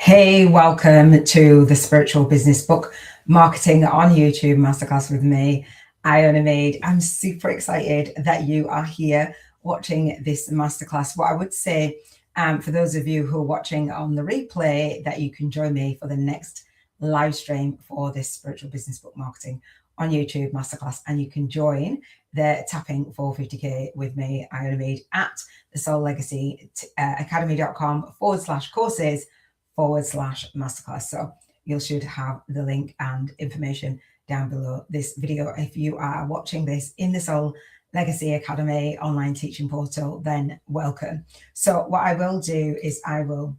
Hey, welcome to the Spiritual Business Book Marketing on YouTube Masterclass with me, Iona. I'm super excited that you are here watching this masterclass. What I would say, for those of you who are watching on the replay, that you can join me for the next live stream for this Spiritual Business Book Marketing on YouTube Masterclass, and you can join the Tapping for 50K with me, Iona, at the Soul Legacy academy.com/courses/masterclass. So you should have the link and information down below this video. If you are watching this in the Soul Legacy Academy online teaching portal, then welcome. So what I will do is I will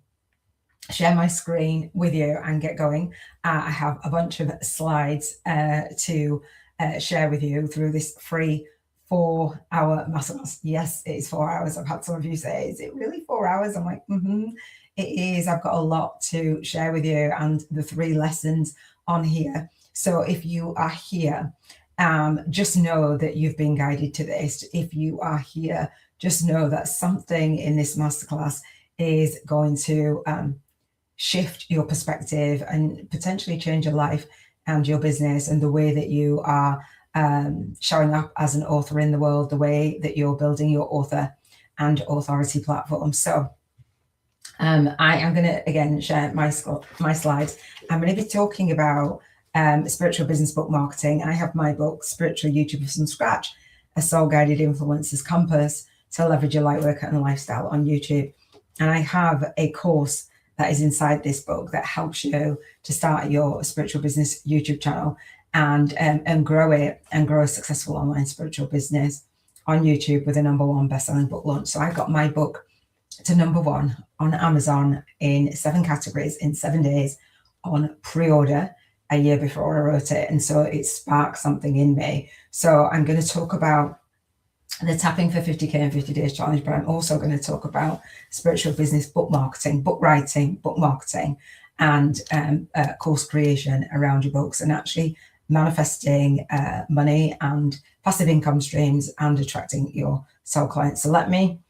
share my screen with you and get going. I have a bunch of slides to share with you through this free 4-hour masterclass. Yes, it is 4 hours. I've had some of you say, is it really 4 hours? I'm like, it is. I've got a lot to share with you and the 3 lessons on here. So if you are here, just know that you've been guided to this. If you are here, just know that something in this masterclass is going to shift your perspective and potentially change your life and your business and the way that you are showing up as an author in the world, the way that you're building your author and authority platform. So I am going to, again, share my slides. I'm going to be talking about spiritual business book marketing. I have my book, Spiritual YouTuber from Scratch, a soul-guided influencer's compass to leverage your light work and lifestyle on YouTube. And I have a course that is inside this book that helps you to start your spiritual business YouTube channel and grow it and grow a successful online spiritual business on YouTube with a #1 best-selling book launch. So I got my book to #1 on Amazon in 7 categories in 7 days on pre-order a year before I wrote it. And so it sparked something in me. So I'm going to talk about the Tapping for 50K in 50 Days Challenge, but I'm also going to talk about spiritual business book marketing, book writing, book marketing, and course creation around your books, and actually manifesting money and passive income streams and attracting your soul clients. So let me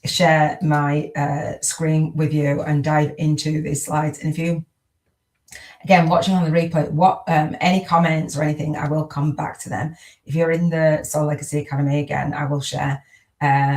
share my screen with you and dive into these slides. And if you, again, watching on the replay, any comments or anything, I will come back to them. If you're in the Soul Legacy Academy, again, I will share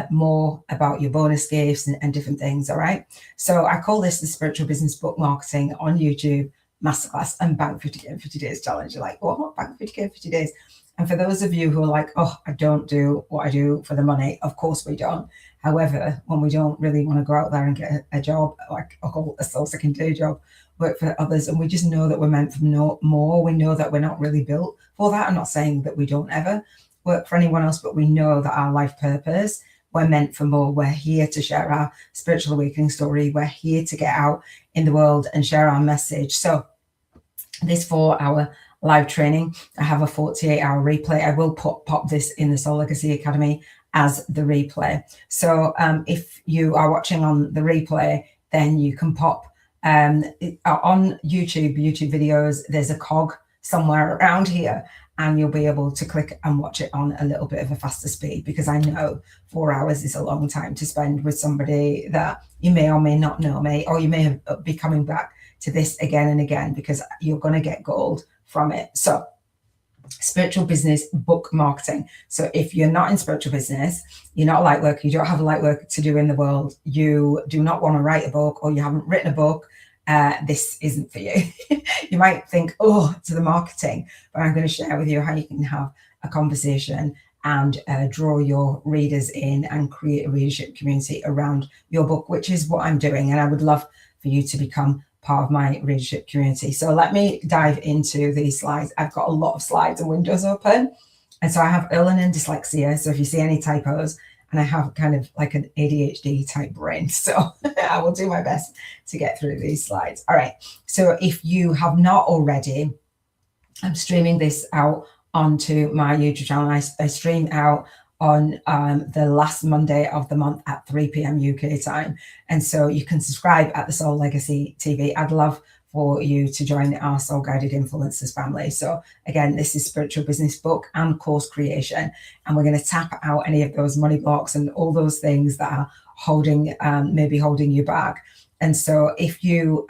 more about your bonus gifts and different things. All right. So I call this the Spiritual Business Book Marketing on YouTube Masterclass and Bank 50K in 50 Days Challenge. You're like, oh, what, Bank 50K in 50 days? And for those of you who are like, oh, I don't do what I do for the money, of course we don't. However, when we don't really want to go out there and get a job, like a soul second day job, work for others, and we just know that we're meant for more. We know that we're not really built for that. I'm not saying that we don't ever work for anyone else, but we know that our life purpose, we're meant for more. We're here to share our spiritual awakening story. We're here to get out in the world and share our message. So this 4-hour live training, I have a 48-hour replay. I will pop this in the Soul Legacy Academy as the replay. So if you are watching on the replay, then you can pop on YouTube videos, there's a cog somewhere around here, and you'll be able to click and watch it on a little bit of a faster speed, because I know 4 hours is a long time to spend with somebody that you may or may not know me, or you may be coming back to this again and again, because you're going to get gold from it. So spiritual business book marketing. So if you're not in spiritual business, you're not a light worker, you don't have a light work to do in the world, you do not want to write a book, or you haven't written a book, this isn't for you. You might think, oh, to the marketing, but I'm going to share with you how you can have a conversation and draw your readers in and create a readership community around your book, which is what I'm doing. And I would love for you to become part of my readership community. So let me dive into these slides. I've got a lot of slides and windows open. And so I have learning dyslexia. So if you see any typos, and I have kind of like an ADHD type brain. So I will do my best to get through these slides. All right. So if you have not already, I'm streaming this out onto my YouTube channel. I stream out on the last Monday of the month at 3 p.m. UK time. And so you can subscribe at the Soul Legacy TV. I'd love for you to join our Soul Guided Influencers family. So again, this is spiritual business book and course creation. And we're going to tap out any of those money blocks and all those things that are holding, maybe holding you back. And so if you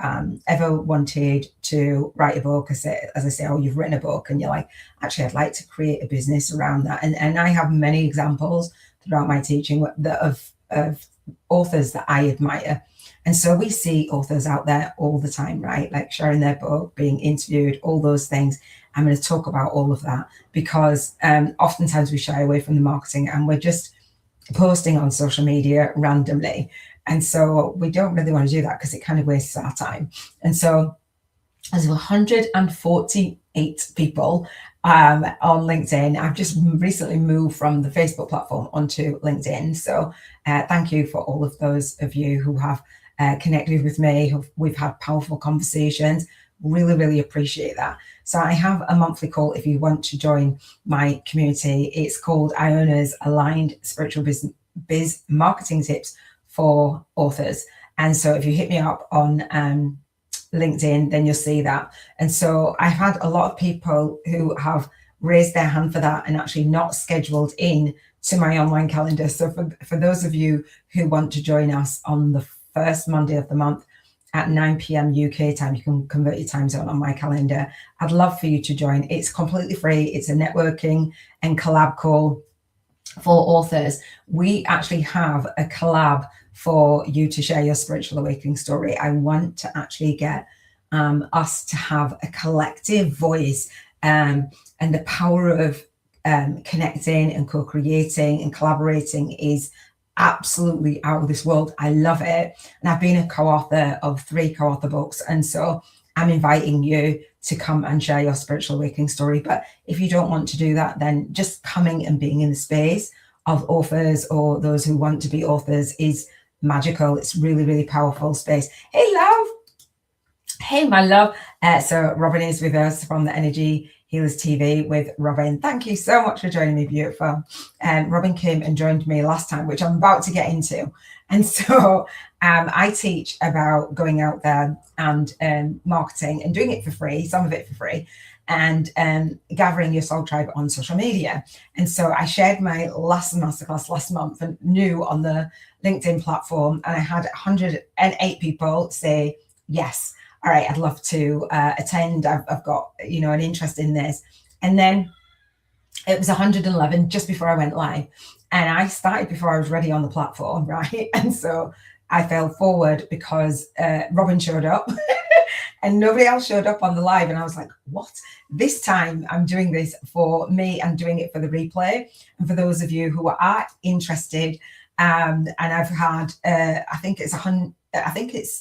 ever wanted to write a book, as I say, oh, you've written a book and you're like, actually, I'd like to create a business around that. And I have many examples throughout my teaching of authors that I admire. And so we see authors out there all the time, right? Like sharing their book, being interviewed, all those things. I'm going to talk about all of that because oftentimes we shy away from the marketing and we're just posting on social media randomly. And so we don't really want to do that because it kind of wastes our time. And so there's 148 people on LinkedIn. I've just recently moved from the Facebook platform onto LinkedIn. So thank you for all of those of you who have connected with me. We've had powerful conversations. Really, really appreciate that. So I have a monthly call if you want to join my community. It's called Iona's Aligned Spiritual Biz Marketing Tips for Authors. And so if you hit me up on LinkedIn, then you'll see that. And so I've had a lot of people who have raised their hand for that and actually not scheduled in to my online calendar. So for those of you who want to join us on the first Monday of the month at 9 p.m. UK time, you can convert your time zone on my calendar. I'd love for you to join. It's completely free. It's a networking and collab call for authors. We actually have a collab for you to share your spiritual awakening story. I want to actually get us to have a collective voice, and the power of connecting and co-creating and collaborating is absolutely out of this world. I love it. And I've been a co-author of 3 co-author books. And so I'm inviting you to come and share your spiritual awakening story. But if you don't want to do that, then just coming and being in the space of authors or those who want to be authors is magical. It's really, really powerful space. Hey, love. Hey, my love. So Robin is with us from the Energy Healers TV with Robin. Thank you so much for joining me, beautiful. Robin came and joined me last time, which I'm about to get into. And so I teach about going out there and marketing and doing it for free, some of it for free, and gathering your soul tribe on social media. And so I shared my last masterclass last month and new on the LinkedIn platform, and I had 108 people say yes. All right, I'd love to attend. I've got, an interest in this. And then it was 111 just before I went live. And I started before I was ready on the platform, right? And so I fell forward because Robin showed up and nobody else showed up on the live. And I was like, what? This time I'm doing this for me. I'm doing it for the replay. And for those of you who are interested, and I've had, I think it's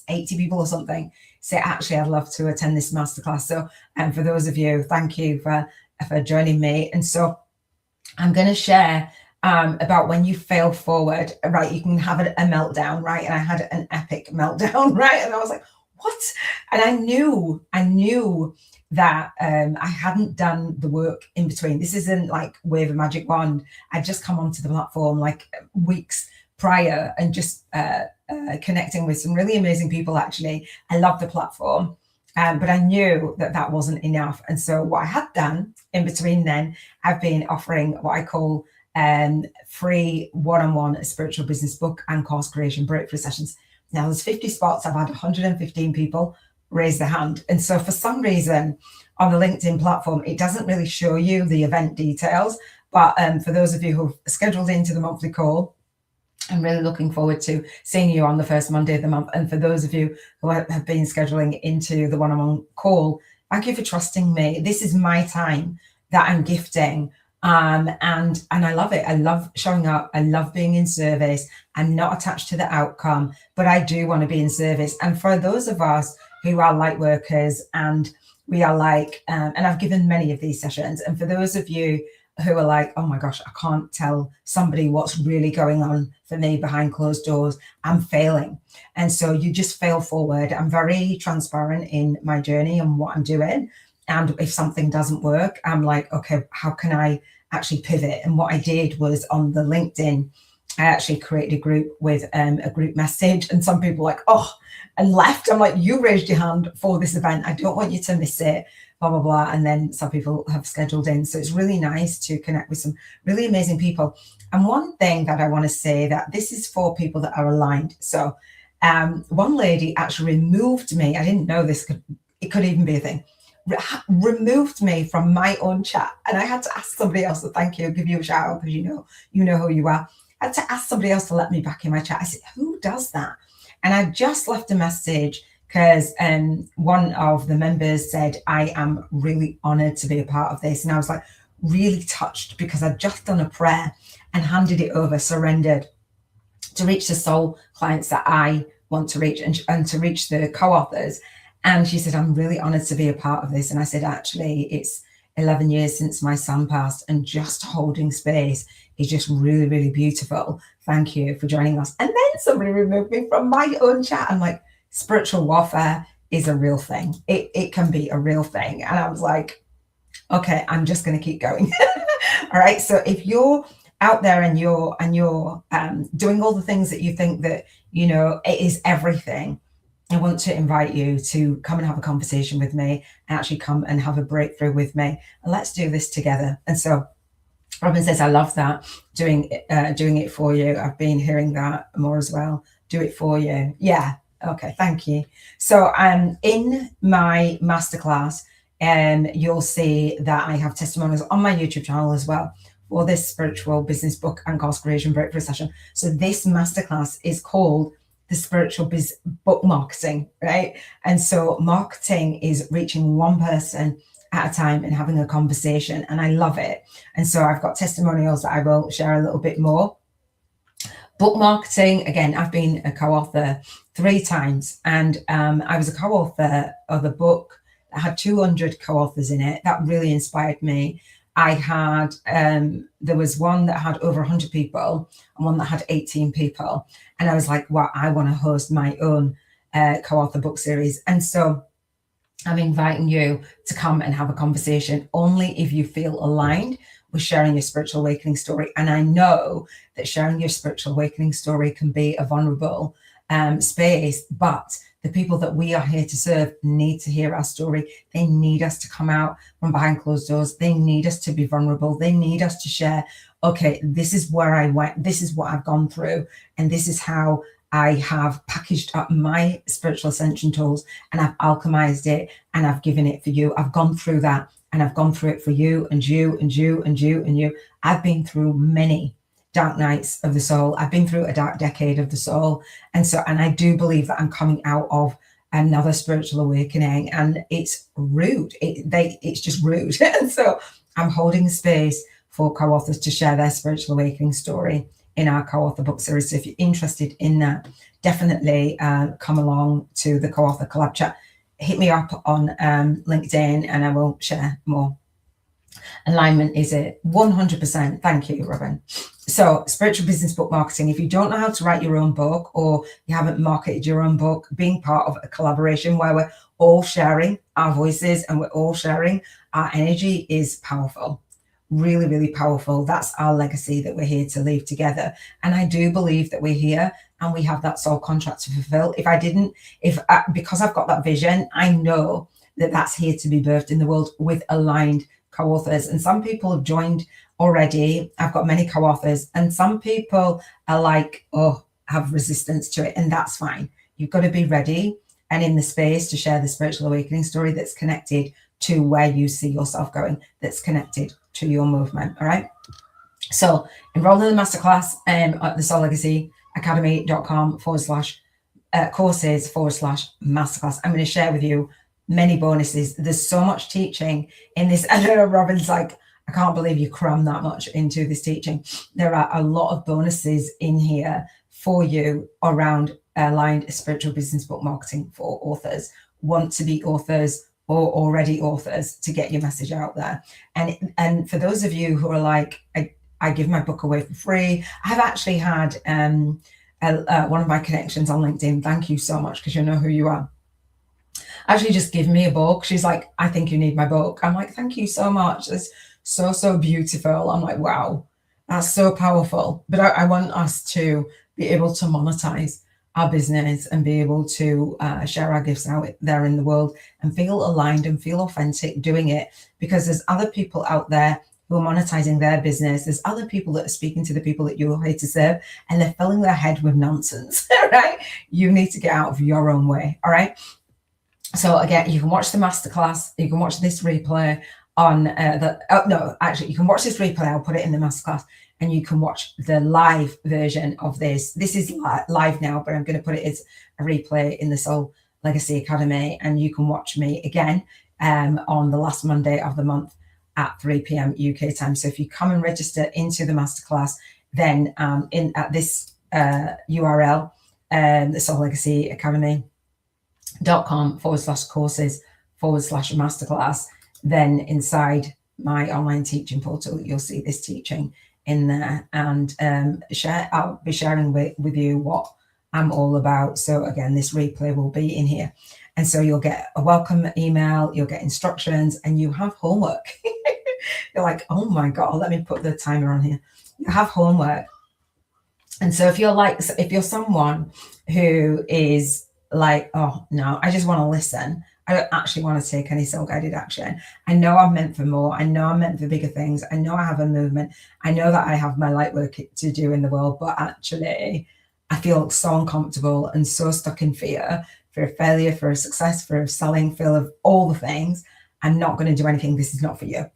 80 people or something say, actually, I'd love to attend this masterclass. So for those of you, thank you for joining me. And so I'm going to share about when you fail forward, right? You can have a meltdown, right? And I had an epic meltdown, right? And I was like, what? And I knew that I hadn't done the work in between. This isn't like wave a magic wand. I'd just come onto the platform like weeks prior and just connecting with some really amazing people. Actually, I love the platform, but I knew that wasn't enough. And so what I had done in between then, I've been offering what I call free one-on-one spiritual business book and course creation breakthrough sessions. Now there's 50 spots. I've had 115 people raise their hand. And so for some reason on the LinkedIn platform, it doesn't really show you the event details. But for those of you who've scheduled into the monthly call, I'm really looking forward to seeing you on the first Monday of the month. And for those of you who have been scheduling into the one-on-one call, thank you for trusting me. This is my time that I'm gifting. And I love it. I love showing up. I love being in service. I'm not attached to the outcome, but I do want to be in service. And for those of us who are light workers and we are like, and I've given many of these sessions, and for those of you who are like, oh my gosh, I can't tell somebody what's really going on for me behind closed doors, I'm failing. And so you just fail forward. I'm very transparent in my journey and what I'm doing. And if something doesn't work, I'm like, okay, how can I actually pivot? And what I did was on the LinkedIn, I actually created a group with a group message, and some people like, oh, and left. I'm like, you raised your hand for this event. I don't want you to miss it, blah, blah, blah. And then some people have scheduled in. So it's really nice to connect with some really amazing people. And one thing that I want to say, that this is for people that are aligned. So One lady actually removed me. I didn't know it could even be a thing. Removed me from my own chat, and I had to ask somebody else to thank you, give you a shout out because you know who you are. I had to ask somebody else to let me back in my chat. I said, who does that? And I just left a message because one of the members said, I am really honored to be a part of this. And I was like really touched because I'd just done a prayer and handed it over, surrendered to reach the soul clients that I want to reach and to reach the co-authors. And she said, I'm really honored to be a part of this. And I said, actually, it's 11 years since my son passed, and just holding space is just really, really beautiful. Thank you for joining us. And then somebody removed me from my own chat. I'm like, spiritual warfare is a real thing. It can be a real thing. And I was like, okay, I'm just going to keep going. All right. So if you're out there and you're doing all the things that you think that, it is everything, I want to invite you to come and have a conversation with me, and actually come and have a breakthrough with me. And let's do this together. And so Robin says, I love that. Doing it for you. I've been hearing that more as well. Do it for you. Yeah. Okay. Thank you. So in my masterclass, you'll see that I have testimonials on my YouTube channel as well for this spiritual business book and course creation breakthrough session. So this masterclass is called the spiritual book marketing, right? And so marketing is reaching one person at a time and having a conversation, and I love it. And so I've got testimonials that I will share a little bit more. Book marketing, again, I've been a co-author 3 times, and I was a co-author of a book that had 200 co-authors in it. That really inspired me. I had, there was one that had over 100 people and one that had 18 people. And I was like, wow, I want to host my own co-author book series. And so I'm inviting you to come and have a conversation only if you feel aligned with sharing your spiritual awakening story. And I know that sharing your spiritual awakening story can be a vulnerable space, but the people that we are here to serve need to hear our story. They need us to come out from behind closed doors. They need us to be vulnerable. They need us to share, okay, this is where I went. This is what I've gone through. And this is how I have packaged up my spiritual ascension tools, and I've alchemized it, and I've given it for you. I've gone through that, and I've gone through it for you and you and you and you and you. I've been through many dark nights of the soul. I've been through a dark decade of the soul. And I do believe that I'm coming out of another spiritual awakening, and it's rude. It's just rude. And so I'm holding space for co-authors to share their spiritual awakening story in our co-author book series. So if you're interested in that, definitely come along to the co-author collab chat. Hit me up on LinkedIn and I will share more. Alignment is it 100%. Thank you, Robin. So spiritual business book marketing, if you don't know how to write your own book, or you haven't marketed your own book, being part of a collaboration where we're all sharing our voices and we're all sharing our energy is powerful. Really, really powerful. That's our legacy that we're here to leave together. And I do believe that we're here and we have that soul contract to fulfill. Because I've got that vision, I know that that's here to be birthed in the world with aligned co-authors. And some people have joined already. I've got many co-authors, and some people are like, oh, have resistance to it. And that's fine. You've got to be ready and in the space to share the spiritual awakening story that's connected to where you see yourself going, that's connected to your movement. All right. So enroll in the masterclass at thesoullegacyacademy.com/courses/masterclass. I'm going to share with you many bonuses. There's so much teaching in this. I know Robin's like, I can't believe you crammed that much into this teaching. There are a lot of bonuses in here for you around aligned spiritual business book marketing for authors, want to be authors, or already authors, to get your message out there. And for those of you who are like, I give my book away for free. I've actually had one of my connections on LinkedIn. Thank you so much, because you know who you are. Actually just give me a book. She's like, I think you need my book. I'm like, thank you so much. It's so beautiful. I'm like, wow, that's so powerful. But I want us to be able to monetize our business and be able to share our gifts out there in the world and feel aligned and feel authentic doing it, because there's other people out there who are monetizing their business. There's other people that are speaking to the people that you're here to serve, and they're filling their head with nonsense, right? You need to get out of your own way, all right? So again, you can watch the masterclass, you can watch this replay on you can watch this replay, I'll put it in the masterclass, and you can watch the live version of this. This is live now, but I'm going to put it as a replay in the Soul Legacy Academy, and you can watch me again on the last Monday of the month at 3 p.m. UK time. So if you come and register into the masterclass, then at this URL, the Soul Legacy Academy.com/courses/masterclass, then inside my online teaching portal, you'll see this teaching in there, and I'll be sharing with you what I'm all about. So again, this replay will be in here, and so you'll get a welcome email, you'll get instructions, and you have homework. You're like, oh my God, let me put the timer on here. You have homework. And so if you're someone who is like, oh no, I just want to listen, I don't actually want to take any soul-guided action. I know I'm meant for more. I know I'm meant for bigger things. I know I have a movement. I know that I have my light work to do in the world, but actually I feel so uncomfortable and so stuck in fear of failure, for success, for selling, fear of all the things. I'm not going to do anything. This is not for you.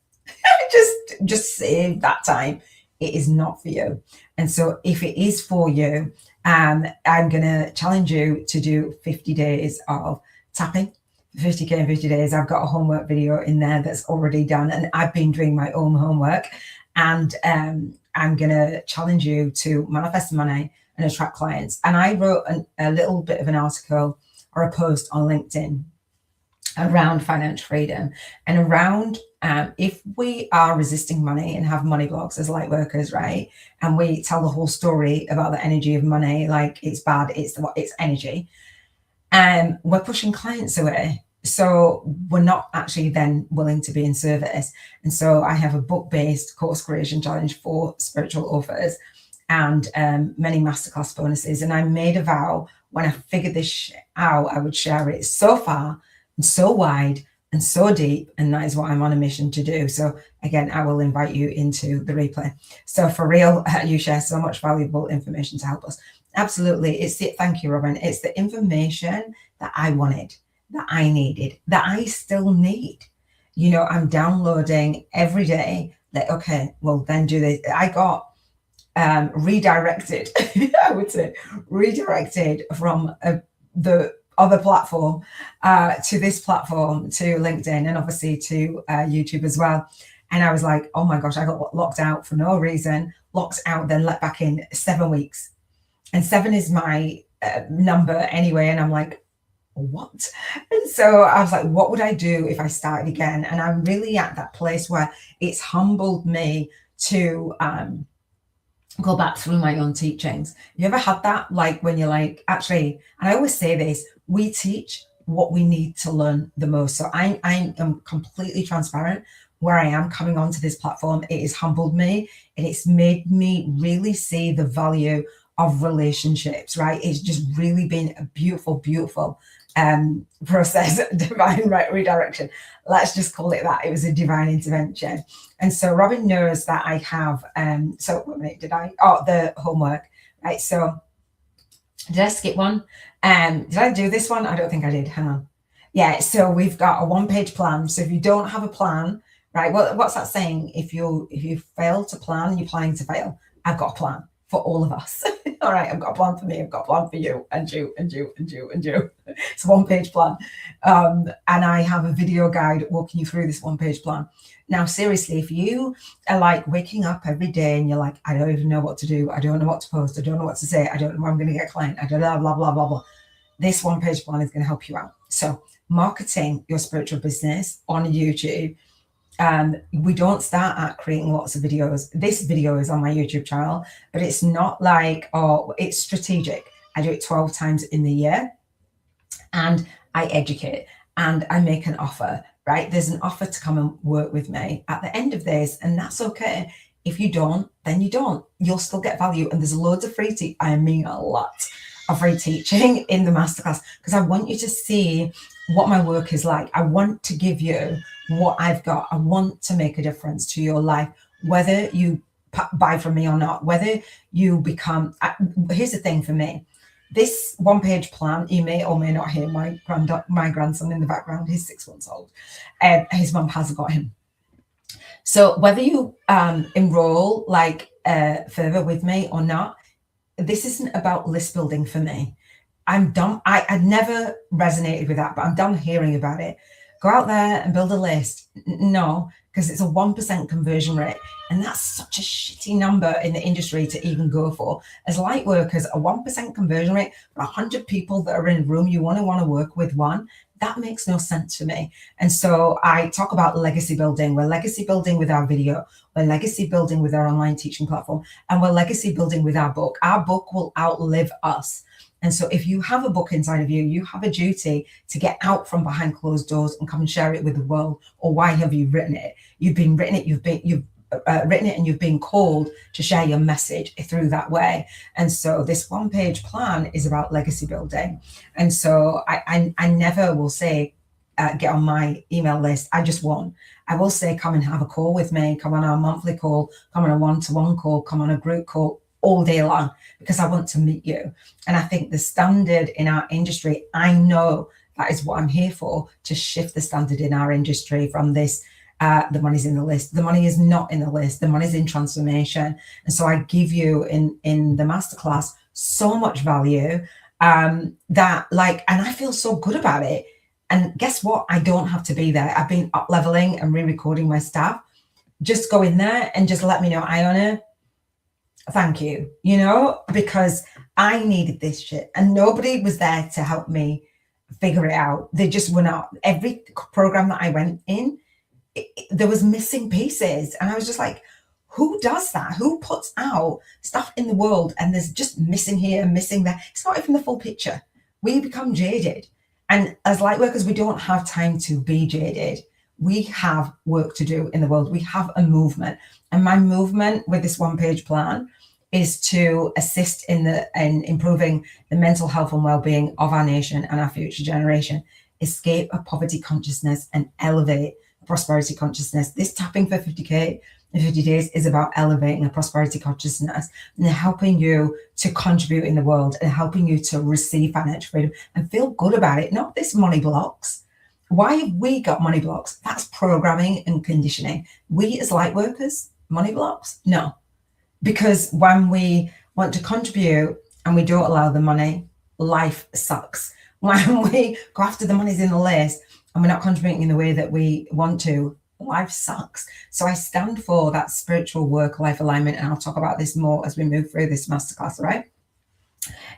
just save that time. It is not for you. And so if it is for you, I'm going to challenge you to do 50 days of tapping. 50K in 50 days. I've got a homework video in there that's already done, and I've been doing my own homework, and I'm going to challenge you to manifest money and attract clients. And I wrote a little bit of an article or a post on LinkedIn around financial freedom and around if we are resisting money and have money blocks as light workers, right? And we tell the whole story about the energy of money, like it's bad, it's energy. We're pushing clients away. So we're not actually then willing to be in service. And so I have a book-based course creation challenge for spiritual authors, and many masterclass bonuses. And I made a vow when I figured this out, I would share it so far and so wide and so deep. And that is what I'm on a mission to do. So again, I will invite you into the replay. So for real, you share so much valuable information to help us. Absolutely. Thank you, Robin. It's the information that I wanted, that I needed, that I still need. You know, I'm downloading every day that, okay, well, then do this. I got redirected, I would say, redirected from the other platform to this platform, to LinkedIn, and obviously to YouTube as well. And I was like, oh my gosh, I got locked out for no reason, locked out, then let back in 7 weeks. And 7 is my number anyway. And I'm like, what? And so I was like, what would I do if I started again? And I'm really at that place where it's humbled me to go back through my own teachings. You ever had that? Like when you're like, actually, and I always say this, we teach what we need to learn the most. So I am completely transparent where I am coming onto this platform. It has humbled me, and it's made me really see the value of relationships, right? It's just really been a beautiful, beautiful process, divine redirection. Let's just call it that. It was a divine intervention. And so Robin knows that I have, so what minute did I? Oh, the homework, right? So did I skip one? Did I do this one? I don't think I did. Hang on. Yeah, so we've got a 1-page plan. So if you don't have a plan, right? Well, what's that saying? If you fail to plan, you're planning to fail. I've got a plan for all of us. All right, I've got a plan for me, I've got a plan for you, and you, and you, and you, and you. It's a 1-page plan. And I have a video guide walking you through this 1-page plan. Now, seriously, if you are like waking up every day and you're like, I don't even know what to do, I don't know what to post, I don't know what to say, I don't know where I'm going to get a client, I don't know, blah, blah, blah, blah. This 1-page plan is going to help you out. So marketing your spiritual business on YouTube, we don't start at creating lots of videos. This video is on my YouTube channel, but it's not like, oh, it's strategic. I do it 12 times in the year, and I educate and I make an offer, right? There's an offer to come and work with me at the end of this, and that's okay. If you don't, then you don't. You'll still get value, and there's loads of free I mean a lot of free teaching in the masterclass, because I want you to see what my work is like. I want to give you what I've got. I want to make a difference to your life, whether you buy from me or not, whether you become, here's the thing for me. This one-page plan, you may or may not hear my grandson in the background. He's 6 months old. His mum has got him. So whether you enroll like further with me or not, this isn't about list building for me. I'm done. I'd never resonated with that, but I'm done hearing about it. Go out there and build a list. No, because it's a 1% conversion rate. And that's such a shitty number in the industry to even go for. As light workers, a 1% conversion rate for 100 people that are in a room, you want to work with one. That makes no sense for me. And so I talk about legacy building. We're legacy building with our video. We're legacy building with our online teaching platform. And we're legacy building with our book. Our book will outlive us. And so if you have a book inside of you, you have a duty to get out from behind closed doors and come and share it with the world. Or why have you written it? You've written it and you've been called to share your message through that way. And so this one-page plan is about legacy building. And so I never will say, get on my email list. I just won't. I will say, come and have a call with me, come on our monthly call, come on a one-to-one call, come on a group call all day long, because I want to meet you. And I think the standard in our industry, I know that is what I'm here for, to shift the standard in our industry from this, the money's in the list. The money is not in the list. The money's in transformation. And so I give you in the masterclass so much value that like, and I feel so good about it. And guess what? I don't have to be there. I've been up leveling and re-recording my stuff. Just go in there and just let me know, Iona, thank you, because I needed this shit and nobody was there to help me figure it out. They just were not. Every program that I went in, there was missing pieces. And I was just like, who does that? Who puts out stuff in the world and there's just missing here, missing there? It's not even the full picture. We become jaded. And as light workers, we don't have time to be jaded. We have work to do in the world. We have a movement. And my movement with this one-page plan is to assist in improving the mental health and well-being of our nation and our future generation, escape a poverty consciousness and elevate a prosperity consciousness. This tapping for 50K in 50 days is about elevating a prosperity consciousness and helping you to contribute in the world and helping you to receive financial freedom and feel good about it, not this money blocks. Why have we got money blocks? That's programming and conditioning. We as light workers, money blocks? No. Because when we want to contribute and we don't allow the money, life sucks. When we go after the money's in the list and we're not contributing in the way that we want to, life sucks. So I stand for that spiritual work-life alignment, and I'll talk about this more as we move through this masterclass, right?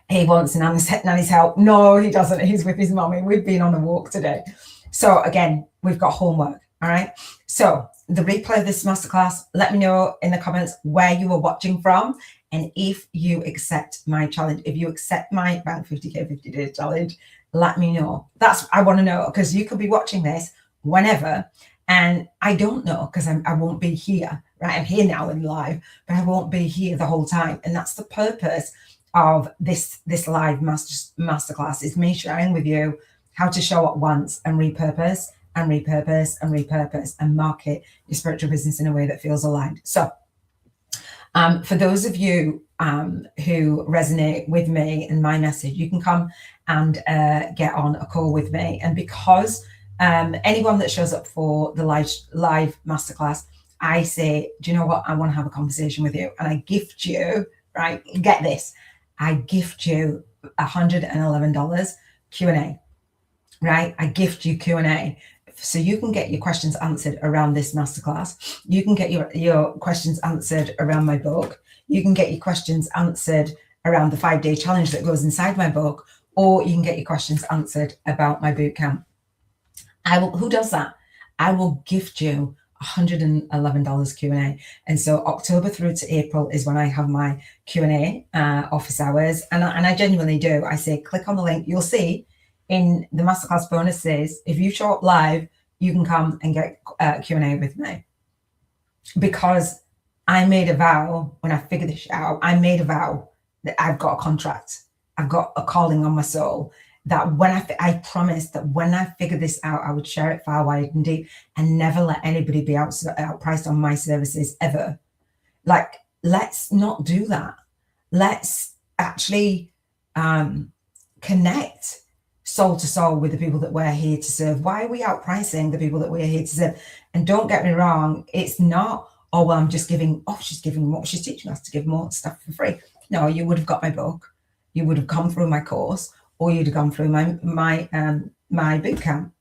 He wants Nanny's help. No, he doesn't. He's with his mommy. We've been on a walk today. So again, we've got homework, all right? So the replay of this masterclass, let me know in the comments where you were watching from and if you accept my challenge. If you accept my Bank 50K 50 Days challenge, let me know. I want to know, because you could be watching this whenever and I don't know, because I won't be here, right? I'm here now in live, but I won't be here the whole time. And that's the purpose of this live masterclass, is me sharing with you how to show up once and repurpose and repurpose and repurpose and market your spiritual business in a way that feels aligned. So for those of you who resonate with me and my message, you can come and get on a call with me. And because anyone that shows up for the live masterclass, I say, do you know what? I want to have a conversation with you. And I gift you, right? Get this. I gift you $111 Q&A, right? I gift you Q&A. So you can get your questions answered around this masterclass. You can get your questions answered around my book. You can get your questions answered around the 5-day challenge that goes inside my book, or you can get your questions answered about my bootcamp. Who does that? I will gift you $111 Q&A. And so October through to April is when I have my Q&A office hours. And I genuinely do. I say, click on the link. You'll see in the masterclass bonuses, if you show up live, you can come and get Q&A with me. Because I made a vow when I figured this out. I made a vow that I've got a contract. I've got a calling on my soul. that when I promised that when I figured this out, I would share it far wide and deep and never let anybody be outpriced on my services ever. Like, let's not do that. Let's actually connect soul to soul with the people that we're here to serve. Why are we outpricing the people that we're here to serve? And don't get me wrong, it's not, oh, well, I'm just giving, oh, she's giving more, she's teaching us to give more stuff for free. No, you would have got my book, you would have come through my course, or you'd have gone through my boot camp.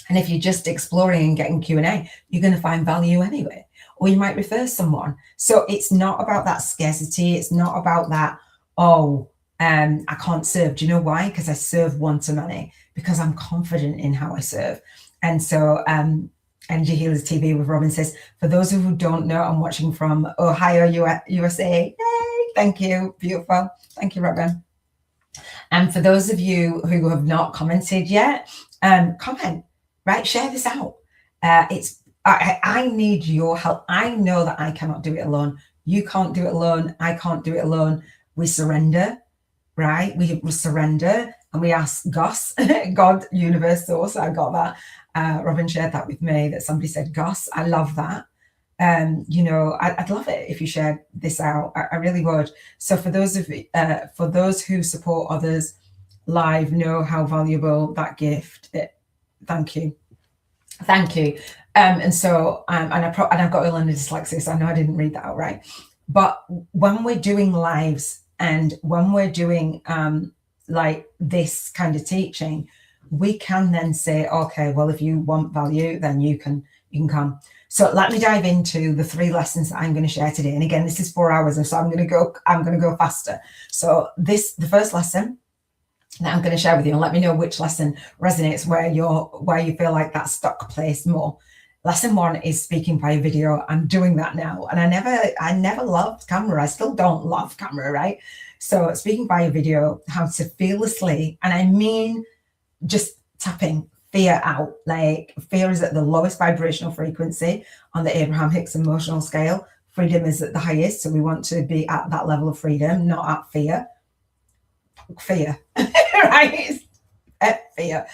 And if you're just exploring and getting Q&A, you're going to find value anyway, or you might refer someone. So it's not about that scarcity. It's not about that, oh, I can't serve. Do you know why? Because I serve one-to-many, because I'm confident in how I serve. And so Energy Healers TV with Robin says, for those who don't know, I'm watching from Ohio, USA. Yay, thank you. Beautiful. Thank you, Robin. And for those of you who have not commented yet, comment, right? Share this out. I need your help. I know that I cannot do it alone. You can't do it alone. I can't do it alone. We surrender, right? We surrender and we ask Goss, God, universe, source. I got that. Robin shared that with me, that somebody said Goss. I love that. You know, I'd love it if you shared this out. I really would. So for those who support others live, know how valuable that gift is. Thank you. And so and I've got a learning dyslexia, so I know I didn't read that out right. But when we're doing lives and when we're doing like this kind of teaching, we can then say, okay, well, if you want value, then you can come. So let me dive into the 3 lessons that I'm going to share today. And again, this is 4 hours, and so I'm going to go faster. So the first lesson that I'm going to share with you, and let me know which lesson resonates, where you feel like that stuck place more. Lesson 1 is speaking via video. I'm doing that now, and I never loved camera. I still don't love camera, right? So speaking via video, how to fearlessly, and I mean just tapping fear out. Like, fear is at the lowest vibrational frequency on the Abraham Hicks emotional scale. Freedom is at the highest. So we want to be at that level of freedom, not at fear. Right? Fear.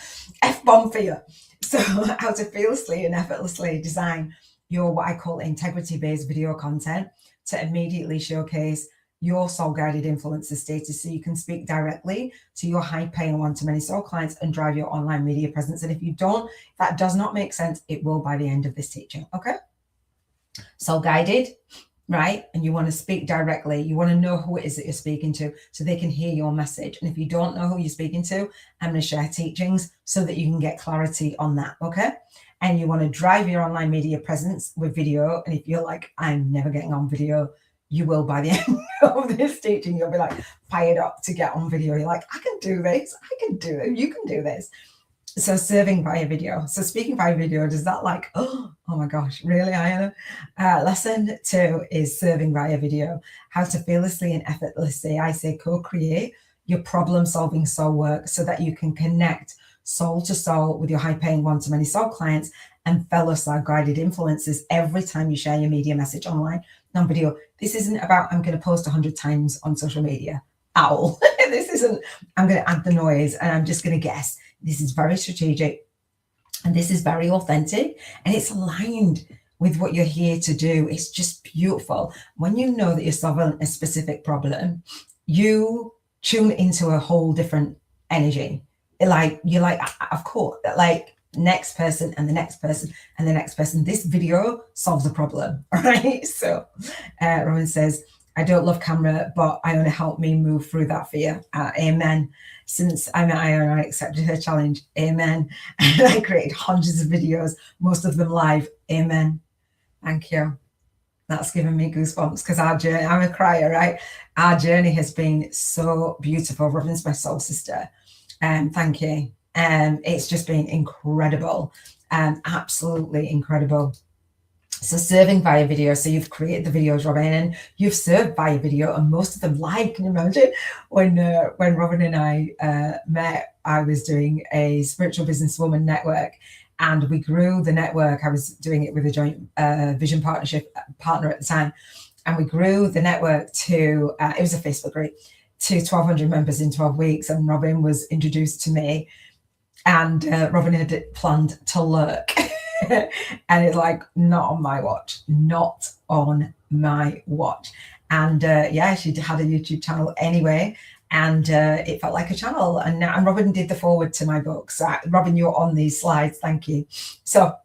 F-bomb fear. So how to fearlessly and effortlessly design your, what I call, integrity-based video content to immediately showcase your soul-guided influencer status, so you can speak directly to your high-paying one-to-many soul clients and drive your online media presence. And if that does not make sense, it will by the end of this teaching. Okay? Soul-guided, right? And you want to speak directly. You want to know who it is that you're speaking to, so they can hear your message. And if you don't know who you're speaking to, I'm going to share teachings so that you can get clarity on that. Okay? And you want to drive your online media presence with video. And if you're like, I'm never getting on video, you will by the end of this teaching. You'll be like fired up to get on video. You're like, I can do this. I can do it. You can do this. So serving via video. So speaking via video, does that like, oh my gosh, really, Iona? Lesson 2 is serving via video. How to fearlessly and effortlessly, I say, co-create your problem-solving soul work so that you can connect soul to soul with your high-paying one-to-many soul clients and fellow soul-guided influencers every time you share your media message online, on video. This isn't about, I'm going to post 100 times on social media. Owl. This isn't, I'm going to add the noise and I'm just going to guess. This is very strategic and this is very authentic and it's aligned with what you're here to do. It's just beautiful. When you know that you're solving a specific problem, you tune into a whole different energy. Like, you're like, of course, like, next person and the next person and the next person. This video solves a problem, right? So Robin says, I don't love camera, but Iona helped me move through that fear. Amen. Since I met Iona, I accepted her challenge. Amen. And I created hundreds of videos, most of them live. Amen. Thank you. That's given me goosebumps, because our journey, I'm a crier, right? Our journey has been so beautiful. Robin's my soul sister. Thank you. It's just been incredible, absolutely incredible. So serving via video. So you've created the videos, Robin, and you've served via video, and most of them live. Can you imagine? When Robin and I met, I was doing a spiritual businesswoman network, and we grew the network. I was doing it with a joint vision partnership partner at the time, and we grew the network to it was a Facebook group. to 1,200 members in 12 weeks, and Robin was introduced to me, and Robin had planned to lurk. And it's like, not on my watch, not on my watch. And yeah, she had a YouTube channel anyway, and it felt like a channel. And Robin did the forward to my book. So Robin, you're on these slides, thank you. So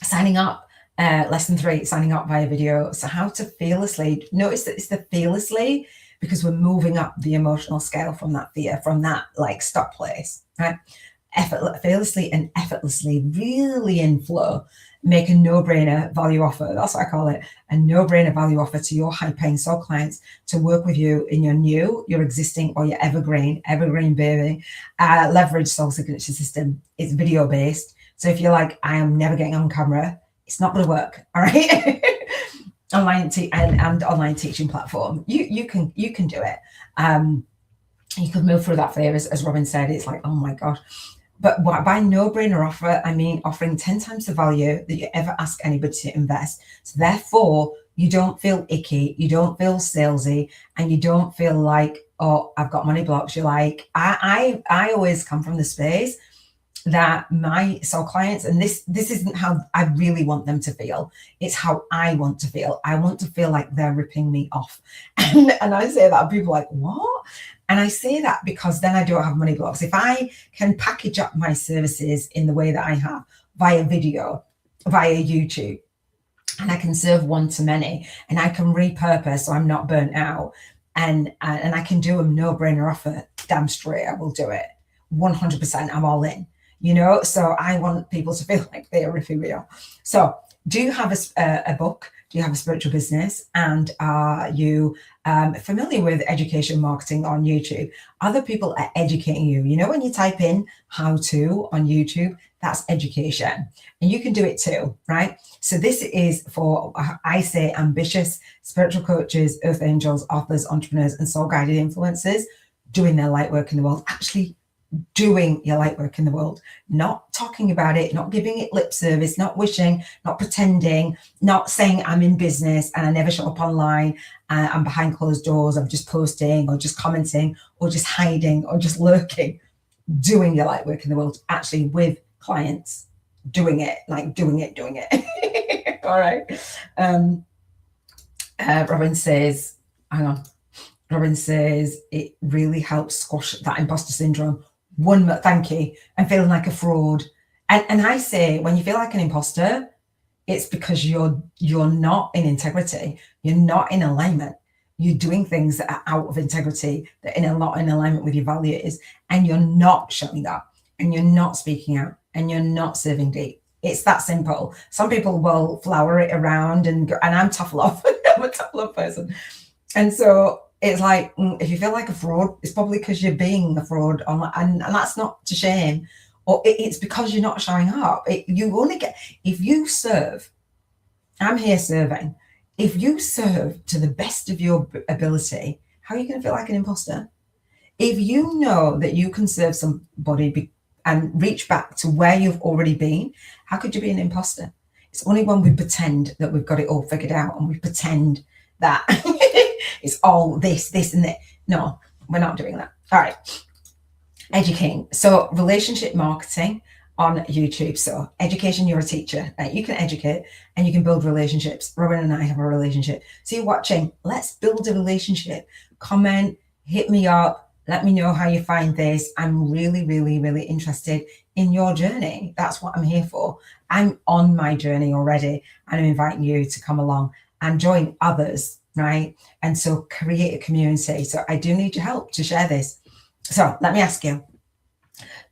signing up, lesson 3, signing up via video. So how to fearlessly, notice that it's the fearlessly, because we're moving up the emotional scale from that fear, from that like stop place, right? Fearlessly and effortlessly, really in flow, make a no-brainer value offer. That's what I call it, a no-brainer value offer to your high-paying soul clients to work with you in your new, your existing, or your evergreen baby. Leverage soul signature system. It's video-based. So if you're like, I am never getting on camera, it's not going to work. All right. Online and online teaching platform. You can do it. You could move through that fear, as Robin said. It's like, oh my gosh. But by no-brainer offer, I mean offering 10 times the value that you ever ask anybody to invest. So therefore, you don't feel icky, you don't feel salesy, and you don't feel like, oh, I've got money blocks. You're like, I always come from the space that my soul clients, and this isn't how I really want them to feel. It's how I want to feel. I want to feel like they're ripping me off. And I say that, and people are like, what? And I say that because then I don't have money blocks. If I can package up my services in the way that I have via video, via YouTube, and I can serve one to many, and I can repurpose so I'm not burnt out, and I can do a no-brainer offer, damn straight I will do it. 100%, I'm all in. So I want people to feel like they are ripping me off. So do you have a book? Do you have a spiritual business? And are you familiar with education marketing on YouTube? Other people are educating you. When you type in how to on YouTube, that's education. And you can do it too, right? So this is for, I say, ambitious spiritual coaches, earth angels, authors, entrepreneurs, and soul guided influencers doing their light work in the world, actually doing your light work in the world, not talking about it, not giving it lip service, not wishing, not pretending, not saying I'm in business and I never show up online, I'm behind closed doors, I'm just posting or just commenting or just hiding or just lurking. Doing your light work in the world, actually with clients, doing it. All right. Robin says, hang on. Robin says it really helps squash that imposter syndrome. Thank you. And feeling like a fraud. And I say, when you feel like an imposter, it's because you're not in integrity. You're not in alignment. You're doing things that are out of integrity, that are not in alignment with your values, and you're not showing up, and you're not speaking out, and you're not serving deep. It's that simple. Some people will flower it around and I'm tough love. I'm a tough love person. And so it's like, if you feel like a fraud, it's probably because you're being a fraud, and that's not to shame, or it's because you're not showing up. You only get, if you serve, I'm here serving. If you serve to the best of your ability, how are you going to feel like an imposter? If you know that you can serve somebody and reach back to where you've already been, how could you be an imposter? It's only when we pretend that we've got it all figured out and we pretend that it's all this and that. No, we're not doing that. All right. Educating. So relationship marketing on YouTube. So education, you're a teacher. You can educate and you can build relationships. Robin and I have a relationship. So you're watching. Let's build a relationship. Comment, hit me up. Let me know how you find this. I'm really, really, really interested in your journey. That's what I'm here for. I'm on my journey already, and I'm inviting you to come along and join others, right? And so create a community. So I do need your help to share this. So let me ask you,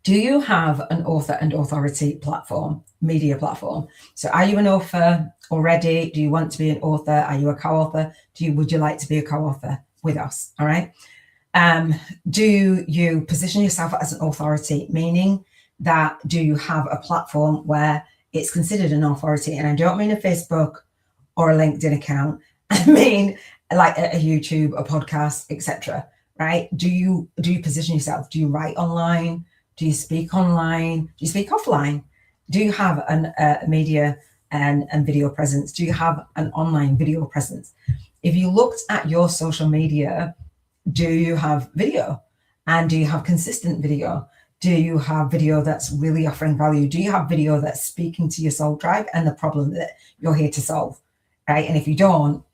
do you have an author and authority platform, media platform? So are you an author already? Do you want to be an author? Are you a co-author? Would you like to be a co-author with us? All right. Do you position yourself as an authority, meaning that do you have a platform where it's considered an authority? And I don't mean a Facebook or a LinkedIn account. I mean like a YouTube, a podcast, etc. Right? Do you position yourself? Do you write online? Do you speak online? Do you speak offline? Do you have a media and video presence? Do you have an online video presence? If you looked at your social media Do you have video? And do you have consistent video? Do you have video that's really offering value? Do you have video that's speaking to your soul tribe and the problem that you're here to solve? Right? And if you don't,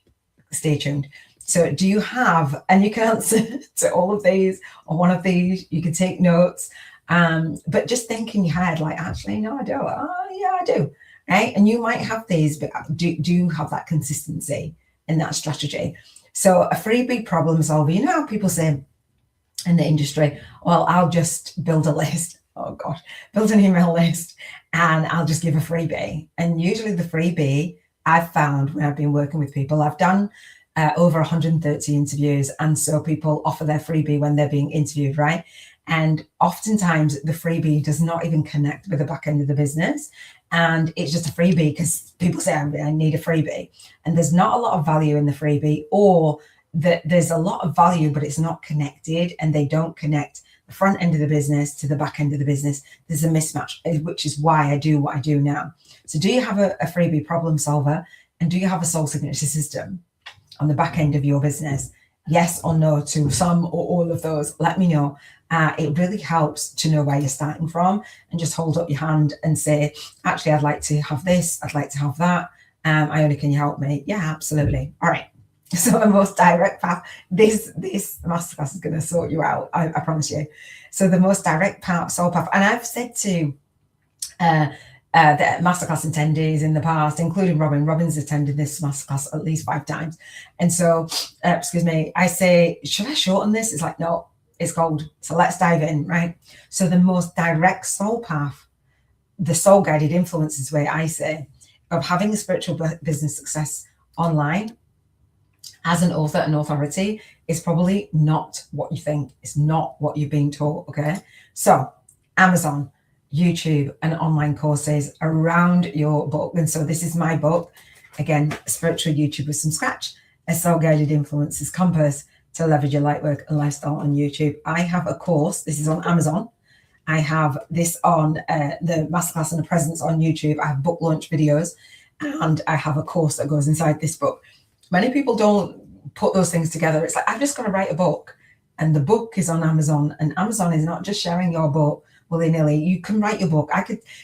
stay tuned. So do you have, and you can answer to all of these or one of these, you can take notes, but just think in your head, like, actually, no, I don't. Oh, yeah, I do. Right? And you might have these, but do you have that consistency in that strategy? So a freebie problem solver, you know how people say in the industry, well, I'll just build a list. Oh gosh, build an email list and I'll just give a freebie. And usually the freebie I've found when I've been working with people, I've done over 130 interviews. And so people offer their freebie when they're being interviewed, right? And oftentimes the freebie does not even connect with the back end of the business. And it's just a freebie because people say, I need a freebie. And there's not a lot of value in the freebie, or that there's a lot of value, but it's not connected, and they don't connect the front end of the business to the back end of the business. There's a mismatch, which is why I do what I do now. So do you have a freebie problem solver? And do you have a soul signature system on the back end of your business? Yes or no to some or all of those? Let me know. It really helps to know where you're starting from, and just hold up your hand and say, actually, I'd like to have this. I'd like to have that. Iona, can you help me? Yeah, absolutely. All right. So the most direct path, this masterclass is going to sort you out. I promise you. So the most direct path, soul path. And I've said to the masterclass attendees in the past, including Robin. Robin's attended this masterclass at least 5 times. And so, excuse me, I say, should I shorten this? It's like, no, it's gold. So let's dive in, right? So the most direct soul path, the soul guided influences way, I say, of having a spiritual business success online as an author and authority is probably not what you think. It's not what you've been taught, okay? So Amazon, YouTube, and online courses around your book. And so this is my book. Again, Spiritual YouTubers from Scratch, a soul-guided influences compass to leverage your light work and lifestyle on YouTube. I have a course. This is on Amazon. I have this on the masterclass and the presence on YouTube. I have book launch videos, and I have a course that goes inside this book. Many people don't put those things together. It's like, I've just got to write a book, and the book is on Amazon, and Amazon is not just sharing your book willy-nilly. You can write your book.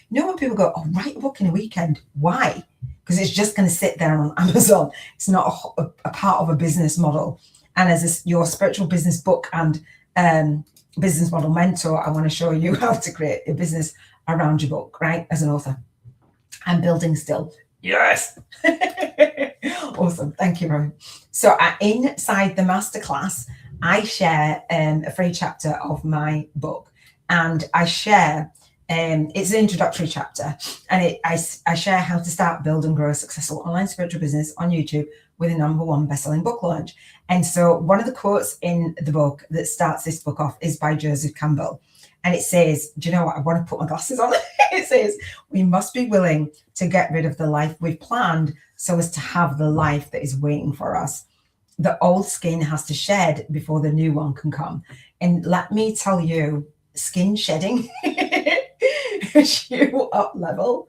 When people go, oh, write a book in a weekend. Why? Because it's just going to sit there on Amazon. It's not a part of a business model. And as your spiritual business book and business model mentor, I want to show you how to create a business around your book, right? As an author. I'm building still. Yes. Awesome. Thank you, Robin. So inside the masterclass, I share a free chapter of my book, and I share, it's an introductory chapter, and I share how to start, build and grow a successful online spiritual business on YouTube with a #1 bestselling book launch. And so one of the quotes in the book that starts this book off is by Joseph Campbell. And it says, do you know what? I want to put my glasses on. It says, we must be willing to get rid of the life we've planned so as to have the life that is waiting for us. The old skin has to shed before the new one can come. And let me tell you, skin shedding, you up level,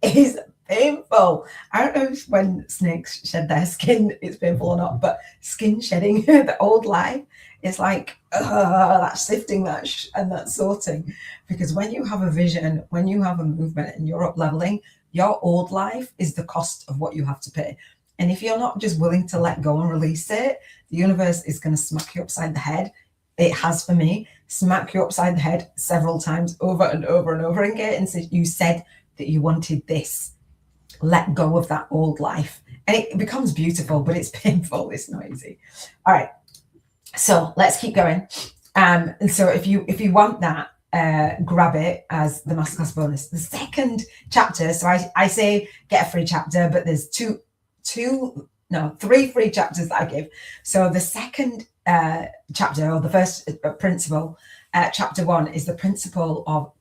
is painful. I don't know if when snakes shed their skin, it's painful or not, but skin shedding, the old life, it's like that sifting, and that sorting. Because when you have a vision, when you have a movement and you're up leveling, your old life is the cost of what you have to pay. And if you're not just willing to let go and release it, the universe is going to smack you upside the head. It has for me, smack you upside the head several times over and over and over again. And so you said that you wanted this. Let go of that old life. And it becomes beautiful, but it's painful. It's not easy. All right. So let's keep going. And so if you want that, grab it as the masterclass bonus. The second chapter, so I say get a free chapter, but there's three free chapters that I give. So the second chapter, or the first principle, chapter 1 is the principle of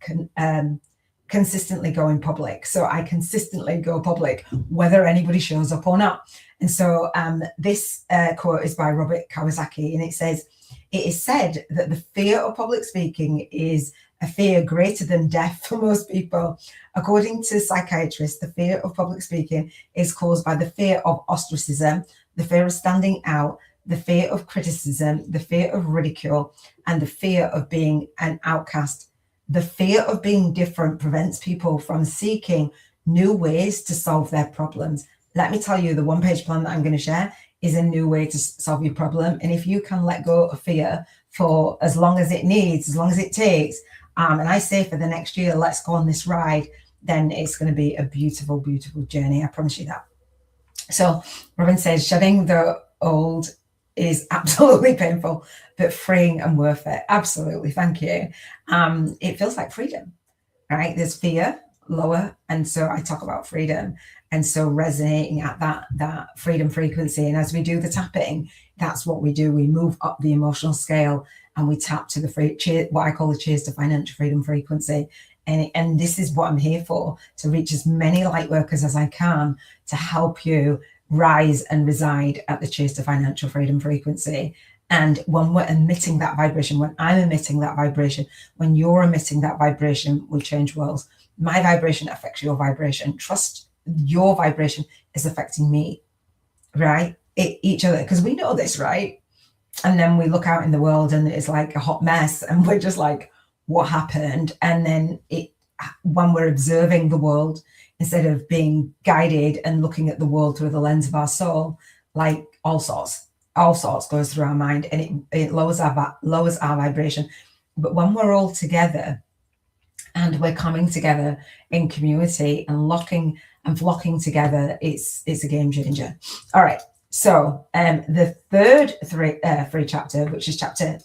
consistently going public. So I consistently go public, whether anybody shows up or not. And so this quote is by Robert Kawasaki, and it says, it is said that the fear of public speaking is a fear greater than death for most people. According to psychiatrists, the fear of public speaking is caused by the fear of ostracism, the fear of standing out, the fear of criticism, the fear of ridicule, and the fear of being an outcast. The fear of being different prevents people from seeking new ways to solve their problems. Let me tell you, the one-page plan that I'm going to share is a new way to solve your problem. And if you can let go of fear for as long as it needs, as long as it takes, and I say for the next year, let's go on this ride, then it's going to be a beautiful, beautiful journey. I promise you that. So Robin says, shedding the old is absolutely painful, but freeing and worth it. Absolutely. Thank you. It feels like freedom, right? There's fear, lower. And so I talk about freedom. And so resonating at that freedom frequency. And as we do the tapping, that's what we do. We move up the emotional scale and we tap to the what I call the cheers to financial freedom frequency. And this is what I'm here for, to reach as many light workers as I can to help you rise and reside at the cheers to financial freedom frequency. And when we're emitting that vibration, when I'm emitting that vibration, when you're emitting that vibration, we change worlds. My vibration affects your vibration. Trust your vibration is affecting me, right? Each other, because we know this, right? And then we look out in the world and it's like a hot mess and we're just like, what happened? And then when we're observing the world, instead of being guided and looking at the world through the lens of our soul, like all sorts goes through our mind, and it lowers our vibration. But when we're all together and we're coming together in community and locking and flocking together, it's a game changer. All right. So the third free chapter, which is chapter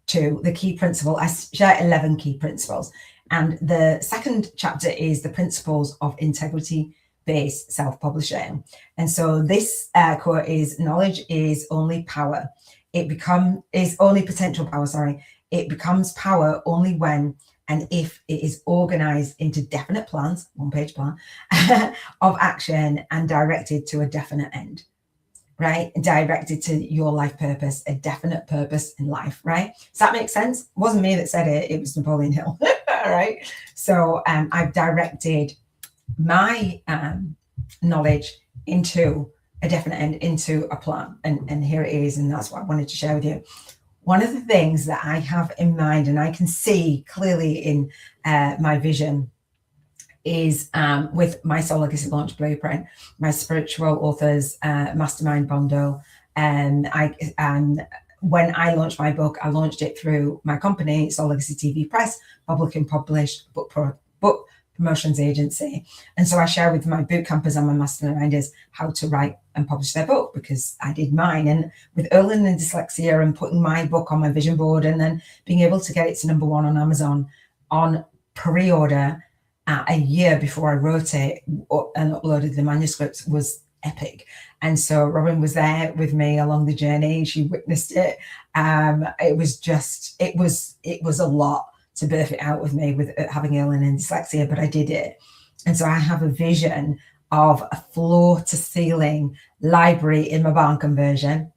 2, the key principle, I share 11 key principles. And the second chapter is the principles of integrity-based self-publishing. And so this quote is, knowledge is only power. Is only potential power, sorry. It becomes power only when and if it is organized into definite plans, one-page plan, of action and directed to a definite end. Right? Directed to your life purpose, a definite purpose in life, right? Does that make sense? It wasn't me that said it, it was Napoleon Hill, right? So I've directed my knowledge into a definite end, into a plan. And here it is, and that's what I wanted to share with you. One of the things that I have in mind, and I can see clearly in my vision, is with my Soul Legacy Launch Blueprint, my spiritual authors mastermind bundle. When I launched my book, I launched it through my company, Soul Legacy TV Press, public and published book promotions agency. And so I share with my boot campers and my masterminders how to write and publish their book, because I did mine. And with learning and dyslexia and putting my book on my vision board and then being able to get it to #1 on Amazon on pre-order a year before I wrote it and uploaded the manuscript was epic. And so Robin was there with me along the journey. She witnessed it. It was a lot to birth it out with me with having learning and dyslexia, but I did it. And so I have a vision of a floor to ceiling library in my barn conversion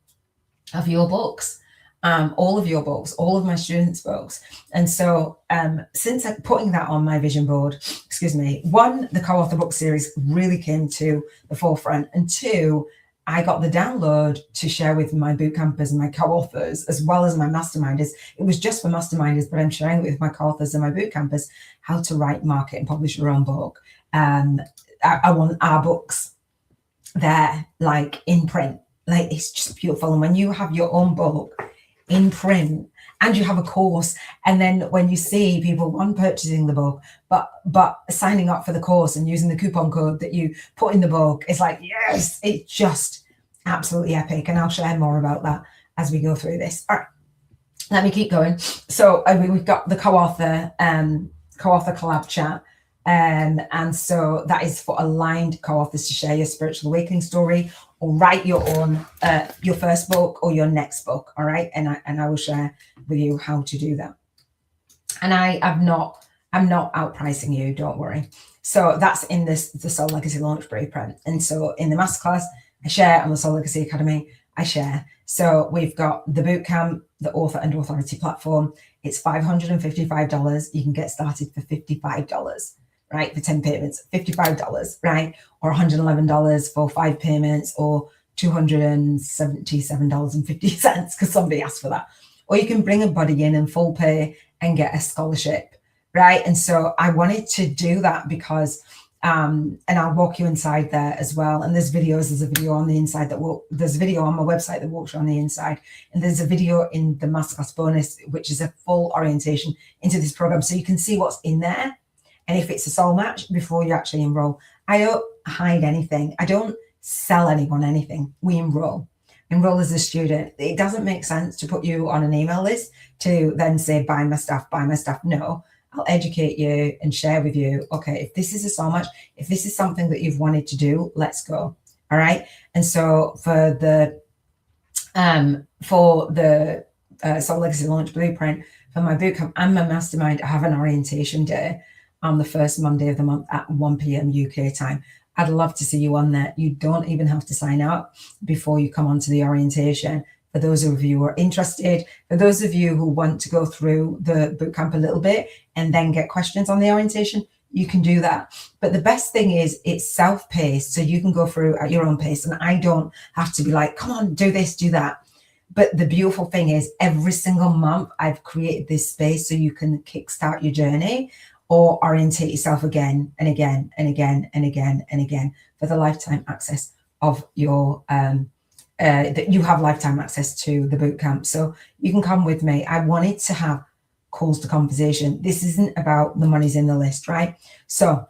of your books. All of your books, all of my students' books. And so since I'm putting that on my vision board, one, the co-author book series really came to the forefront. And two, I got the download to share with my boot campers and my co-authors, as well as my masterminders. It was just for masterminders, but I'm sharing it with my co-authors and my boot campers, how to write, market, and publish your own book. I want our books there, like in print. Like, it's just beautiful. And when you have your own book in print and you have a course, and then when you see people purchasing the book but signing up for the course and using the coupon code that you put in the book, it's like, yes, it's just absolutely epic. And I'll share more about that as we go through this. All right, let me keep going. So we've got the co-author collab chat. And so that is for aligned co-authors to share your spiritual awakening story or write your own, your first book or your next book. All right. And I will share with you how to do that. And I'm not outpricing you. Don't worry. So that's in the Soul Legacy Launch Blueprint. And so in the Masterclass, I share, on the Soul Legacy Academy, I share. So we've got the bootcamp, the author and authority platform. It's $555. You can get started for $55. Right, for 10 payments, $55, right? Or $111 for 5 payments, or $277.50 because somebody asked for that. Or you can bring a buddy in and full pay and get a scholarship, right? And so I wanted to do that because, and I'll walk you inside there as well. And there's a video on the inside there's a video on my website that walks you on the inside. And there's a video in the Masterclass bonus, which is a full orientation into this program. So you can see what's in there. And if it's a soul match before you actually enroll. I don't hide anything. I don't sell anyone anything. We enroll as a student. It doesn't make sense to put you on an email list to then say, buy my stuff. No, I'll educate you and share with you, okay, if this is a soul match, if this is something that you've wanted to do, let's go. All right. And so for the Soul Legacy Launch Blueprint, for my bootcamp and my mastermind, I have an orientation day on the first Monday of the month at 1 p.m. UK time. I'd love to see you on there. You don't even have to sign up before you come onto the orientation. For those of you who are interested, for those of you who want to go through the bootcamp a little bit and then get questions on the orientation, you can do that. But the best thing is it's self-paced, so you can go through at your own pace. And I don't have to be like, come on, do this, do that. But the beautiful thing is every single month I've created this space so you can kickstart your journey or orientate yourself again and again and again and again and again for the lifetime access of your, that you have lifetime access to the bootcamp. So you can come with me. I wanted to have calls to conversation. This isn't about the money's in the list, right? So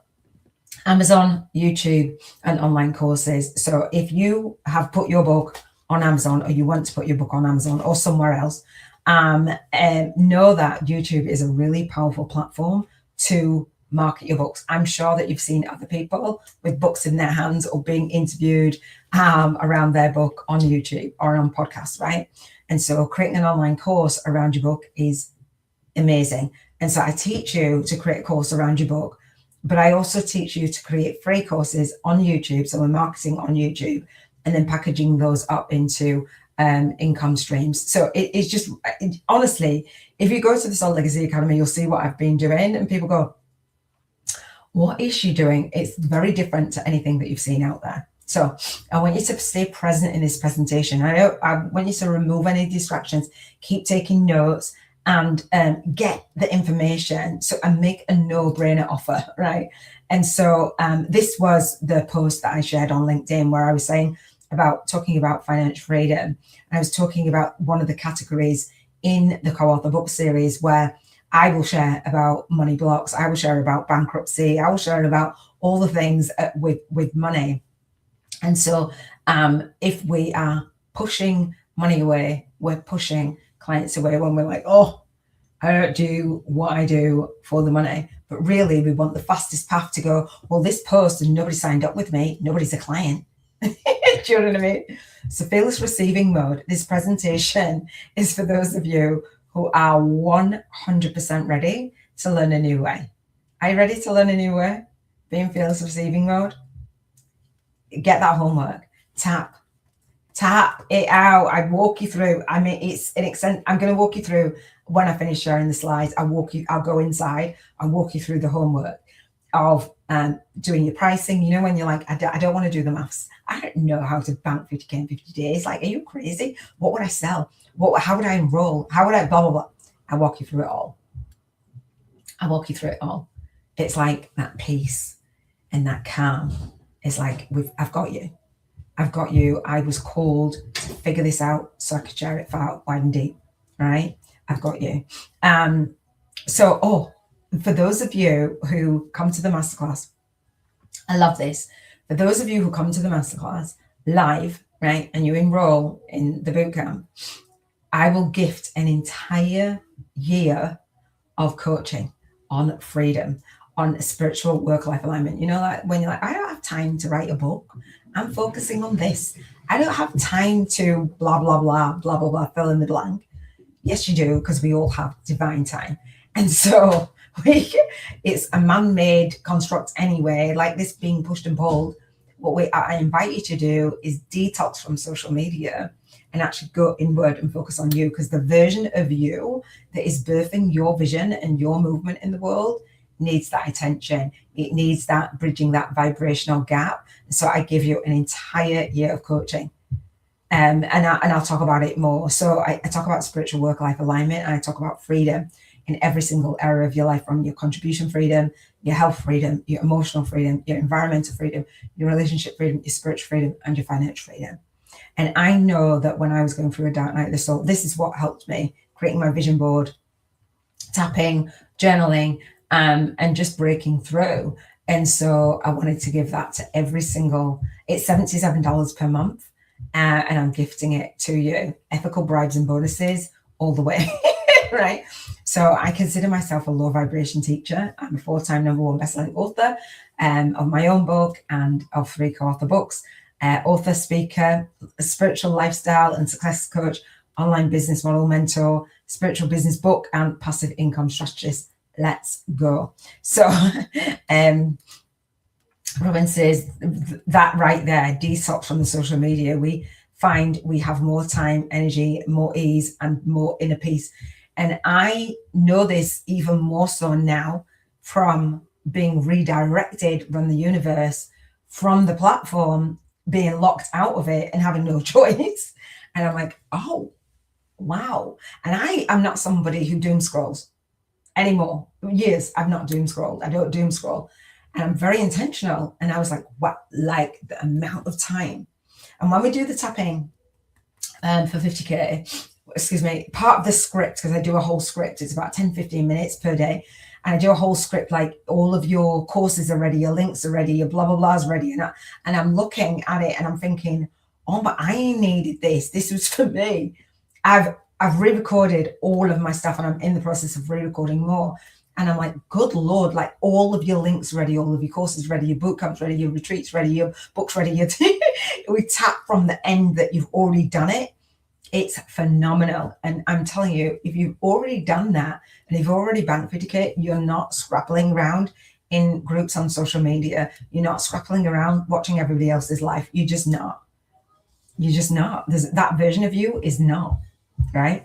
Amazon, YouTube, and online courses. So if you have put your book on Amazon or you want to put your book on Amazon or somewhere else, know that YouTube is a really powerful platform to market your books. I'm sure that you've seen other people with books in their hands or being interviewed around their book on YouTube or on podcasts, right? And so creating an online course around your book is amazing. And so I teach you to create a course around your book, but I also teach you to create free courses on YouTube. So we're marketing on YouTube and then packaging those up into income streams. So it's just, honestly, if you go to the Soul Legacy Academy, you'll see what I've been doing and people go, what is she doing? It's very different to anything that you've seen out there. So I want you to stay present in this presentation. I want you to remove any distractions, keep taking notes and get the information. So and make a no-brainer offer, right? And so this was the post that I shared on LinkedIn where I was saying talking about financial freedom. I was talking about one of the categories in the co-author book series where I will share about money blocks. I will share about bankruptcy. I will share about all the things with money. And so if we are pushing money away, we're pushing clients away when we're like, oh, I don't do what I do for the money. But really, we want the fastest path to go, well, this post and nobody signed up with me. Nobody's a client. Do you know what I mean? So fearless receiving mode. This presentation is for those of you who are 100% ready to learn a new way. Are you ready to learn a new way? Be in fearless receiving mode. Get that homework. Tap it out. I walk you through. I mean, it's an extent. I'm going to walk you through when I finish sharing the slides. I'll go inside and walk you through the homework of doing your pricing. You know, when you're like, I don't want to do the maths. I don't know how to bank 50K in 50 days. Like, are you crazy? What would I sell? How would I enroll? How would I blah, blah, blah? I walk you through it all. It's like that peace and that calm. It's like, I've got you. I was called to figure this out so I could share it far, wide and deep, right? I've got you. For those of you who come to the masterclass, I love this. For those of you who come to the masterclass live, right, and you enroll in the bootcamp, I will gift an entire year of coaching on freedom, on spiritual work-life alignment. You know, like when you're like, I don't have time to write a book. I'm focusing on this. I don't have time to blah, blah, blah, blah, blah, blah, fill in the blank. Yes, you do, because we all have divine time. And so it's a man-made construct anyway, like this being pushed and pulled. What I invite you to do is detox from social media and actually go inward and focus on you, because the version of you that is birthing your vision and your movement in the world needs that attention. It needs that bridging that vibrational gap. So I give you an entire year of coaching. And I'll talk about it more. So I talk about spiritual work-life alignment, and I talk about freedom in every single area of your life, from your contribution freedom, your health freedom, your emotional freedom, your environmental freedom, your relationship freedom, your spiritual freedom, and your financial freedom. And I know that when I was going through a dark night of the soul, this is what helped me: creating my vision board, tapping, journaling, and just breaking through. And so I wanted to give that to every single, it's $77 per month. And I'm gifting it to you. Ethical bribes and bonuses all the way, right? So I consider myself a low vibration teacher. I'm a 4-time #1 bestselling author of my own book and of 3 co-author books. Author, speaker, spiritual lifestyle and success coach, online business model mentor, spiritual business book, and passive income strategist. Let's go. So Robin says that right there, detox from the social media. We find we have more time, energy, more ease, and more inner peace. And I know this even more so now from being redirected from the universe, from the platform, being locked out of it and having no choice. And I'm like, oh, wow. And I am not somebody who doom scrolls anymore. Years I've not doom scrolled. I don't doom scroll. And I'm very intentional. And I was like, what, like the amount of time. And when we do the tapping for 50K, excuse me, part of the script, because I do a whole script, it's about 10, 15 minutes per day. And I do a whole script, like all of your courses are ready, your links are ready, your blah, blah, blah is ready. And I'm looking at it and I'm thinking, oh, but I needed this. This was for me. I've re-recorded all of my stuff and I'm in the process of re-recording more. And I'm like, good Lord, like all of your links ready, all of your courses ready, your boot camps ready, your retreats ready, your books ready. We tap from the end that you've already done it. It's phenomenal. And I'm telling you, if you've already done that and you've already banked 50K, you're not scrappling around in groups on social media. You're not scrappling around watching everybody else's life. You're just not. You're just not. That version of you is not, right?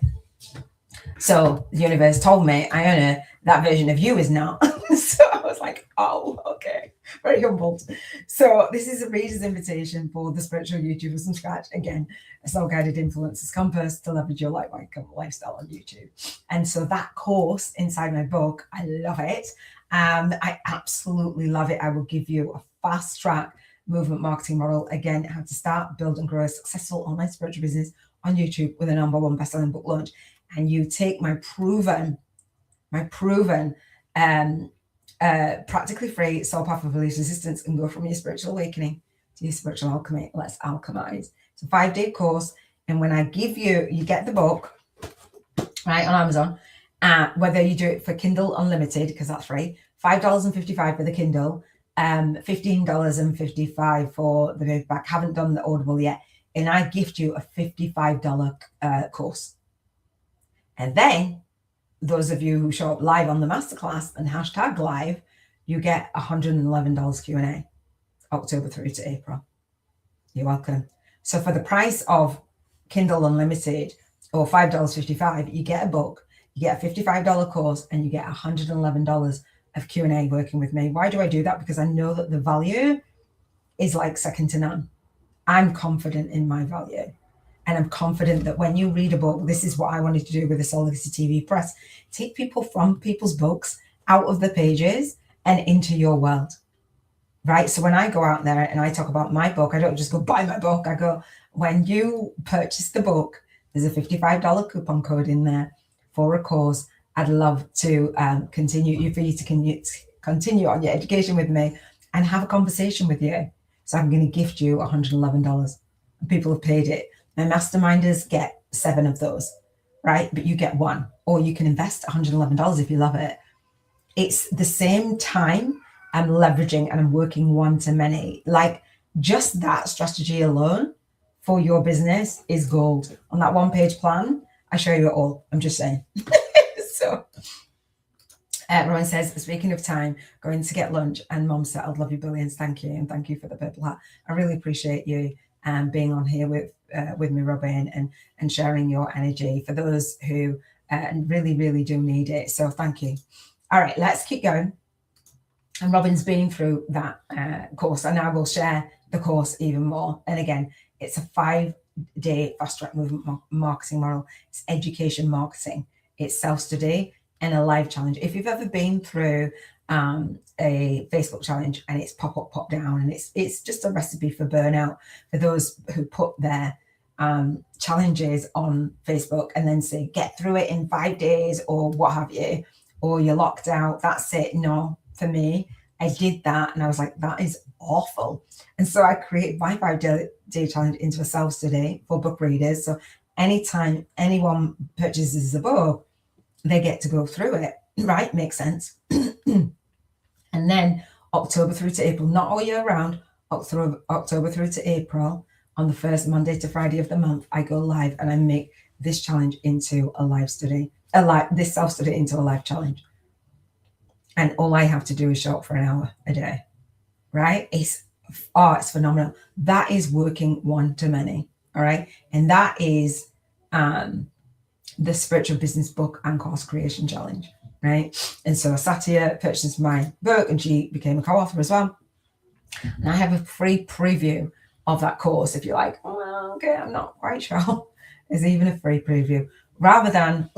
So the universe told me, Iona, that version of you is not. So I was like, oh, okay. Very humbled. So this is a reader's invitation for the Spiritual YouTubers from Scratch. Again, a soul-guided influencer's compass to leverage your light lifestyle on YouTube. And so that course inside my book, I love it. I absolutely love it. I will give you a fast track movement marketing model. Again, how to start, build, and grow a successful online spiritual business on YouTube with a #1 bestselling book launch. And you take my proven, practically free soul path of release resistance and go from your spiritual awakening to your spiritual alchemy. Let's alchemize. It's a 5-day course. And when I give you, you get the book, right, on Amazon, whether you do it for Kindle Unlimited, because that's free, $5.55 for the Kindle, $15.55 for the paperback. Haven't done the Audible yet. And I gift you a $55 course. And then those of you who show up live on the masterclass and #live, you get $111 Q&A, October through to April. You're welcome. So for the price of Kindle Unlimited, or $5.55, you get a book, you get a $55 course, and you get $111 of Q&A working with me. Why do I do that? Because I know that the value is like second to none. I'm confident in my value. And I'm confident that when you read a book, this is what I wanted to do with the Soul Legacy TV Press, take people from people's books out of the pages and into your world, right? So when I go out there and I talk about my book, I don't just go buy my book. I go, when you purchase the book, there's a $55 coupon code in there for a course. I'd love to continue on your education with me and have a conversation with you. So I'm going to gift you $111. People have paid it. My masterminders get 7 of those, right? But you get 1, or you can invest $111 if you love it. It's the same time I'm leveraging and I'm working one-to-many. Like just that strategy alone for your business is gold. On that 1-page plan, I show you it all. I'm just saying. So Rowan says, speaking of time, going to get lunch, and Mom said, I'd love you billions. Thank you. And thank you for the purple hat. I really appreciate you being on here with me, Robin, and sharing your energy for those who really, really do need it. So thank you. All right, let's keep going. And Robin's been through that course, and I will share the course even more. And again, it's a 5 5-day fast track movement marketing model. It's education marketing, it's self-study, and a live challenge. If you've ever been through a Facebook challenge and it's pop up, pop down, and it's just a recipe for burnout for those who put their challenges on Facebook and then say, get through it in 5 days or what have you, or you're locked out, that's it. No, for me, I did that and I was like, that is awful. And so I created my 5-day challenge into a self-study for book readers. So anytime anyone purchases a book, they get to go through it, right? Makes sense. And then October through to April, not all year round, October through to April, on the first Monday to Friday of the month, I go live and I make this challenge into a live study, this self-study into a live challenge. And all I have to do is show up for an hour a day, right? It's phenomenal. That is working one-to-many, all right? And that is the Spiritual Business Book and Course Creation Challenge, right? And so Satya purchased my book and she became a co-author as well. And I have a free preview of that course if you're like, oh, okay, I'm not quite sure. There's even a free preview. Rather than,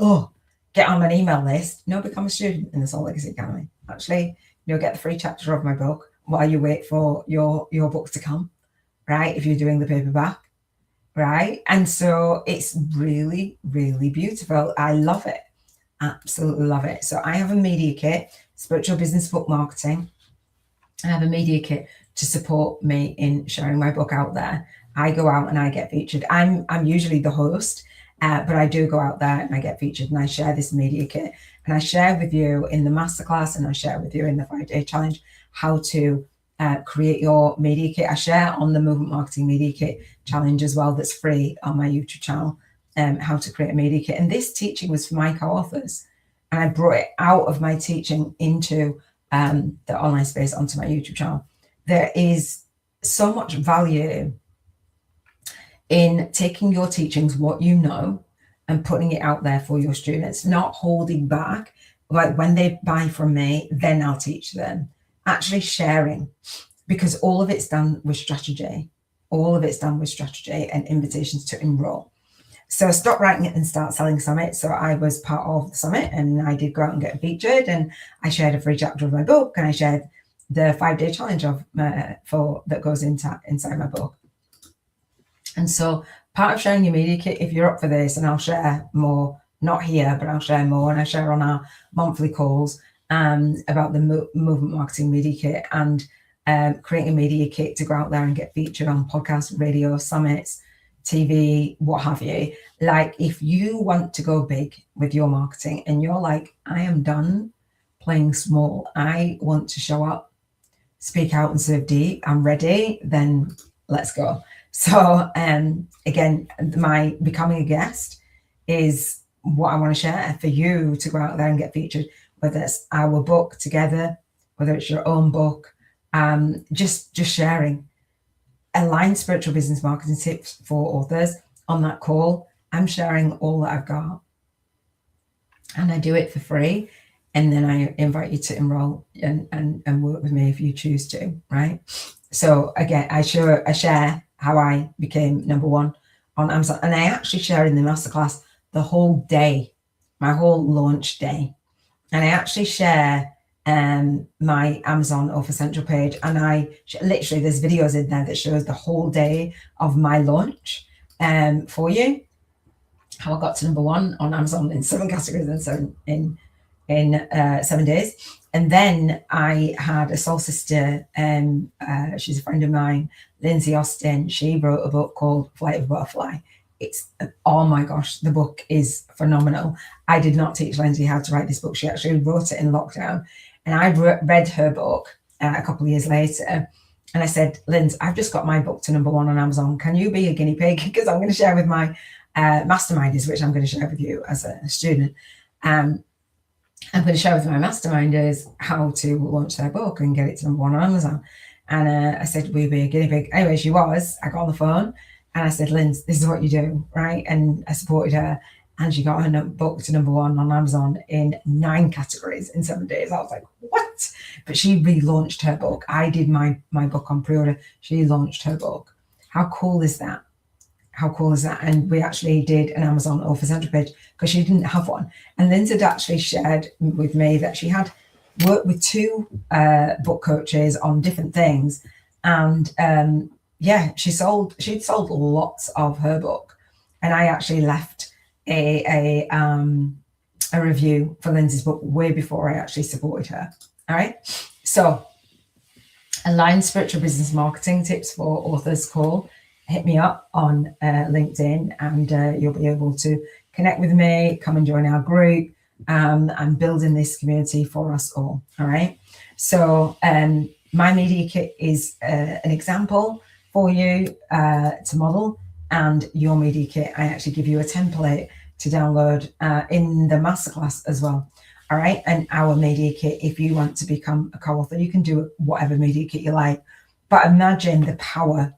get on my email list, become a student in the Soul Legacy Academy. Actually, you'll get the free chapter of my book while you wait for your book to come, right? If you're doing the paperback, right? And so it's really, really beautiful. I love it. Absolutely love it. So I have a media kit, Spiritual Business Book Marketing. I have a media kit to support me in sharing my book out there. I go out and I get featured. I'm usually the host, but I do go out there and I get featured and I share this media kit. And I share with you in the Masterclass and I share with you in the 5-day challenge how to create your media kit. I share on the Movement Marketing Media Kit challenge as well, that's free on my YouTube channel, how to create a media kit. And this teaching was for my co-authors. And I brought it out of my teaching into the online space onto my YouTube channel. There is so much value in taking your teachings, what you know, and putting it out there for your students, not holding back. Like when they buy from me, then I'll teach them. Actually sharing, because all of it's done with strategy. All of it's done with strategy and invitations to enroll. So Stop Writing It and Start Selling Summit. So I was part of the summit and I did go out and get featured, and I shared a free chapter of my book, and I shared the 5-day challenge of that goes inside my book. And so part of sharing your media kit, if you're up for this, and I'll share more, not here, but I'll share more, and I share on our monthly calls about the Movement Marketing Media Kit and creating a media kit to go out there and get featured on podcasts, radio, summits, TV, what have you. Like if you want to go big with your marketing and you're like, I am done playing small, I want to show up, speak out and serve deep, I'm ready, then let's go. So again, my becoming a guest is what I want to share for you to go out there and get featured, whether it's our book together, whether it's your own book, just sharing. Aligned spiritual business marketing tips for authors. On that call, I'm sharing all that I've got. And I do it for free. And then I invite you to enroll and work with me if you choose to, right? So again, I share how I became #1 on Amazon. And I actually share in the Masterclass the whole day, my whole launch day. And I actually share my Amazon Offer Central page, and I literally, there's videos in there that shows the whole day of my launch for you, how I got to #1 on Amazon in 7 categories in 7 days. And then I had a soul sister, she's a friend of mine, Lindsay Austin. She wrote a book called Flight of a Butterfly. It's, oh my gosh, the book is phenomenal. I did not teach Lindsay how to write this book. She actually wrote it in lockdown. And I read her book a couple of years later. And I said, Lindsay, I've just got my book to #1 on Amazon. Can you be a guinea pig? Because I'm going to share with my masterminders, which I'm going to share with you as a student. I'm going to share with my masterminders how to launch their book and get it to #1 on Amazon. And I said, will you be a guinea pig? Anyway, she was. I got on the phone and I said, Lindsay, this is what you do, right? And I supported her. And she got her book to #1 on Amazon in 9 categories in 7 days. I was like, what? But she relaunched her book. I did my book on pre-order. She launched her book. How cool is that? How cool is that? And we actually did an Amazon Author Central page because she didn't have one. And Lindsay had actually shared with me that she had worked with two book coaches on different things. And she'd sold lots of her book. And I actually left a review for Lindsay's book way before I actually supported her. All right. So aligned spiritual business marketing tips for authors call. Hit me up on LinkedIn and you'll be able to connect with me, come and join our group. I'm building this community for us all. All right. So my media kit is an example for you to model, and your media kit, I actually give you a template to download in the masterclass as well. All right. And our media kit, if you want to become a co-author, you can do whatever media kit you like. But imagine the power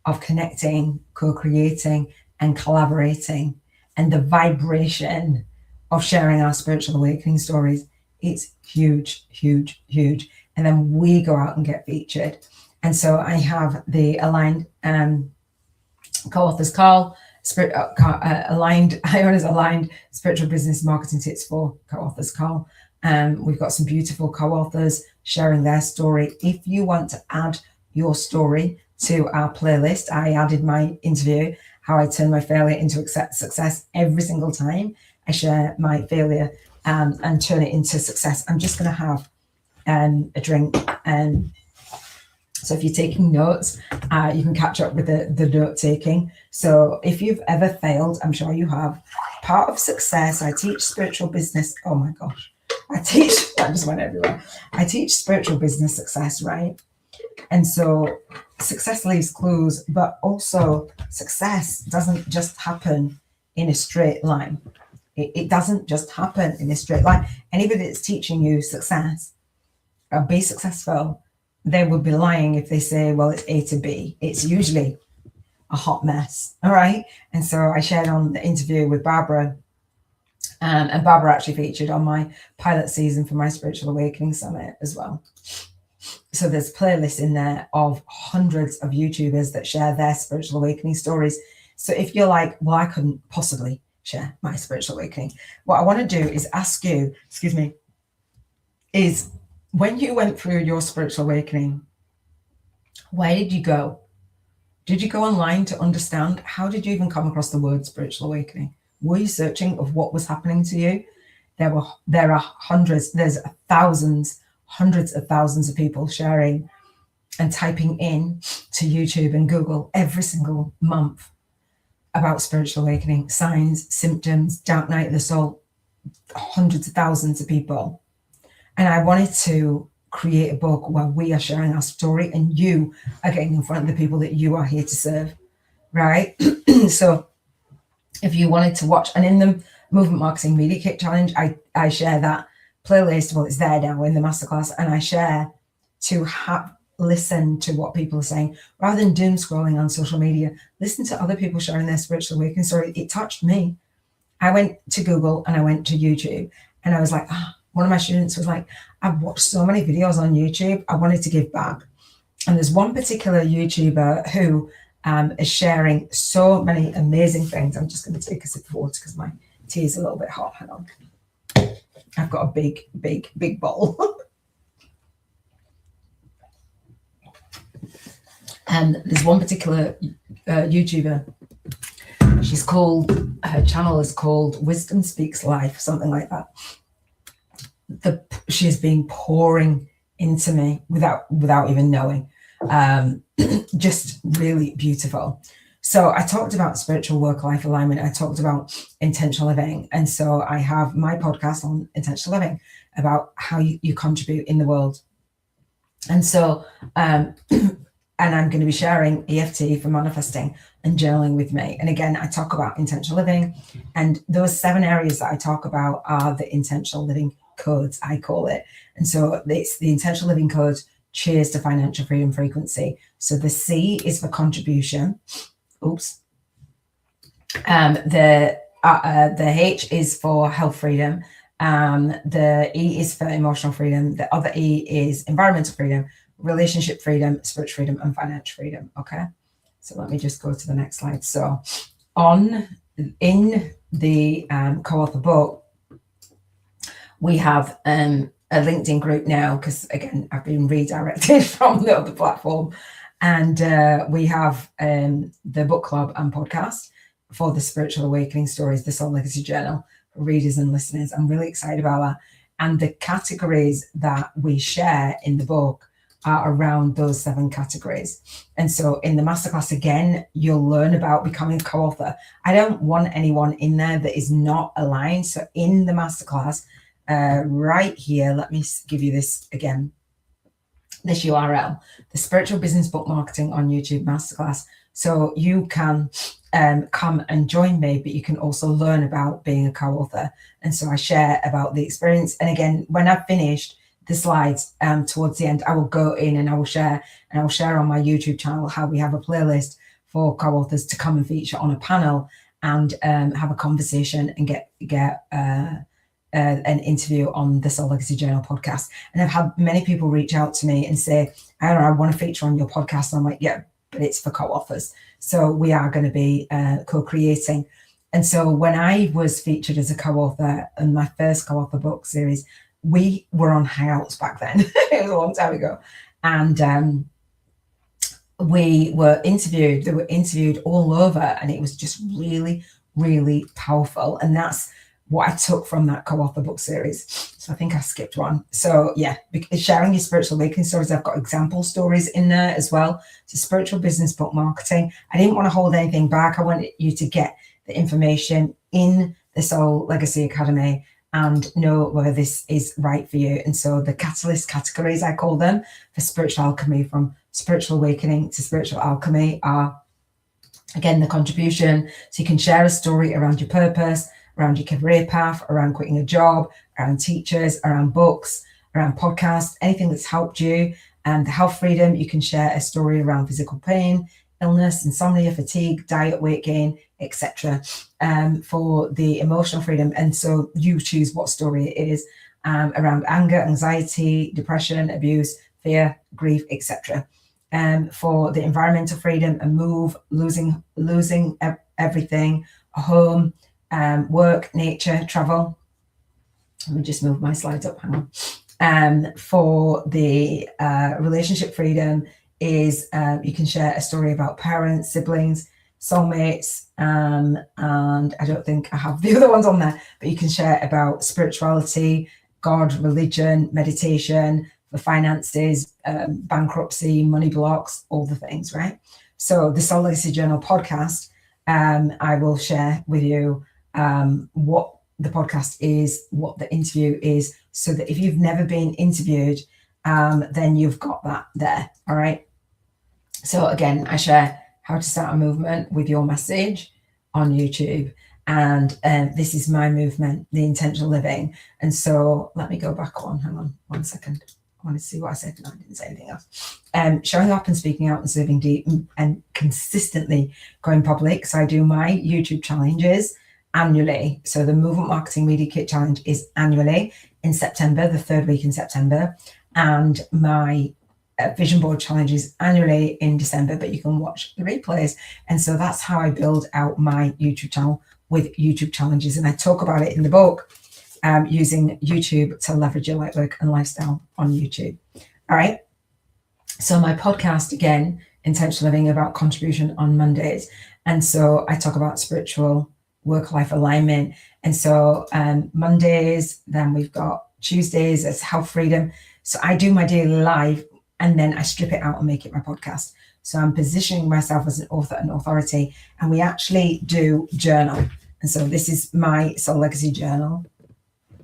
of connecting, co-creating, and collaborating, and the vibration of sharing our spiritual awakening stories. It's huge, huge, huge. And then we go out and get featured. And so I have the aligned co-authors call, Iona's aligned spiritual business marketing tips for co-authors call. We've got some beautiful co-authors sharing their story. If you want to add your story to our playlist, I added my interview, how I turn my failure into success. Every single time I share my failure and turn it into success. I'm just going to have a drink. So if you're taking notes, you can catch up with the note taking. So if you've ever failed, I'm sure you have. Part of success, I teach spiritual business. Oh my gosh. that just went everywhere. I teach spiritual business success, right? And so success leaves clues, but also success doesn't just happen in a straight line. It doesn't just happen in a straight line. Anybody that's teaching you success or be successful, they would be lying if they say, well, it's A to B. It's usually a hot mess. All right. And so I shared on the interview with Barbara, and Barbara actually featured on my pilot season for my Spiritual Awakening Summit as well. So there's playlists in there of hundreds of YouTubers that share their spiritual awakening stories. So if you're like, well, I couldn't possibly share my spiritual awakening, what I want to do is ask you, is when you went through your spiritual awakening, where did you go? Did you go online to understand? How did you even come across the word spiritual awakening? Were you searching of what was happening to you? There are hundreds of thousands of people sharing and typing in to YouTube and Google every single month about spiritual awakening, signs, symptoms, dark night of the soul, hundreds of thousands of people. And I wanted to create a book where we are sharing our story and you are getting in front of the people that you are here to serve, right? So if you wanted to watch, and in the Movement Marketing Media Kit Challenge, I share that playlist. Well, it's there now in the masterclass, and I share to listen to what people are saying rather than doom scrolling on social media. Listen to other people sharing their spiritual awakening story. It touched me. I went to Google and I went to YouTube, and I was like, one of my students was like, I've watched so many videos on YouTube. I wanted to give back. And there's one particular YouTuber who is sharing so many amazing things. I'm just going to take a sip of water because my tea is a little bit hot. Hang on. I've got a big bowl. And there's one particular YouTuber. Her channel is called Wisdom Speaks Life, something like that. She's been pouring into me without even knowing. Just really beautiful. So I talked about spiritual work-life alignment. I talked about intentional living. And so I have my podcast on intentional living about how you contribute in the world. And so, and I'm going to be sharing EFT for manifesting and journaling with me. And again, I talk about intentional living. And those 7 areas that I talk about are the intentional living codes, I call it. And so it's the intentional living code. Cheers to financial freedom frequency. So the C is for contribution. Oops. The H is for health freedom. The E is for emotional freedom. The other E is environmental freedom, relationship freedom, spiritual freedom, and financial freedom. Okay. So let me just go to the next slide. So in the co-author book, we have a LinkedIn group now, because again, I've been redirected from the other platform. And we have the book club and podcast for the Spiritual Awakening Stories, the Soul Legacy Journal, for readers and listeners. I'm really excited about that. And the categories that we share in the book are around those 7 categories. And so in the masterclass, again, you'll learn about becoming a co-author. I don't want anyone in there that is not aligned. So in the masterclass, right here, let me give you this again, this URL, the Spiritual Business Book Marketing on YouTube Masterclass. So you can come and join me, but you can also learn about being a co-author. And so I share about the experience. And again, when I've finished the slides towards the end, I will go in and I will share on my YouTube channel how we have a playlist for co-authors to come and feature on a panel and have a conversation and get an interview on the Soul Legacy Journal podcast. And I've had many people reach out to me and say, I want to feature on your podcast. And I'm like, yeah, but it's for co-authors. So we are going to be co-creating. And so when I was featured as a co-author in my first co-author book series, we were on Hangouts back then. It was a long time ago. And we were interviewed. They were interviewed all over. And it was just really, really powerful. And that's what I took from that co-author book series. So I think I skipped one. So yeah, sharing your spiritual awakening stories. I've got example stories in there as well. So spiritual business book marketing. I didn't want to hold anything back. I wanted you to get the information in the Soul Legacy Academy and know whether this is right for you. And so the catalyst categories, I call them, for spiritual alchemy, from spiritual awakening to spiritual alchemy, are again the contribution. So you can share a story around your purpose, around your career path, around quitting a job, around teachers, around books, around podcasts, anything that's helped you. And the health freedom, you can share a story around physical pain, illness, insomnia, fatigue, diet, weight gain, etc. For the emotional freedom. And so you choose what story it is, around anger, anxiety, depression, abuse, fear, grief, etc. For the environmental freedom, a move, losing everything, a home, work, nature, travel. Let me just move my slides up, hang on. For the relationship freedom is you can share a story about parents, siblings, soulmates, and I don't think I have the other ones on there, but you can share about spirituality, God, religion, meditation, for finances, bankruptcy, money blocks, all the things, right? So the Soul Legacy Journal podcast, I will share with you what the podcast is, what the interview is, so that if you've never been interviewed, then you've got that there. All right. So again, I share how to start a movement with your message on YouTube. And this is my movement, the intentional living. And so let me go back on, hang on 1 second. I want to see what I said. No, I didn't say anything else. Showing up and speaking out and serving deep and consistently going public. So I do my YouTube challenges annually. So the Movement Marketing Media Kit Challenge is annually in September, the 3rd week in September. And my Vision Board Challenge is annually in December, but you can watch the replays. And so that's how I build out my YouTube channel with YouTube challenges. And I talk about it in the book, using YouTube to leverage your light work and lifestyle on YouTube. All right. So my podcast, again, Intentional Living, about contribution on Mondays. And so I talk about spiritual work-life alignment. And so Mondays, then we've got Tuesdays as health freedom. So I do my daily life and then I strip it out and make it my podcast. So I'm positioning myself as an author and authority, and we actually do journal. And so this is my Soul Legacy Journal.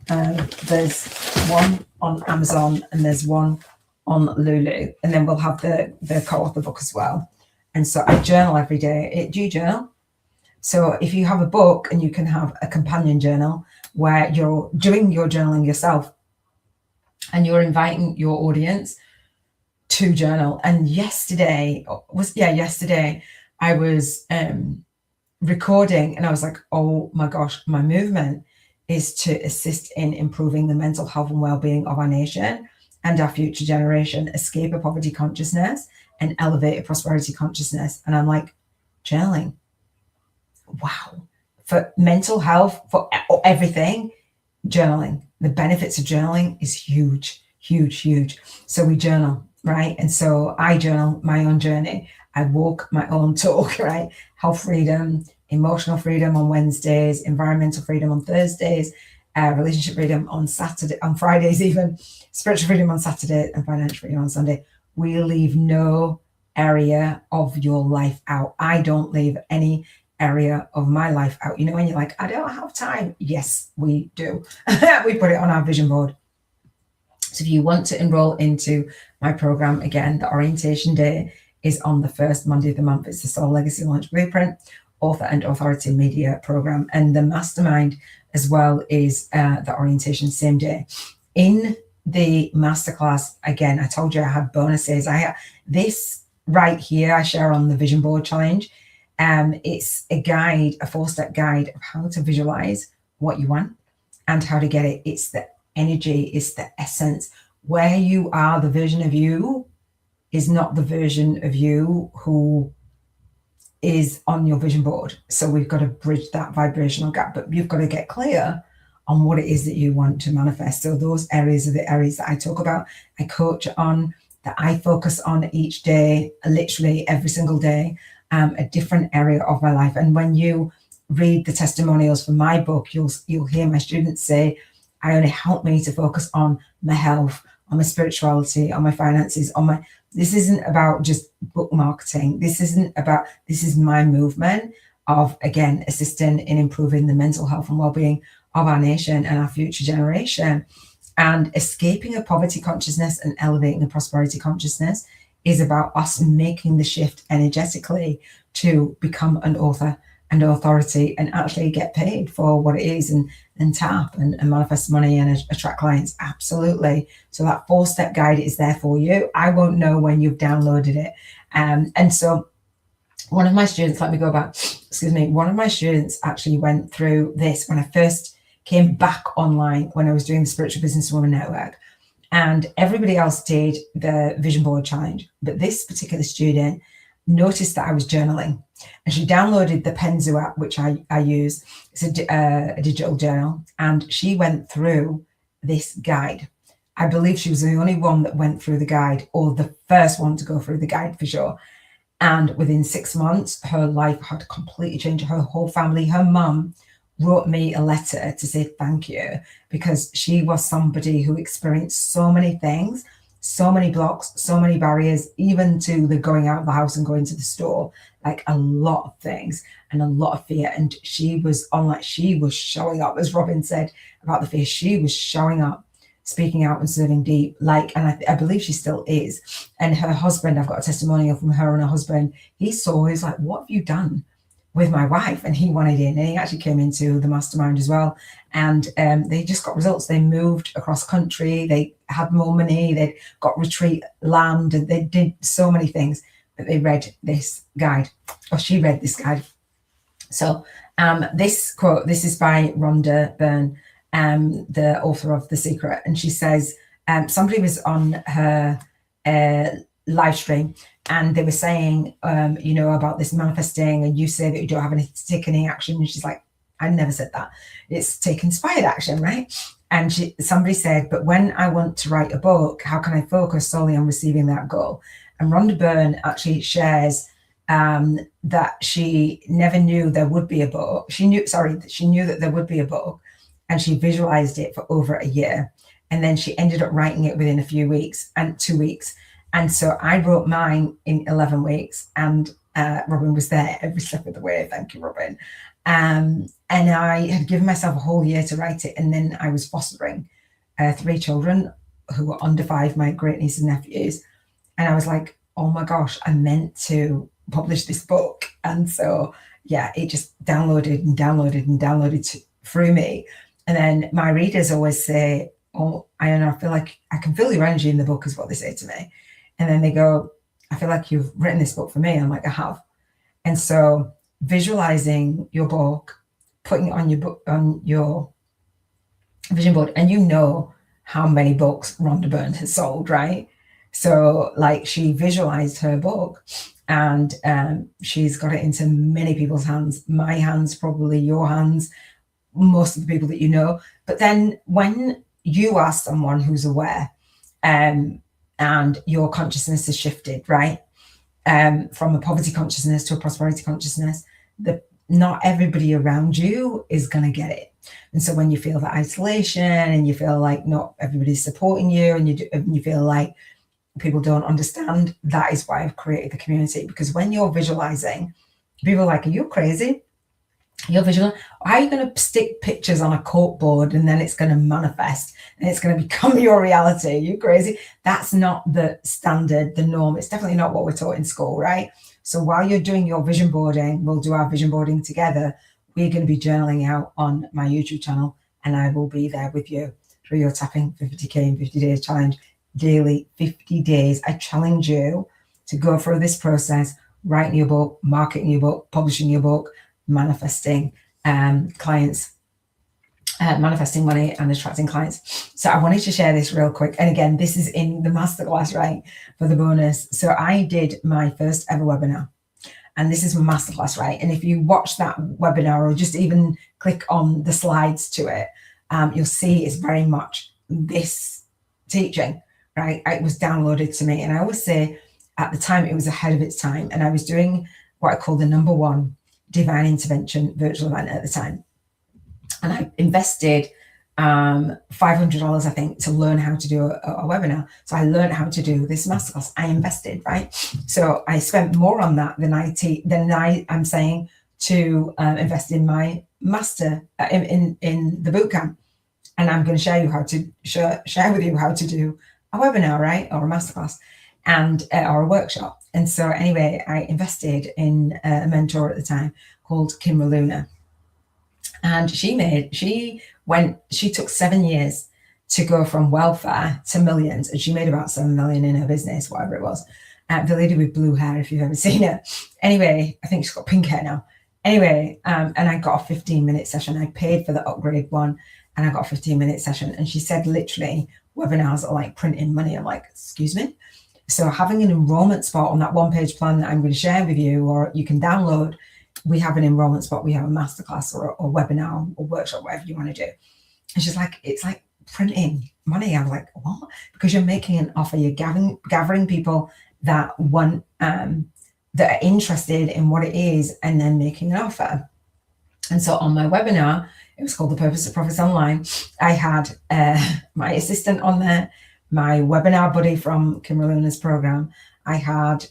There's one on Amazon and there's one on Lulu, and then we'll have the co-author book as well. And so I journal every day. Do you journal? So if you have a book, and you can have a companion journal where you're doing your journaling yourself and you're inviting your audience to journal. And yesterday I was recording and I was like, oh my gosh, my movement is to assist in improving the mental health and well-being of our nation and our future generation, escape a poverty consciousness, and elevate a prosperity consciousness. And I'm like, journaling. Wow. For mental health, for everything, journaling. The benefits of journaling is huge, huge, huge. So we journal, right? And so I journal my own journey. I walk my own talk, right? Health freedom, emotional freedom on Wednesdays, environmental freedom on Thursdays, relationship freedom on Fridays even, spiritual freedom on Saturday, and financial freedom on Sunday. We leave no area of your life out. I don't leave any area of my life out. You know, when you're like, I don't have time. Yes, we do. We put it on our vision board. So if you want to enroll into my program, again, the orientation day is on the first Monday of the month. It's the Soul Legacy Launch Blueprint, Author and Authority Media program. And the mastermind as well is the orientation same day. In the masterclass, again, I told you I have bonuses. This right here, I share on the vision board challenge. It's a guide, a 4-step guide of how to visualize what you want and how to get it. It's the energy, it's the essence. Where you are, the version of you is not the version of you who is on your vision board. So we've got to bridge that vibrational gap, but you've got to get clear on what it is that you want to manifest. So those areas are the areas that I talk about, I coach on, that I focus on each day, literally every single day. A different area of my life. And when you read the testimonials from my book, you'll hear my students say, Iona helped me to focus on my health, on my spirituality, on my finances, this isn't about just book marketing. This is my movement of, again, assisting in improving the mental health and well-being of our nation and our future generation. And escaping a poverty consciousness and elevating a prosperity consciousness is about us making the shift energetically to become an author and authority and actually get paid for what it is and tap and manifest money and attract clients. Absolutely. So that 4-step guide is there for you. I won't know when you've downloaded it. And so one of my students, one of my students actually went through this when I first came back online, when I was doing the Spiritual Businesswoman Network. And everybody else did the vision board challenge. But this particular student noticed that I was journaling. And she downloaded the Penzu app, which I use. It's a digital journal. And she went through this guide. I believe she was the only one that went through the guide, or the first one to go through the guide for sure. And within 6 months, her life had completely changed. Her whole family, her mum wrote me a letter to say thank you, because she was somebody who experienced so many things, so many blocks, so many barriers, even to the going out of the house and going to the store, like a lot of things and a lot of fear. And she was showing up, as Robin said about the fear, she was showing up, speaking out and serving deep, and I believe she still is. And her husband, I've got a testimonial from her and her husband. He's like, what have you done with my wife? And he wanted in, and he actually came into the mastermind as well. And they just got results. They moved across country, they had more money, they got retreat land, and they did so many things. But they read this guide, or she read this guide. So this quote, this is by Rhonda Byrne, the author of The Secret. And she says, somebody was on her live stream, and they were saying, about this manifesting, and you say that you don't have any to take any action. And she's like, I never said that. It's take inspired action, right? And somebody said, but when I want to write a book, how can I focus solely on receiving that goal? And Rhonda Byrne actually shares that she never knew there would be a book. She knew that there would be a book, and she visualized it for over a year. And then she ended up writing it within a few weeks and 2 weeks. And so I wrote mine in 11 weeks, and Robin was there every step of the way. Thank you, Robin. And I had given myself a whole year to write it. And then I was fostering 3 children who were under 5, my great nieces and nephews. And I was like, oh my gosh, I meant to publish this book. And so, yeah, it just downloaded through me. And then my readers always say, oh, Iona, I feel like I can feel your energy in the book, is what they say to me. And then they go, I feel like you've written this book for me. I'm like, I have. And so visualizing your book, putting it on your vision board, and you know how many books Rhonda Byrne has sold, right? So like she visualized her book, and she's got it into many people's hands, my hands, probably your hands, most of the people that you know. But then when you are someone who's aware, and your consciousness has shifted, right? From a poverty consciousness to a prosperity consciousness, not everybody around you is going to get it. And so when you feel that isolation and you feel like not everybody's supporting you, and you feel like people don't understand, that is why I've created the community. Because when you're visualizing, people are like, are you crazy? You're visual. How are you going to stick pictures on a corkboard and then it's going to manifest and it's going to become your reality? Are you crazy? That's not the standard, the norm. It's definitely not what we're taught in school, right? So while you're doing your vision boarding, we'll do our vision boarding together. We're going to be journaling out on my YouTube channel, and I will be there with you through your Tapping 50K in 50 Days challenge. Daily 50 days. I challenge you to go through this process, writing your book, marketing your book, publishing your book, manifesting clients, manifesting money and attracting clients. So I wanted to share this real quick. And again, this is in the masterclass, right? For the bonus. So I did my first ever webinar, and this is my masterclass, right? And if you watch that webinar or just even click on the slides to it, you'll see it's very much this teaching, right? It was downloaded to me. And I always say at the time it was ahead of its time. And I was doing what I call the #1 divine intervention virtual event at the time. And I invested $500, I think, to learn how to do a webinar. So I learned how to do this masterclass. I invested, right? So I spent more on that than I'm saying to invest in my master in the bootcamp. And I'm going to share with you how to do a webinar, right? Or a masterclass and or a workshop. And so anyway, I invested in a mentor at the time called Luna. And she took 7 years to go from welfare to millions. And she made about 7 million in her business, whatever it was. The lady with blue hair, if you've ever seen her. Anyway, I think she's got pink hair now. Anyway, and I got a 15-minute session. I paid for the upgrade one, and I got a 15-minute session. And she said, literally, webinars are like printing money. I'm like, excuse me? So having an enrollment spot on that one-page plan that I'm going to share with you, or you can download, we have an enrollment spot. We have a masterclass or a webinar or workshop, whatever you want to do. And she's like, it's like printing money. I'm like, what? Because you're making an offer. You're gathering people that want, that are interested in what it is, and then making an offer. And so on my webinar, it was called The Purpose of Profits Online. I had my assistant on there, my webinar buddy from Luna's program. I had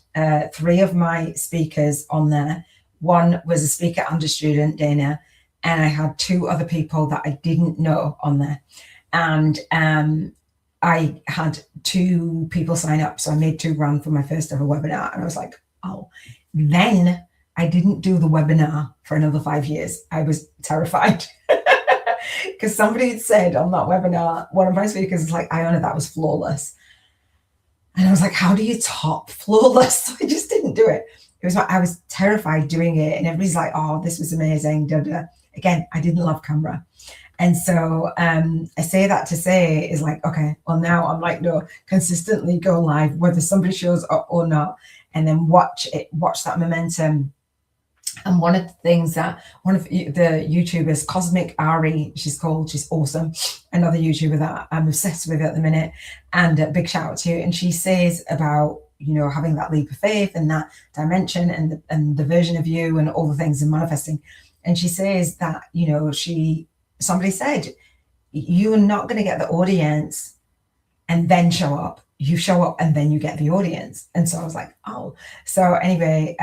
3 of my speakers on there. One was a speaker and a student, Dana, and I had 2 other people that I didn't know on there. And I had 2 people sign up. So I made $2,000 for my first ever webinar. And I was like, oh, then I didn't do the webinar for another 5 years. I was terrified because somebody had said on that webinar, one of my speakers was like, Iona, that was flawless. And I was like, how do you top flawless? I just didn't do it. It was like, I was terrified doing it. And everybody's like, oh, this was amazing. Da, da. Again, I didn't love camera. And so I say that to say is like, okay, well, now I'm like, no, consistently go live, whether somebody shows up or not, and then watch that momentum. And one of the things that one of the YouTubers, Cosmic Ari, she's awesome. Another YouTuber that I'm obsessed with at the minute. And a big shout out to you. And she says about, having that leap of faith and that dimension and the version of you and all the things and manifesting. And she says that, somebody said, you are not going to get the audience and then show up. You show up and then you get the audience. And so I was like, oh. So anyway,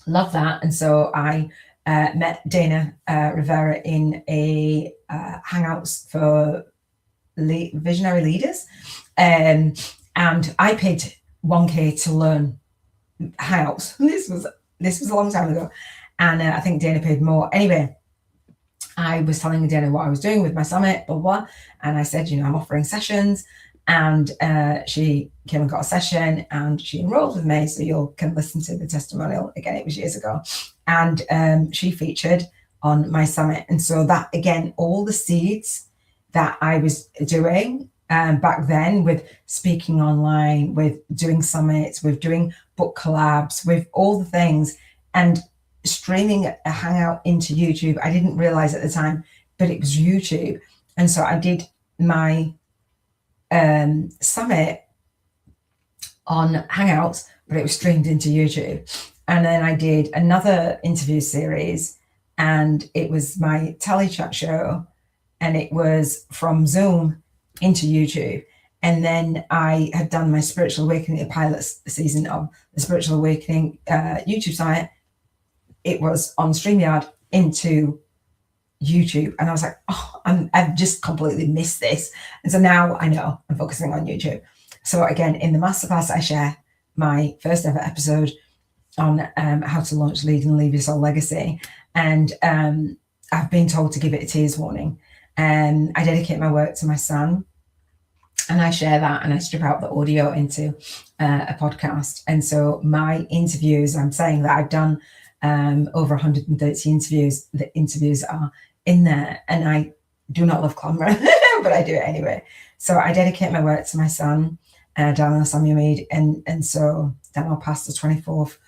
love that. And so I met Dana Rivera in a Hangouts for Visionary Leaders. And I paid $1,000 to learn Hangouts. This was a long time ago. And I think Dana paid more. Anyway, I was telling Dana what I was doing with my summit, blah, blah. And I said, I'm offering sessions. And she came and got a session and she enrolled with me. So you can listen to the testimonial. Again, it was years ago. And she featured on my summit. And so that, again, all the seeds that I was doing back then, with speaking online, with doing summits, with doing book collabs, with all the things, and streaming a hangout into YouTube. I didn't realize at the time, but it was YouTube. And so I did my summit on Hangouts, but it was streamed into YouTube. And then I did another interview series, and it was my telechat show, and it was from Zoom into YouTube. And then I had done my Spiritual Awakening, the pilot season of the Spiritual Awakening YouTube site. It was on StreamYard into YouTube. And I was like, oh, I've just completely missed this. And so now I know I'm focusing on YouTube. So again, in the masterclass, I share my first ever episode on how to launch, lead, and leave your soul legacy. And I've been told to give it a tears warning. And I dedicate my work to my son, and I share that, and I strip out the audio into a podcast. And so my interviews, I'm saying that I've done over 130 interviews. The interviews are in there, and I do not love camera, but I do it anyway. So I dedicate my work to my son, Daniel Samuel Mead, and so Daniel passed the 24th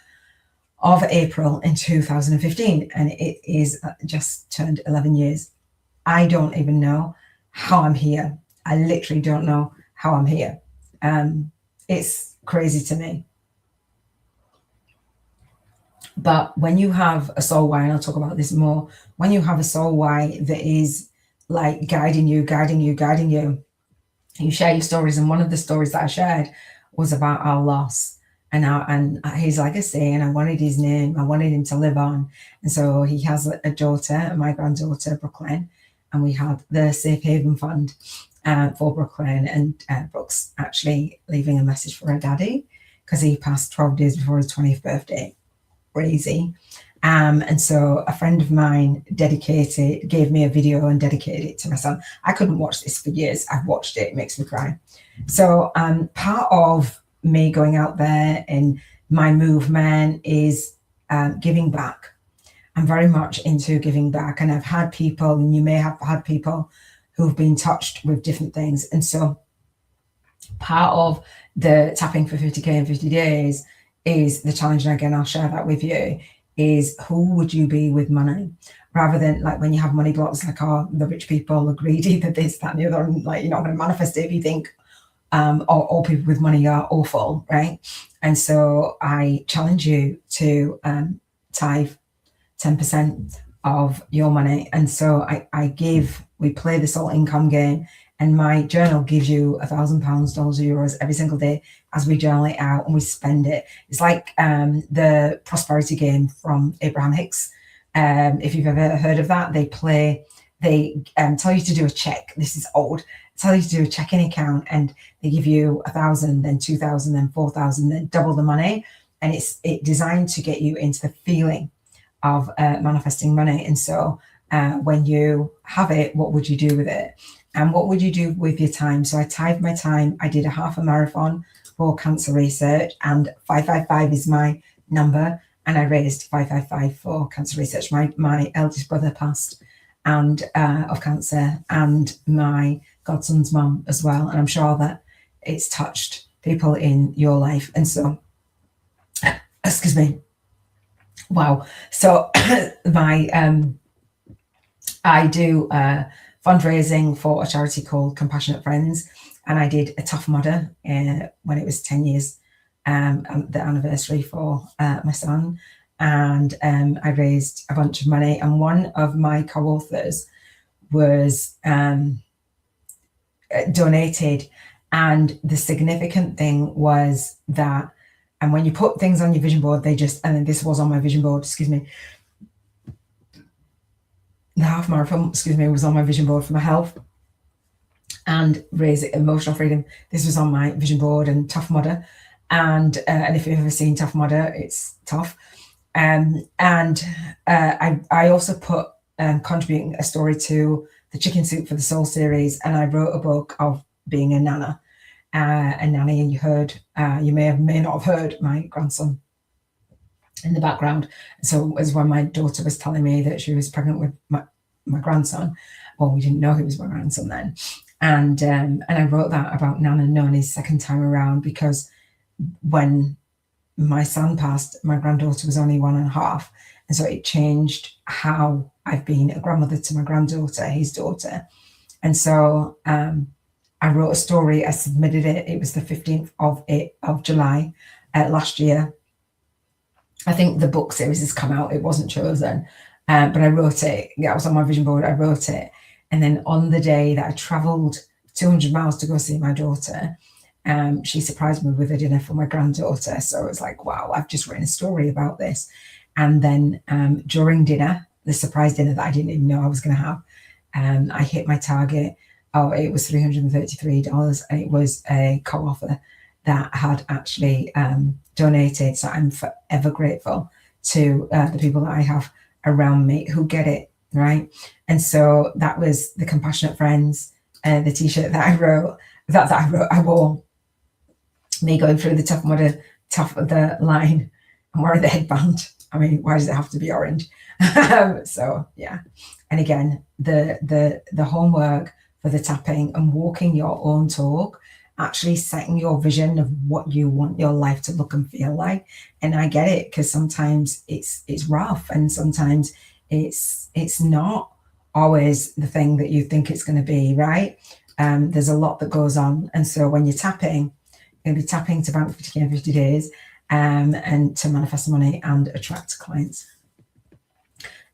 of April in 2015, and it is just turned 11 years. I don't even know how I'm here. I literally don't know how I'm here. It's crazy to me. But when you have a soul why, and I'll talk about this more, when you have a soul why that is like guiding you, you share your stories. And one of the stories that I shared was about our loss and his legacy. And I wanted his name. I wanted him to live on. And so he has a daughter, my granddaughter, Brooklyn. And we had the Safe Haven Fund for Brooklyn. And Brooks actually leaving a message for her daddy, because he passed 12 days before his 20th birthday. Crazy. And so a friend of mine gave me a video and dedicated it to my son. I couldn't watch this for years. I've watched it. It makes me cry. So part of me going out there and my movement is giving back. I'm very much into giving back. And I've had people, and you may have had people who've been touched with different things. And so part of the tapping for 50K in 50 days is the challenge. And again, I'll share that with you, is who would you be with money? Rather than like when you have money blocks, like, oh, the rich people are greedy, that this, that, and the other, and like you're not going to manifest it if you think all people with money are awful, right? And so I challenge you to tithe 10% of your money. And so we play this all income game, and my journal gives you £1,000, dollars, or euros every single day as we journal it out and we spend it. It's like the prosperity game from Abraham Hicks. If you've ever heard of that, they tell you to do a check. This is old. Tell you to do a checking account, and they give you 1,000, then 2,000, then 4,000, then double the money. And it's designed to get you into the feeling of manifesting money. And so when you have it, what would you do with it? And what would you do with your time? So I tithe my time. I did a half a marathon for cancer research, and 555 is my number. And I raised 555 for cancer research. My eldest brother passed of cancer, and my godson's mum as well. And I'm sure that it's touched people in your life. And so, excuse me. Wow. So I do fundraising for a charity called Compassionate Friends. And I did a Tough Mudder when it was 10 years, the anniversary for my son. And I raised a bunch of money. And one of my co-authors was donated. And the significant thing was that, and when you put things on your vision board, and then this was on my vision board, excuse me, the half marathon, was on my vision board for my health and raise emotional freedom. This was on my vision board, and Tough Mudder. And if you've ever seen Tough Mudder, it's tough. I also put contributing a story to the Chicken Soup for the Soul series, and I wrote a book of being a nana, and you may not have heard my grandson in the background. So it was when my daughter was telling me that she was pregnant with my grandson. Well, we didn't know he was my grandson then. And I wrote that about Nan and Noni's second time around, because when my son passed, my granddaughter was only 1.5. And so it changed how I've been a grandmother to my granddaughter, his daughter. And so I wrote a story, I submitted it. It was the 15th of July last year. I think the book series has come out. It wasn't chosen, but I wrote it. Yeah, I was on my vision board. I wrote it. And then on the day that I traveled 200 miles to go see my daughter, she surprised me with a dinner for my granddaughter. So it was like, wow, I've just written a story about this. And then during dinner, the surprise dinner that I didn't even know I was going to have, I hit my target. Oh, it was $333. And it was a co-author that had actually donated. So I'm forever grateful to the people that I have around me who get it, right? And so that was the Compassionate Friends, the t-shirt that I wrote, I wore, me going through the top of the line and wearing the headband. I mean, why does it have to be orange? So yeah. And again, the homework for the tapping and walking your own talk, actually setting your vision of what you want your life to look and feel like. And I get it, because sometimes it's rough, and sometimes it's not always the thing that you think it's going to be, right? There's a lot that goes on. And so when you're tapping, you're going to be tapping to bank 50K in 50 days and to manifest money and attract clients.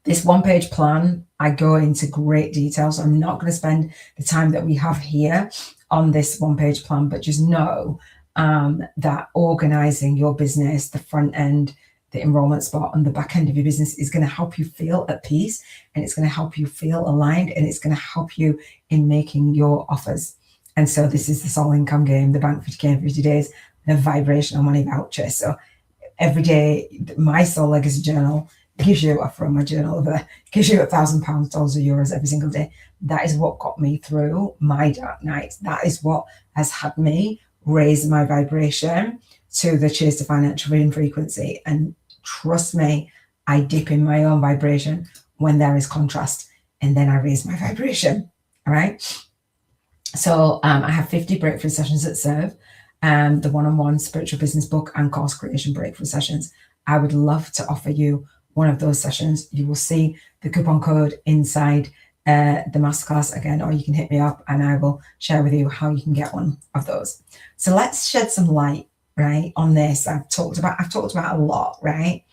This one-page plan, I go into great detail, so I'm not going to spend the time that we have here on this one-page plan, but just know that organizing your business, the front end, the enrollment spot, and the back end of your business is going to help you feel at peace, and it's going to help you feel aligned, and it's going to help you in making your offers. And so this is the soul income game, the bank 50K in 50 days, the vibrational money voucher. So every day, my soul legacy journal gives you, I throw my journal over there, gives you £1,000, dollars or euros every single day. That is what got me through my dark nights. That is what has had me raise my vibration to the Cheers to Financial Freedom frequency. And trust me, I dip in my own vibration when there is contrast, and then I raise my vibration. All right. So I have 50 breakthrough sessions that serve the one-on-one spiritual business book and course creation breakthrough sessions. I would love to offer you one of those sessions. You will see the coupon code inside the masterclass again, or you can hit me up and I will share with you how you can get one of those. So let's shed some light, right, on this. I've talked about a lot, right?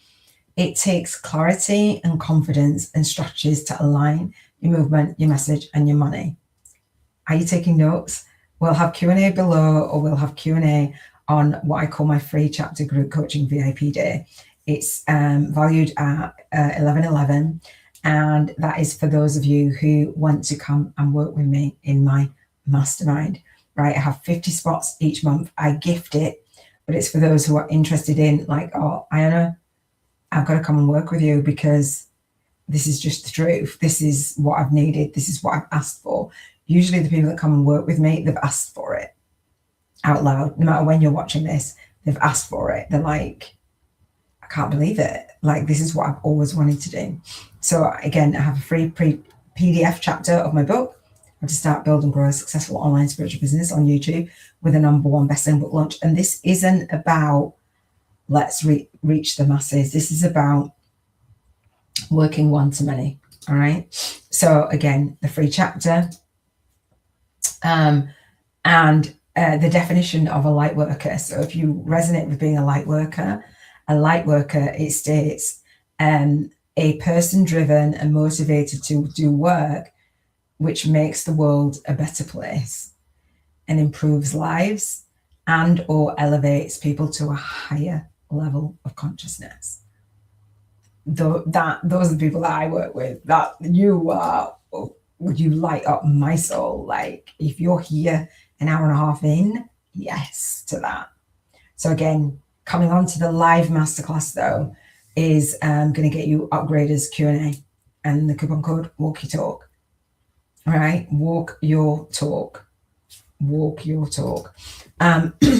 It takes clarity and confidence and strategies to align your movement, your message, and your money. Are you taking notes? We'll have Q&A below, or we'll have Q&A on what I call my free chapter group coaching VIP day. It's valued at $11.11, and that is for those of you who want to come and work with me in my mastermind, right? I have 50 spots each month. I gift it, but it's for those who are interested in, like, oh, Iona, I've got to come and work with you because this is just the truth. This is what I've needed. This is what I've asked for. Usually the people that come and work with me, they've asked for it out loud. No matter when you're watching this, they've asked for it. They're like, I can't believe it. Like, this is what I've always wanted to do. So again, I have a free PDF chapter of my book, How to Start, Build and Grow a Successful Online Spiritual Business, on YouTube with a #1 best-selling book launch. And this isn't about let's reach the masses. This is about working one-to-many. All right. So again, the free chapter and the definition of a light worker. So if you resonate with being a light worker, it states a person driven and motivated to do work which makes the world a better place and improves lives and or elevates people to a higher level of consciousness. Those are the people that I work with. That you light up my soul. Like, if you're here an hour and a half in, yes to that. So again, coming on to the live masterclass though is going to get you upgraders Q&A and the coupon code Walk Your Talk. All right, walk your talk.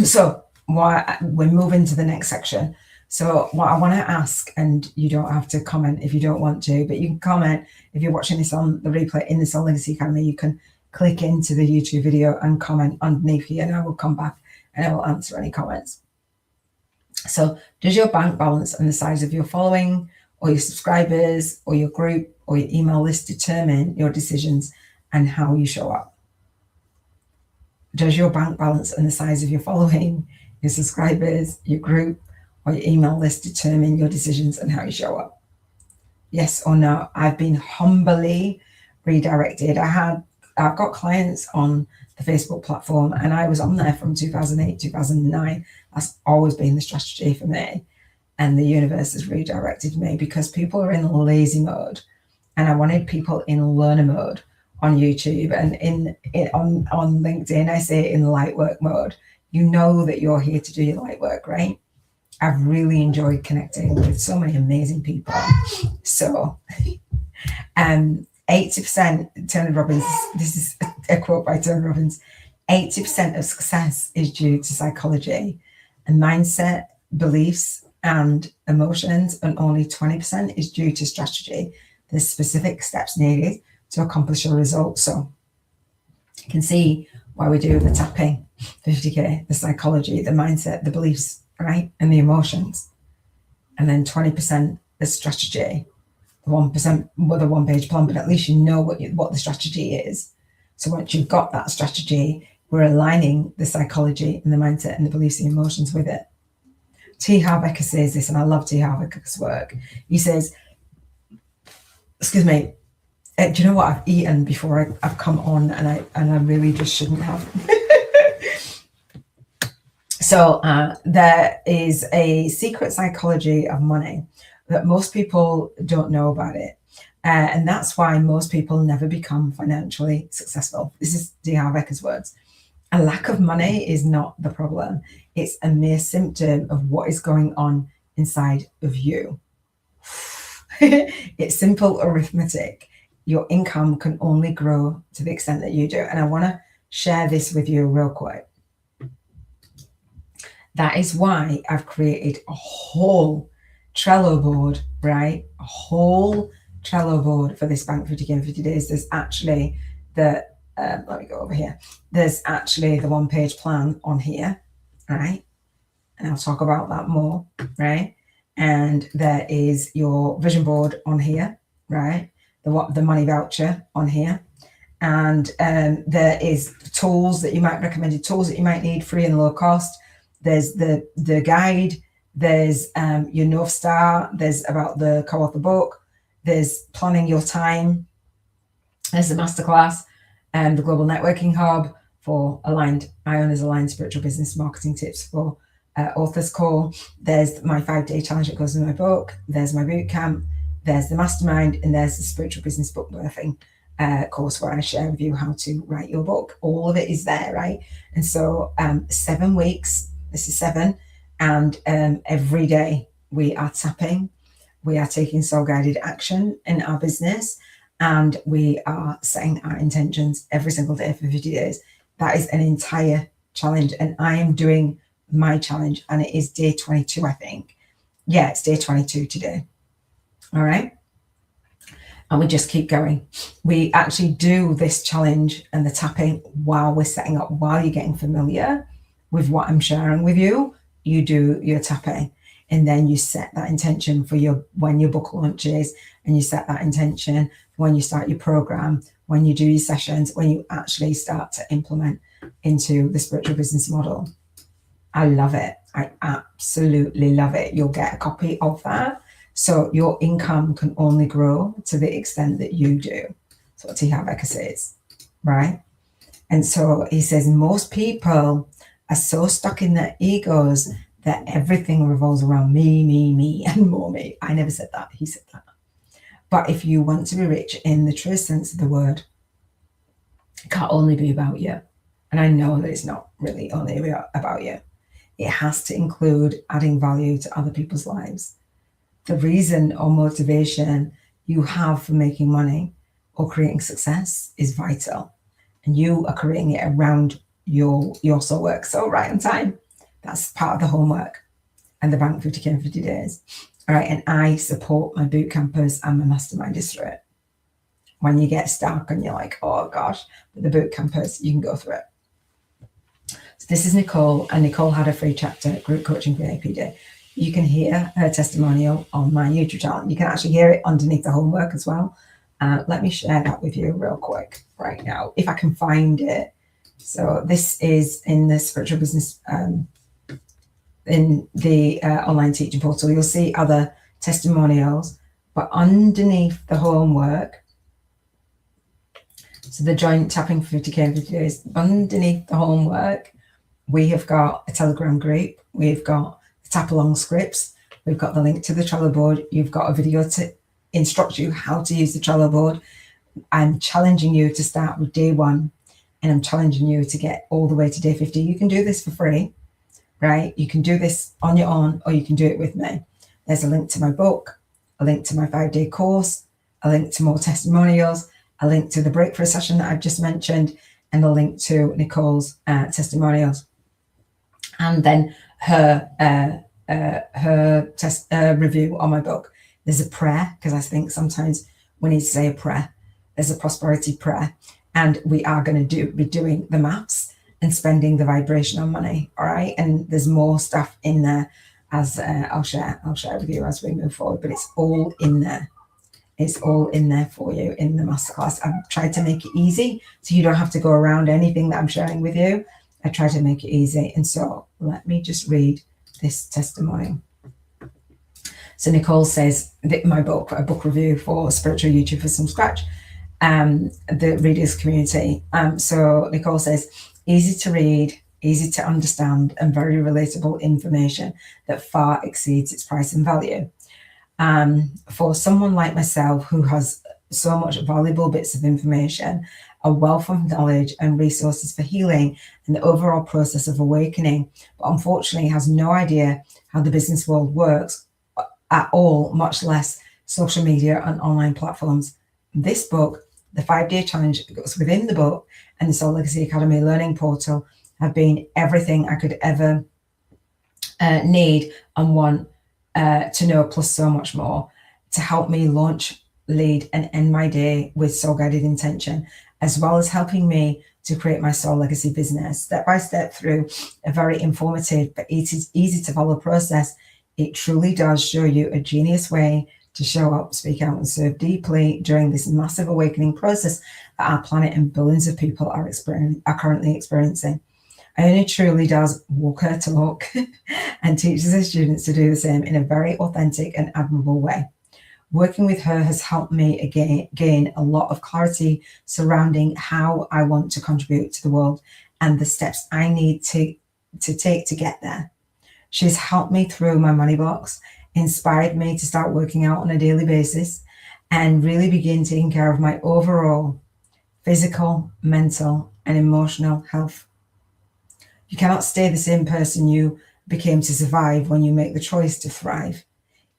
So we're moving to the next section. So what I want to ask, and you don't have to comment if you don't want to, but you can comment if you're watching this on the replay in the Soul Legacy Academy. You can click into the YouTube video and comment underneath here, and I will come back and I will answer any comments. So does your bank balance and the size of your following or your subscribers or your group or your email list determine your decisions and how you show up? Does your bank balance and the size of your following, your subscribers, your group, or your email list determine your decisions and how you show up? Yes or no? I've been humbly redirected. I've got clients on the Facebook platform, and I was on there from 2008, 2009. That's always been the strategy for me. And the universe has redirected me because people are in lazy mode, and I wanted people in learner mode on YouTube, and on LinkedIn, I say in light work mode. You know that you're here to do your light work, right? I've really enjoyed connecting with so many amazing people. So, 80%, Tony Robbins, this is a quote by Tony Robbins, 80% of success is due to psychology and mindset, beliefs, and emotions, and only 20% is due to strategy. There's specific steps needed to accomplish a result. So you can see why we do the tapping, 50K, the psychology, the mindset, the beliefs, right? And the emotions. And then 20% the strategy, the 1% with a one-page plan, but at least you know what the strategy is. So once you've got that strategy, we're aligning the psychology and the mindset and the beliefs and emotions with it. T. Harv Eker says this, and I love T. Harv Eker's work. He says, excuse me, do you know what I've eaten before I've come on, and I really just shouldn't have. So there is a secret psychology of money that most people don't know about it. And that's why most people never become financially successful. This is T. Harv Eker's words. A lack of money is not the problem. It's a mere symptom of what is going on inside of you. It's simple arithmetic. Your income can only grow to the extent that you do. And I want to share this with you real quick. That is why I've created a whole Trello board, right? A whole Trello board for this Bank 50K in 50 days. There's actually let me go over here. There's actually the one-page plan on here, right? And I'll talk about that more, right? And there is your vision board on here, right? The money voucher on here. And there is tools that you might recommended tools that you might need, free and low cost. There's the guide. There's your North Star. There's about the co-author book. There's planning your time. There's the Masterclass and the Global Networking Hub for Iona's aligned spiritual business marketing tips for authors call. There's my 5-day challenge that goes in my book. There's my boot camp. There's the mastermind, and there's the spiritual business book birthing course where I share with you how to write your book. All of it is there, right? And so 7 weeks, this is 7, and every day we are tapping, we are taking soul-guided action in our business, and we are setting our intentions every single day for 50 days. That is an entire challenge, and I am doing my challenge, and it is day 22, I think. Yeah, it's day 22 today. All right. And we just keep going. We actually do this challenge and the tapping while we're setting up, while you're getting familiar with what I'm sharing with you. You do your tapping, and then you set that intention for when your book launches, and you set that intention when you start your program, when you do your sessions, when you actually start to implement into the spiritual business model. I love it. I absolutely love it. You'll get a copy of that. So your income can only grow to the extent that you do. That's what T. Harv Eker says, right? And so he says most people are so stuck in their egos that everything revolves around me, and more me. I never said that. He said that. But if you want to be rich in the true sense of the word, it can't only be about you. And I know that it's not really only about you. It has to include adding value to other people's lives. The reason or motivation you have for making money or creating success is vital. And you are creating it around your soul work. So right on time. That's part of the homework and the Bank 50K in 50 days. All right. And I support my boot campers and my masterminders through it. when you get stuck and you're like, oh gosh, but the boot campus, you can go through it. So this is Nicole, and Nicole had a free chapter, Group Coaching for APD. You can hear her testimonial on my YouTube channel. You can actually hear it underneath the homework as well. Let me share that with you real quick right now, if I can find it. So this is in the Spiritual Business, in the online teaching portal. You'll see other testimonials, but underneath the homework, so the joint tapping for 50k in 50 days, underneath the homework, we have got a Telegram group, we've got the tap along scripts, we've got the link to the Trello board, you've got a video to instruct you how to use the Trello board. I'm challenging you to start with day 1, and I'm challenging you to get all the way to day 50. You can do this for free, right? You can do this on your own, or you can do it with me. There's a link to my book, a link to my 5-day course, a link to more testimonials, a link to the breakthrough session that I've just mentioned, and a link to Nicole's testimonials. And then her review on my book. There's a prayer, because I think sometimes we need to say a prayer. There's a prosperity prayer, and we are going to be doing the maths and spending the vibrational money. All right, and there's more stuff in there, as I'll share with you as we move forward. But it's all in there. It's all in there for you in the masterclass. I've tried to make it easy, so you don't have to go around anything that I'm sharing with you. I try to make it easy. And so let me just read this testimony. So Nicole says that my book, a book review for Spiritual YouTube for Some Scratch, the readers community. So Nicole says, easy to read, easy to understand, and very relatable information that far exceeds its price and value. For someone like myself who has so much valuable bits of information, a wealth of knowledge and resources for healing and the overall process of awakening, but unfortunately has no idea how the business world works at all, much less social media and online platforms. This book, the 5-day challenge that goes within the book, and the Soul Legacy Academy learning portal have been everything I could ever need and want to know, plus so much more, to help me launch, lead, and end my day with soul-guided intention, as well as helping me to create my soul legacy business step by step through a very informative but easy to follow process. It truly does show you a genius way to show up, speak out, and serve deeply during this massive awakening process that our planet and billions of people are currently experiencing. Iona truly does walk her talk and teaches her students to do the same in a very authentic and admirable way. Working with her has helped me gain a lot of clarity surrounding how I want to contribute to the world and the steps I need to take to get there. She's helped me through my money blocks, inspired me to start working out on a daily basis, and really begin taking care of my overall physical, mental, and emotional health. You cannot stay the same person you became to survive when you make the choice to thrive.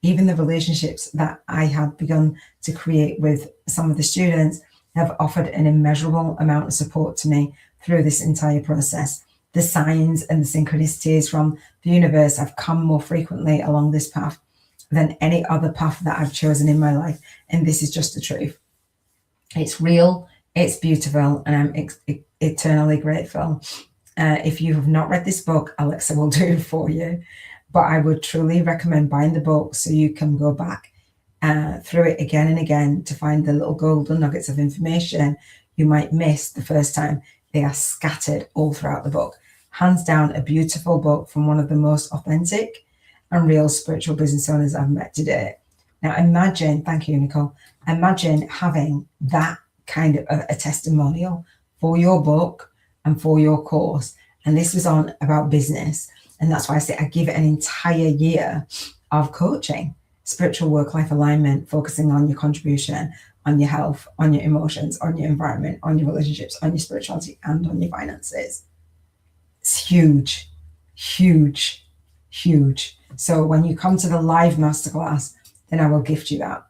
Even the relationships that I have begun to create with some of the students have offered an immeasurable amount of support to me through this entire process. The signs and the synchronicities from the universe have come more frequently along this path than any other path that I've chosen in my life. And this is just the truth. It's real, it's beautiful, and I'm eternally grateful. If you have not read this book, Alexa will do it for you. But I would truly recommend buying the book so you can go back through it again and again to find the little golden nuggets of information you might miss the first time. They are scattered all throughout the book. Hands down, a beautiful book from one of the most authentic and real spiritual business owners I've met today. Now imagine, thank you, Nicole, imagine having that kind of a testimonial for your book and for your course. And this was on about business. And that's why I say I give it an entire year of coaching, spiritual work-life alignment, focusing on your contribution, on your health, on your emotions, on your environment, on your relationships, on your spirituality, and on your finances. It's huge, huge, huge. So when you come to the live masterclass, then I will gift you that.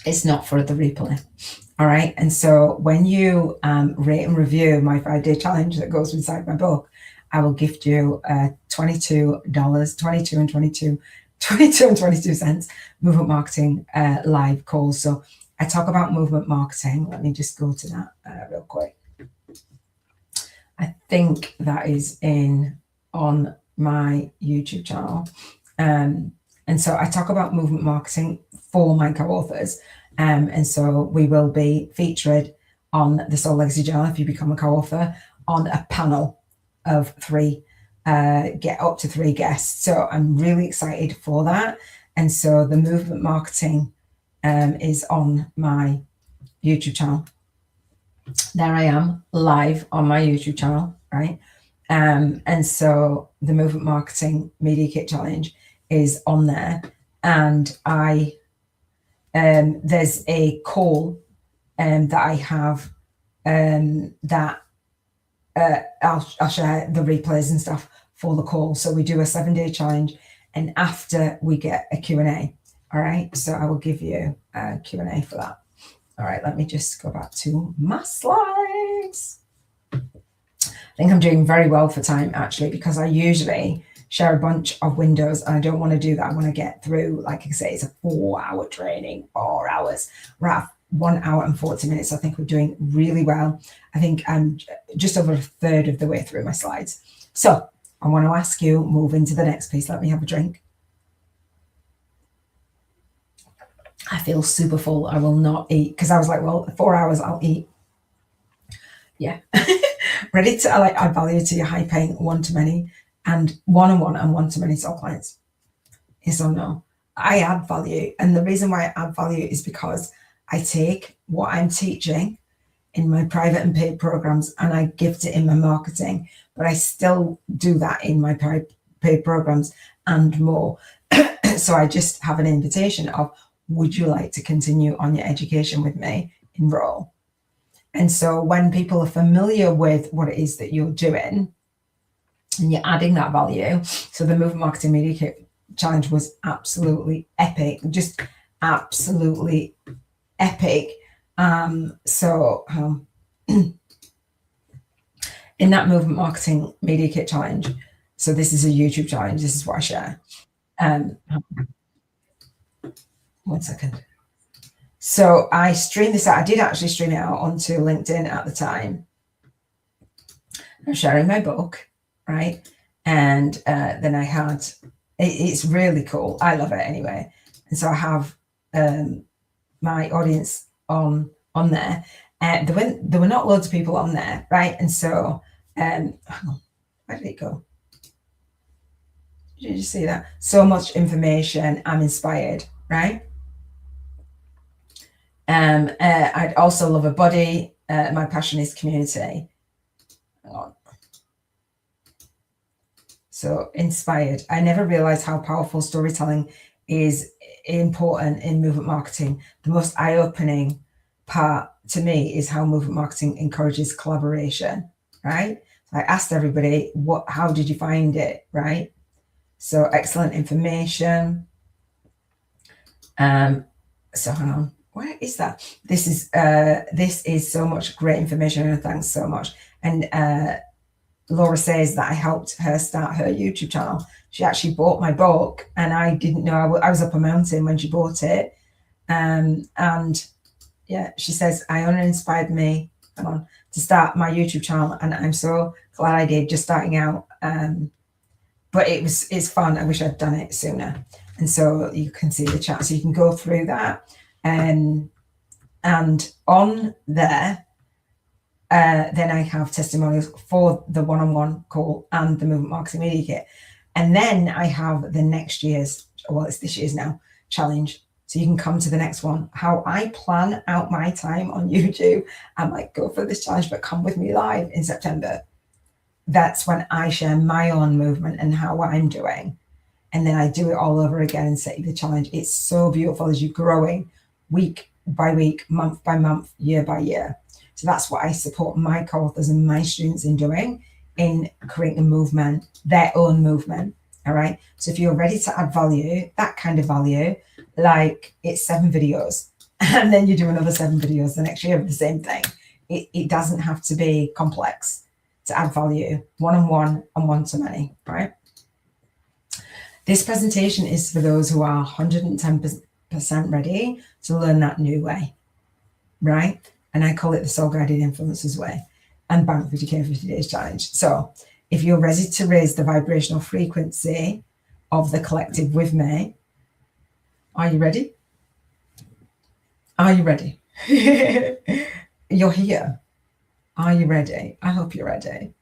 It's not for the replay. All right. And so when you rate and review my 5-day challenge that goes inside my book, I will gift you $22 and 22 cents movement marketing live calls. So I talk about movement marketing. Let me just go to that real quick. I think that is on my YouTube channel. And so I talk about movement marketing for my co-authors. And so we will be featured on the Soul Legacy Journal, if you become a co-author, on a panel of 3, get up to 3 guests. So I'm really excited for that. And so the movement marketing is on my YouTube channel. There I am live on my YouTube channel, right? And so the movement marketing media kit challenge is on there, and I there's a call that I have that I'll share the replays and stuff for the call. So we do a 7-day challenge, and after we get a Q&A. All right, so I will give you a Q&A for that. All right, let me just go back to my slides. I think I'm doing very well for time, actually, because I usually share a bunch of windows, and I don't want to do that. I want to get through, like I say, it's a 4-hour training, 4 hours. We're at 1 hour and 40 minutes. I think we're doing really well. I think I'm just over a third of the way through my slides. So I want to ask you, move into the next piece. Let me have a drink. I feel super full. I will not eat, because I was like, well, 4 hours, I'll eat. Yeah. Ready to add value to your high paying one-to-many and one-on-one and one-to-many soul clients? Yes or no? I add value. And the reason why I add value is because I take what I'm teaching in my private and paid programs and I gift it in my marketing, but I still do that in my paid programs and more. So I just have an invitation of, would you like to continue on your education with me? Enroll. And so when people are familiar with what it is that you're doing and you're adding that value, so the Movement Marketing Media Kit Challenge was absolutely epic, just absolutely epic. In that Movement Marketing Media Kit Challenge, so this is a YouTube challenge, this is what I share. 1 second. So I streamed this out. I did actually stream it out onto LinkedIn at the time. I'm sharing my book, right? And then I had, it's really cool. I love it anyway. And so I have my audience on there. There were not loads of people on there, right? And so, hang on, where did it go? Did you see that? So much information. I'm inspired, right? I'd also love a body. My passion is community. Hang on. So inspired. I never realized how powerful storytelling is important in movement marketing. The most eye-opening part to me is how movement marketing encourages collaboration, right? I asked everybody, how did you find it, right? So excellent information. So hang on. Where is that? This is so much great information, and thanks so much. And Laura says that I helped her start her YouTube channel. She actually bought my book, and I didn't know. I was up a mountain when she bought it. And yeah, she says, Iona inspired me to start my YouTube channel, and I'm so glad I did, just starting out. But it's fun. I wish I'd done it sooner. And so you can see the chat, so you can go through that. And on there, then I have testimonials for the one-on-one call and the Movement Marketing Media Kit. And then I have the next year's, well, it's this year's now, challenge. So you can come to the next one. How I plan out my time on YouTube. I might go for this challenge, but come with me live in September. That's when I share my own movement and how I'm doing. And then I do it all over again and set you the challenge. It's so beautiful as you're growing week by week, month by month, year by year. So that's what I support my co-authors and my students in doing, in creating a movement, their own movement. All right. So if you're ready to add value, that kind of value, like it's 7 videos, and then you do another 7 videos the next year of the same thing. It doesn't have to be complex to add value, one-on-one and one-to-many, right? This presentation is for those who are 110% ready to learn that new way, right? And I call it the Soul Guided Influencers Way and Bank 50K 50 Days Challenge. So if you're ready to raise the vibrational frequency of the collective with me, are you ready? Are you ready? You're here. Are you ready? I hope you're ready.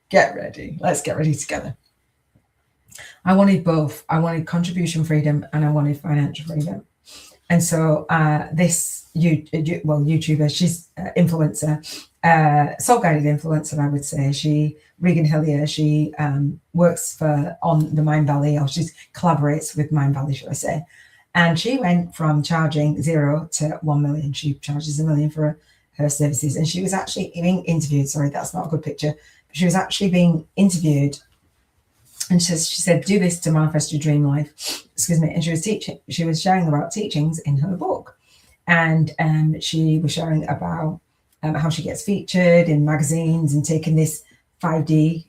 Get ready. Let's get ready together. I wanted both. I wanted contribution freedom and I wanted financial freedom. And so this YouTuber, she's influencer, soul guided influencer, I would say. Regan Hillier, she works on the Mind Valley, or she collaborates with Mind Valley, should I say. And she went from charging 0 to 1 million. She charges $1 million for her services. And she was actually being interviewed. Sorry, that's not a good picture. But she was actually being interviewed. And she said, do this to manifest your dream life. Excuse me. And she was sharing about teachings in her book. And she was sharing about how she gets featured in magazines and taking this 5D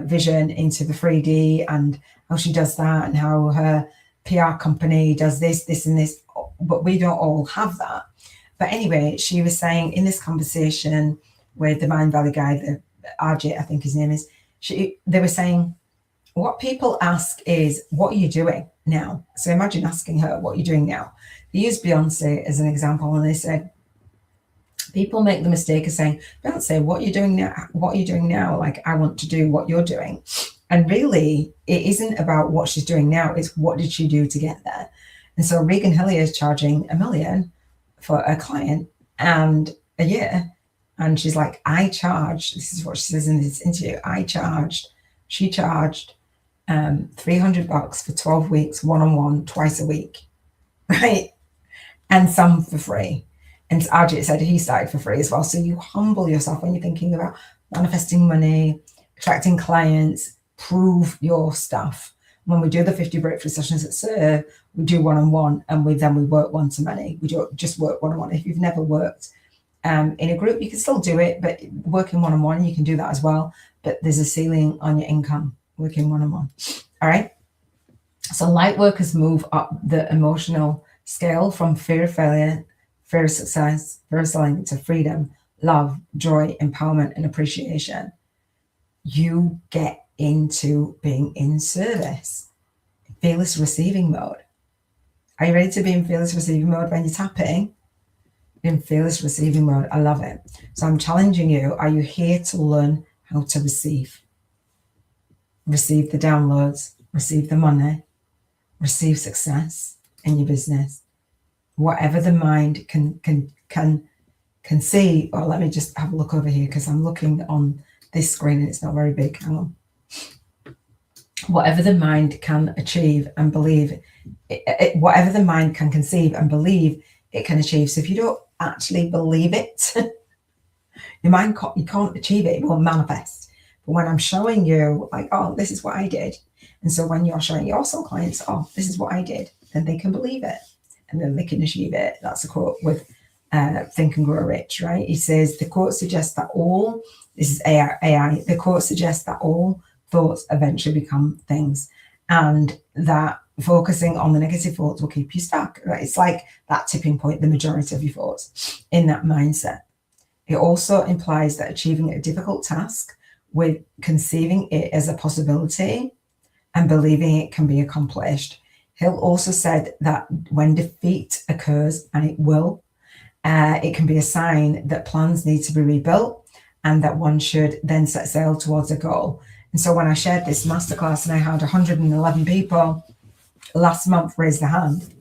vision into the 3D, and how she does that, and how her PR company does this and this, but we don't all have that. But anyway, she was saying in this conversation with the Mind Valley guy, the RJ, I think his name is, they were saying, what people ask is, what are you doing now? So imagine asking her, what are you doing now? They used Beyonce as an example, and they said, people make the mistake of saying, Beyonce, what are you doing now? What are you doing now? Like, I want to do what you're doing. And really, it isn't about what she's doing now. It's what did she do to get there? And so Regan Hillier is charging $1 million for a client and a year. And she's like, this is what she says in this interview, she charged $300 for 12 weeks, one-on-one, twice a week, right? And some for free. And Ajit said he started for free as well. So you humble yourself when you're thinking about manifesting money, attracting clients, prove your stuff. When we do the 50 breakthrough sessions at Serve, we do one-on-one, and we work one-to-many. We don't just work one-on-one. If you've never worked in a group, you can still do it, but working one-on-one, you can do that as well. But there's a ceiling on your income working one-on-one. All right. So light workers move up the emotional scale from fear of failure, fear of success, fear of selling, to freedom, love, joy, empowerment, and appreciation. You get into being in service, fearless receiving mode. Are you ready to be in fearless receiving mode when you're tapping? In fearless receiving mode. I love it. So I'm challenging you. Are you here to learn how to receive? Receive the downloads, receive the money, receive success in your business. Whatever the mind can see. Or let me just have a look over here, because I'm looking on this screen and it's not very big. Hang on. Whatever the mind can achieve and believe, whatever the mind can conceive and believe, it can achieve. So if you don't actually believe it, your mind you can't achieve it. It won't manifest. But when I'm showing you, like, oh, this is what I did, and so when you're showing your soul clients, oh, this is what I did, then they can believe it, and then they can achieve it. That's a quote with Think and Grow Rich, right? He says the quote suggests that all, this is AI, the quote suggests that all thoughts eventually become things, and that focusing on the negative thoughts will keep you stuck. Right? It's like that tipping point, the majority of your thoughts in that mindset. It also implies that achieving a difficult task with conceiving it as a possibility and believing it can be accomplished. Hill also said that when defeat occurs, and it will, it can be a sign that plans need to be rebuilt and that one should then set sail towards a goal. And so when I shared this masterclass and I had 111 people last month raise their hand,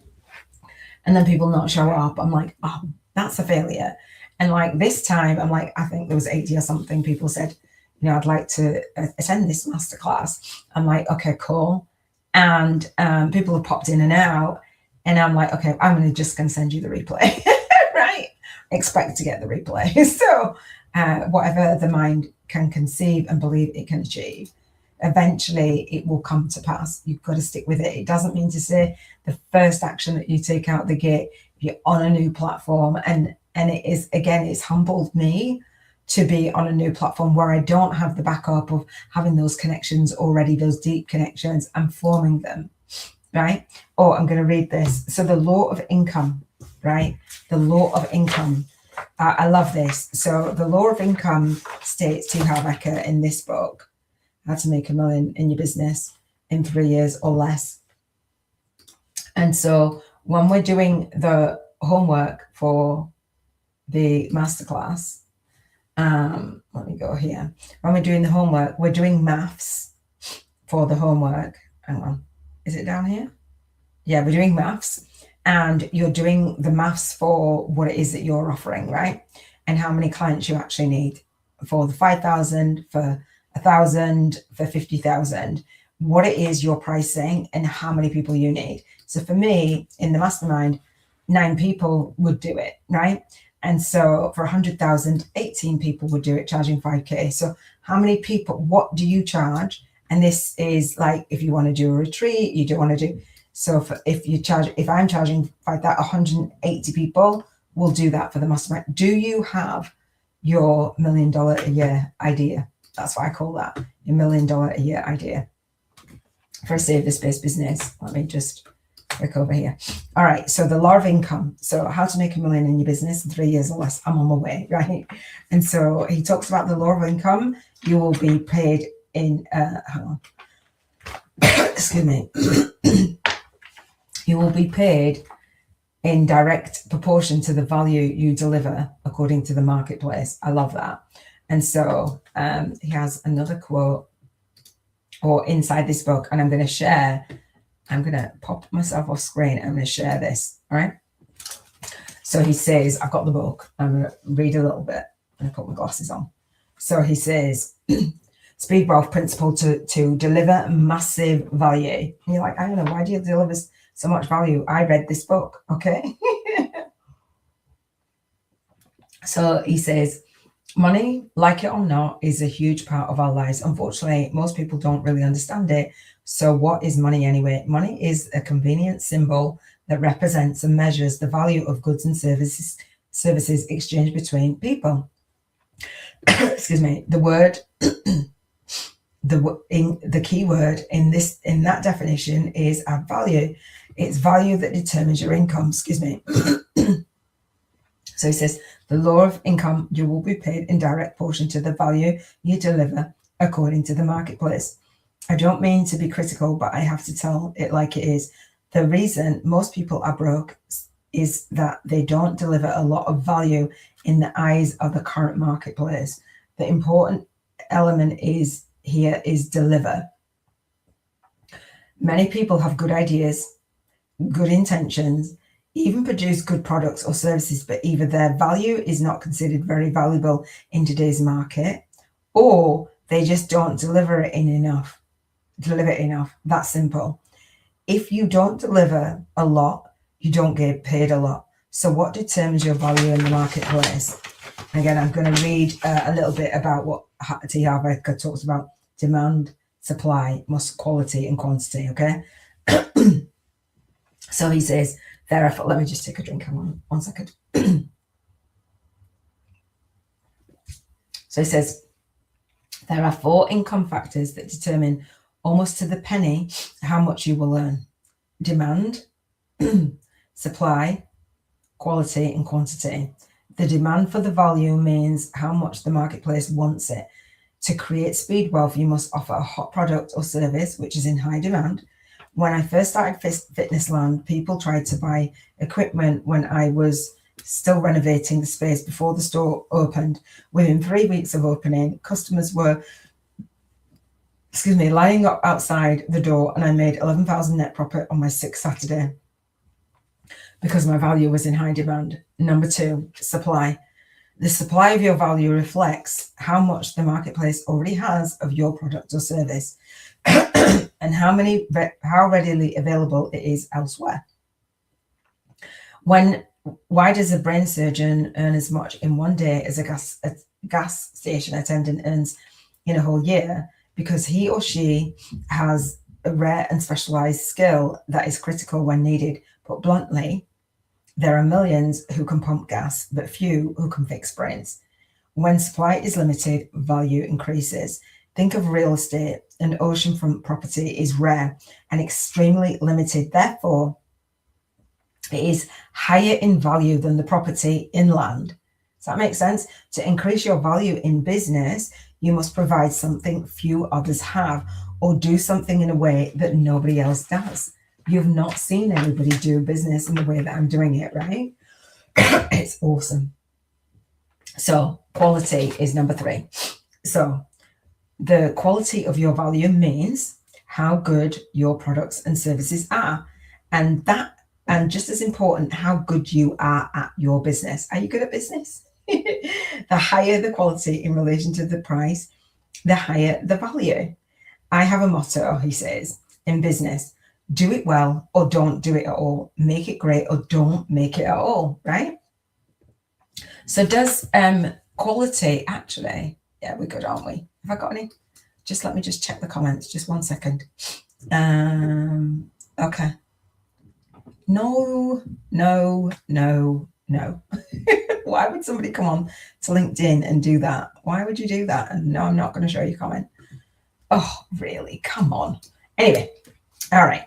and then people not show up, I'm like, oh, that's a failure. And like this time, I'm like, I think there was 80 or something people said, you know, I'd like to attend this masterclass. I'm like, okay, cool. And people have popped in and out, and I'm like, okay, I'm just going to send you the replay, right? Expect to get the replay. So whatever the mind can conceive and believe it can achieve, eventually it will come to pass. You've got to stick with it. It doesn't mean to say the first action that you take out the gate, you're on a new platform. And it is, again, it's humbled me to be on a new platform where I don't have the backup of having those connections already, those deep connections, and forming them, right? Oh, I'm going to read this. So the law of income, right? The law of income I love this. So the law of income states T. Harv Eker in this book, How to Make $1 Million in Your Business in 3 years or less. And so when we're doing the homework for the masterclass, let me go here. When we're doing the homework, we're doing maths for the homework. Hang on, is it down here? Yeah, we're doing maths, and you're doing the maths for what it is that you're offering, right? And how many clients you actually need for the 5,000, for 1,000, for 50,000, what it is you're pricing and how many people you need. So for me, in the mastermind, 9 people would do it, right? And so for 100,000, 18 people would do it, charging 5K. So how many people, what do you charge? And this is like, if you want to do a retreat, you don't want to do. So if I'm charging 180 people, we'll do that for the mastermind. Do you have your $1 million a year idea? That's what I call that, your $1 million a year idea for a service-based business. Let me just click over here. All right, so the law of income. So how to make $1 million in your business in 3 years or less. I'm on my way, right? And so he talks about the law of income. You will be paid in, hang on, excuse me. You will be paid in direct proportion to the value you deliver according to the marketplace. I love that. And so he has another quote or inside this book, and I'm going to share. I'm going to pop myself off screen. I'm going to share this. All right. So he says, I've got the book. I'm going to read a little bit. I'm going to put my glasses on. So he says, speed wealth principle to deliver massive value. And you're like, I don't know, why do you deliver so much value? I read this book. Okay. So he says, money, like it or not, is a huge part of our lives. Unfortunately, most people don't really understand it. So what is money anyway? Money is a convenient symbol that represents and measures the value of goods and services exchanged between people. Excuse me. The word, the key word in that definition is add value. It's value that determines your income. Excuse me. So he says, the law of income, you will be paid in direct portion to the value you deliver according to the marketplace. I don't mean to be critical, but I have to tell it like it is. The reason most people are broke is that they don't deliver a lot of value in the eyes of the current marketplace. The important element is deliver. Many people have good ideas, good intentions, even produce good products or services, but either their value is not considered very valuable in today's market, or they just don't deliver it enough. That's simple. If you don't deliver a lot, you don't get paid a lot. So what determines your value in the marketplace? Again, I'm going to read a little bit about what T. Harv Eker talks about: demand, supply, quality, and quantity. Okay. So he says, therefore, let me just take a drink. Hang on 1 second. So he says, there are 4 income factors that determine almost to the penny how much you will earn: demand, supply, quality, and quantity. The demand for the value means how much the marketplace wants it. To create speed wealth, you must offer a hot product or service which is in high demand. When I first started Fitnessland, people tried to buy equipment when I was still renovating the space before the store opened. Within 3 weeks of opening, customers were, lining up outside the door, and I made 11,000 net profit on my 6th Saturday because my value was in high demand. Number 2, supply. The supply of your value reflects how much the marketplace already has of your product or service and how readily available it is elsewhere. Why does a brain surgeon earn as much in one day as a gas station attendant earns in a whole year? Because he or she has a rare and specialized skill that is critical when needed. But bluntly, there are millions who can pump gas, but few who can fix brains. When supply is limited, value increases. Think of real estate. An oceanfront property is rare and extremely limited. Therefore, it is higher in value than the property inland. Does that make sense? To increase your value in business, you must provide something few others have, or do something in a way that nobody else does. You've not seen anybody do business in the way that I'm doing it, right? It's awesome. So quality is number 3. So the quality of your value means how good your products and services are. And just as important, how good you are at your business. Are you good at business? The higher the quality in relation to the price, the higher the value. I have a motto, he says, in business: do it well or don't do it at all. Make it great or don't make it at all, right? So does quality actually, yeah, we're good, aren't we? Have I got any? Just let me just check the comments, just 1 second. Okay. No. Why would somebody come on to LinkedIn and do that? Why would you do that? And no, I'm not going to show you comment. Oh, really? Come on. Anyway, all right.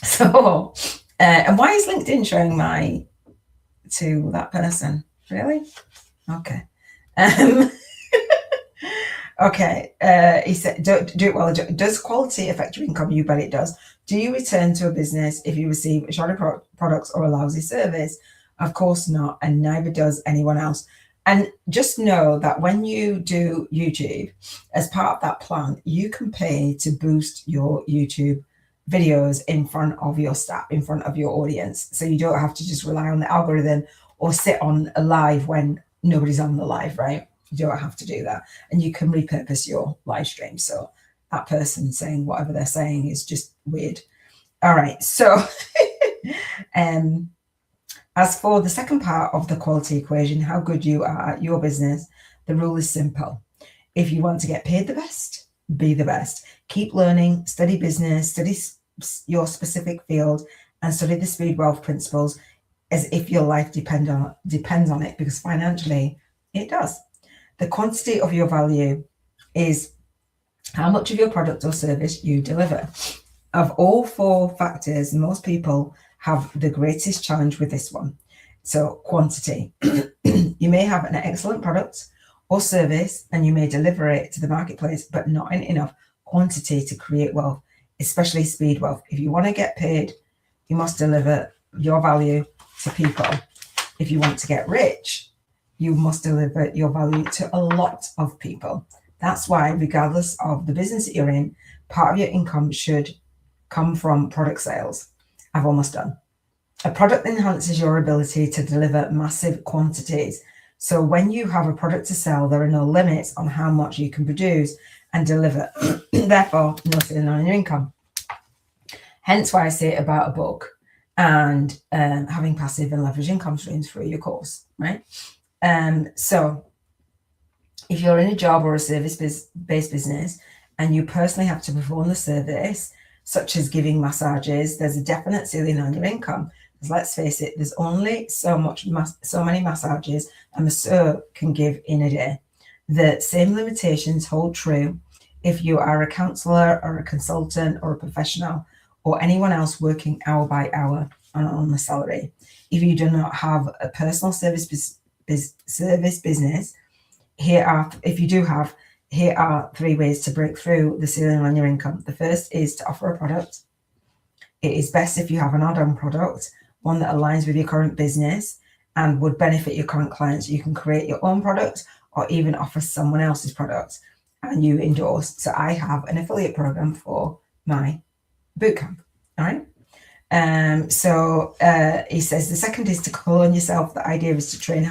So, and why is LinkedIn showing my to that person? Really? Okay. Okay. He said, do it well. Does quality affect your income? You bet it does. Do you return to a business if you receive a shoddy products or a lousy service? Of course not, and neither does anyone else. And just know that when you do YouTube, as part of that plan, you can pay to boost your YouTube videos in front of your staff, in front of your audience. So you don't have to just rely on the algorithm or sit on a live when nobody's on the live, right? You don't have to do that. And you can repurpose your live stream. So that person saying whatever they're saying is just weird. All right. So as for the second part of the quality equation, how good you are at your business, the rule is simple. If you want to get paid the best, be the best. Keep learning, study business, study your specific field, and study the speed wealth principles as if your life depends on it, because financially it does. The quantity of your value is how much of your product or service you deliver. Of all 4 factors, most people have the greatest challenge with this one. So quantity. You may have an excellent product or service and you may deliver it to the marketplace, but not in enough quantity to create wealth, especially speed wealth. If you want to get paid, you must deliver your value to people. If you want to get rich, you must deliver your value to a lot of people. That's why, regardless of the business that you're in, part of your income should come from product sales. I've almost done. A product enhances your ability to deliver massive quantities. So when you have a product to sell, there are no limits on how much you can produce and deliver. Therefore, no ceiling on your income. Hence why I say about a book and having passive and leverage income streams through your course, right? So if you're in a job or a service-based business and you personally have to perform the service, such as giving massages, there's a definite ceiling on your income. Because let's face it, there's only so many massages a masseur can give in a day. The same limitations hold true if you are a counselor or a consultant or a professional or anyone else working hour by hour on a salary. If you do not have a personal service business, here are 3 ways to break through the ceiling on your income. The first is to offer a product. It is best if you have an add-on product, one that aligns with your current business and would benefit your current clients. You can create your own product or even offer someone else's product and you endorse. So I have an affiliate program for my bootcamp. All right. He says the second is to call on yourself. The idea is to train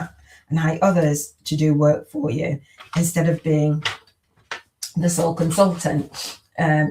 and hire others to do work for you instead of being the sole consultant.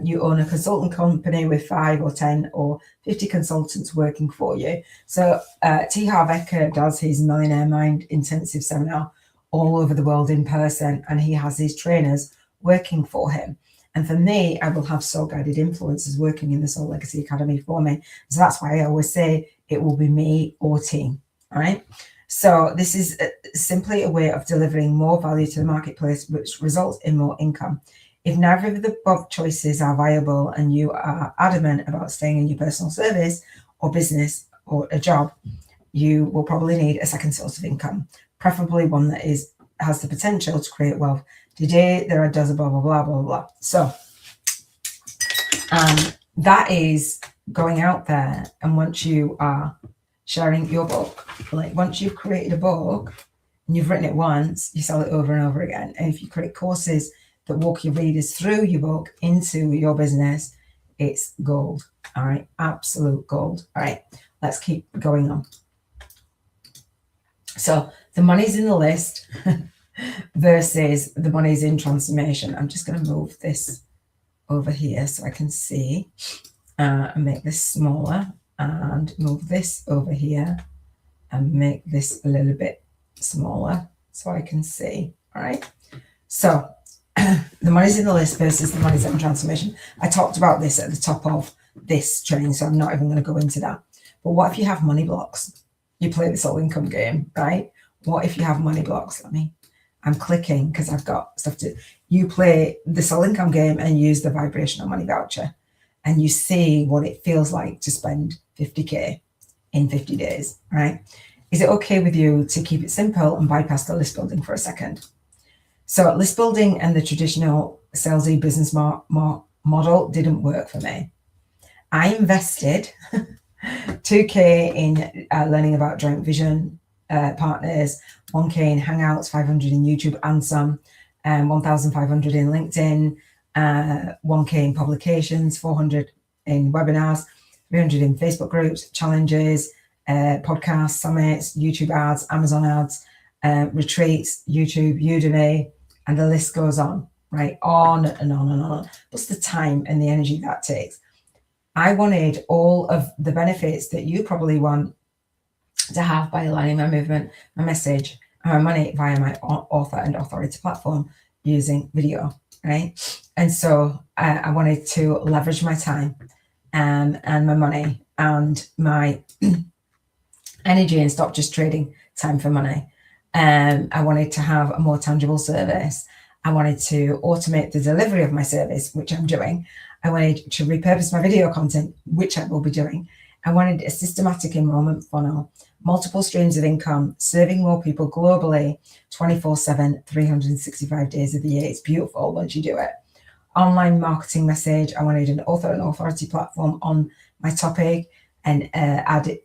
You own a consultant company with 5 or 10 or 50 consultants working for you. So T. Harv Eker does his Millionaire Mind Intensive Seminar all over the world in person, and he has his trainers working for him. And for me, I will have soul guided influencers working in the Soul Legacy Academy for me. So that's why I always say it will be me or team. All right. So this is simply a way of delivering more value to the marketplace, which results in more income. If neither of the above choices are viable and you are adamant about staying in your personal service or business or a job, you will probably need a second source of income. preferably one that has the potential to create wealth. Today, there are dozens, blah, blah, blah, blah, blah. So that is going out there. And once you are sharing your book, like once you've created a book and you've written it once, you sell it over and over again. And if you create courses that walk your readers through your book into your business, it's gold. All right, absolute gold. All right, let's keep going on. So the money's in the list versus the money's in transformation. I'm just going to move this over here so I can see and make this smaller, and move this over here and make this a little bit smaller so I can see. All right, so the money's in the list versus the money's in transformation. I talked about this at the top of this training, so I'm not even going to go into that. But what if you have money blocks? You play the soul income game, right? What if you have money blocks? I'm clicking because I've got stuff to. You play the soul income game and use the vibrational money voucher, and you see what it feels like to spend 50K in 50 days, right? Is it okay with you to keep it simple and bypass the list building for a second? So list building and the traditional salesy business model didn't work for me. I invested 2K in learning about joint vision partners, 1K in Hangouts, 500 in YouTube and some, 1,500 in LinkedIn, 1K in publications, 400 in webinars, 300 in Facebook groups, challenges, podcasts, summits, YouTube ads, Amazon ads, retreats, YouTube, Udemy, and the list goes on, right? On and on and on. Plus the time and the energy that takes. I wanted all of the benefits that you probably want to have by aligning my movement, my message, and my money via my author and authority platform using video, right? And so I wanted to leverage my time and my money and my energy and stop just trading time for money. I wanted to have a more tangible service. I wanted to automate the delivery of my service, which I'm doing. I wanted to repurpose my video content, which I will be doing. I wanted a systematic enrollment funnel, multiple streams of income, serving more people globally, 24/7, 365 days of the year. It's beautiful once you do it. Online marketing message. I wanted an author and authority platform on my topic and add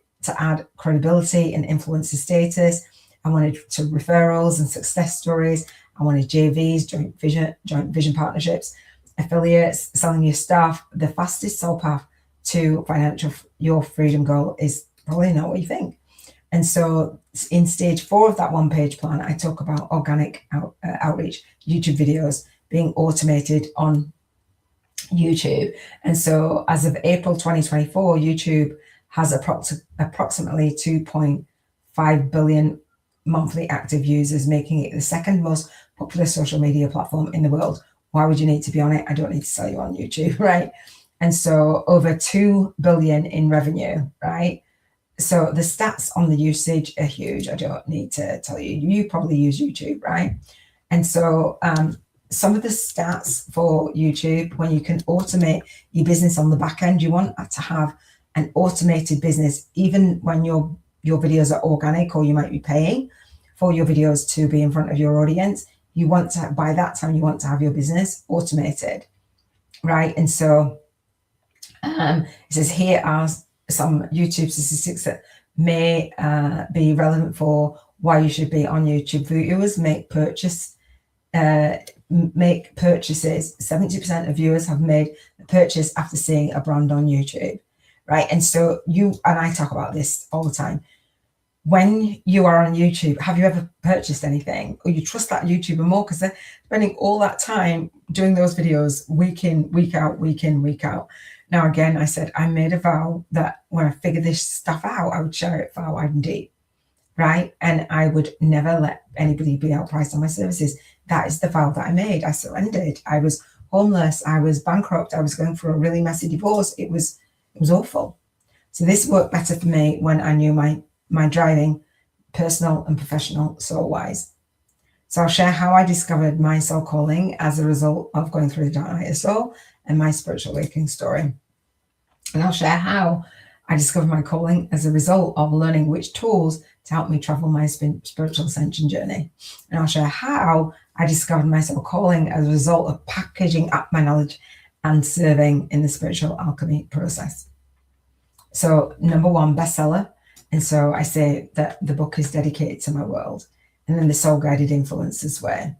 credibility and influencer status. I wanted to referrals and success stories. I wanted JVs, joint vision partnerships, affiliates, selling your stuff. The fastest soul path to your freedom goal is probably not what you think. And so in stage 4 of that one-page plan, I talk about organic outreach, YouTube videos being automated on YouTube. And so as of April 2024, YouTube has approximately 2.5 billion monthly active users, making it the second most popular social media platform in the world. Why would you need to be on it? I don't need to sell you on YouTube, right? And so over 2 billion in revenue, right? So the stats on the usage are huge. I don't need to tell you. You probably use YouTube, right? And so some of the stats for YouTube, when you can automate your business on the back end, you want to have an automated business, even when your videos are organic or you might be paying for your videos to be in front of your audience. You want to, by that time, you want to have your business automated, right? And so it says here are some YouTube statistics that may be relevant for why you should be on YouTube. Viewers make purchases. 70% of viewers have made a purchase after seeing a brand on YouTube, right? And so you and I talk about this all the time. When you are on YouTube, have you ever purchased anything? Or you trust that YouTuber more because they're spending all that time doing those videos week in, week out, week in, week out. Now, again, I said I made a vow that when I figure this stuff out, I would share it far, wide, and deep, right? And I would never let anybody be outpriced on my services. That is the vow that I made. I surrendered. I was homeless. I was bankrupt. I was going through a really messy divorce. It was awful. So this worked better for me when I knew my driving, personal and professional, soul-wise. So I'll share how I discovered my soul calling as a result of going through the dark night of soul and my spiritual awakening story. And I'll share how I discovered my calling as a result of learning which tools to help me travel my spiritual ascension journey. And I'll share how I discovered my soul calling as a result of packaging up my knowledge and serving in the spiritual alchemy process. So, number one, bestseller. And so I say that the book is dedicated to my world. And then the soul guided influences way.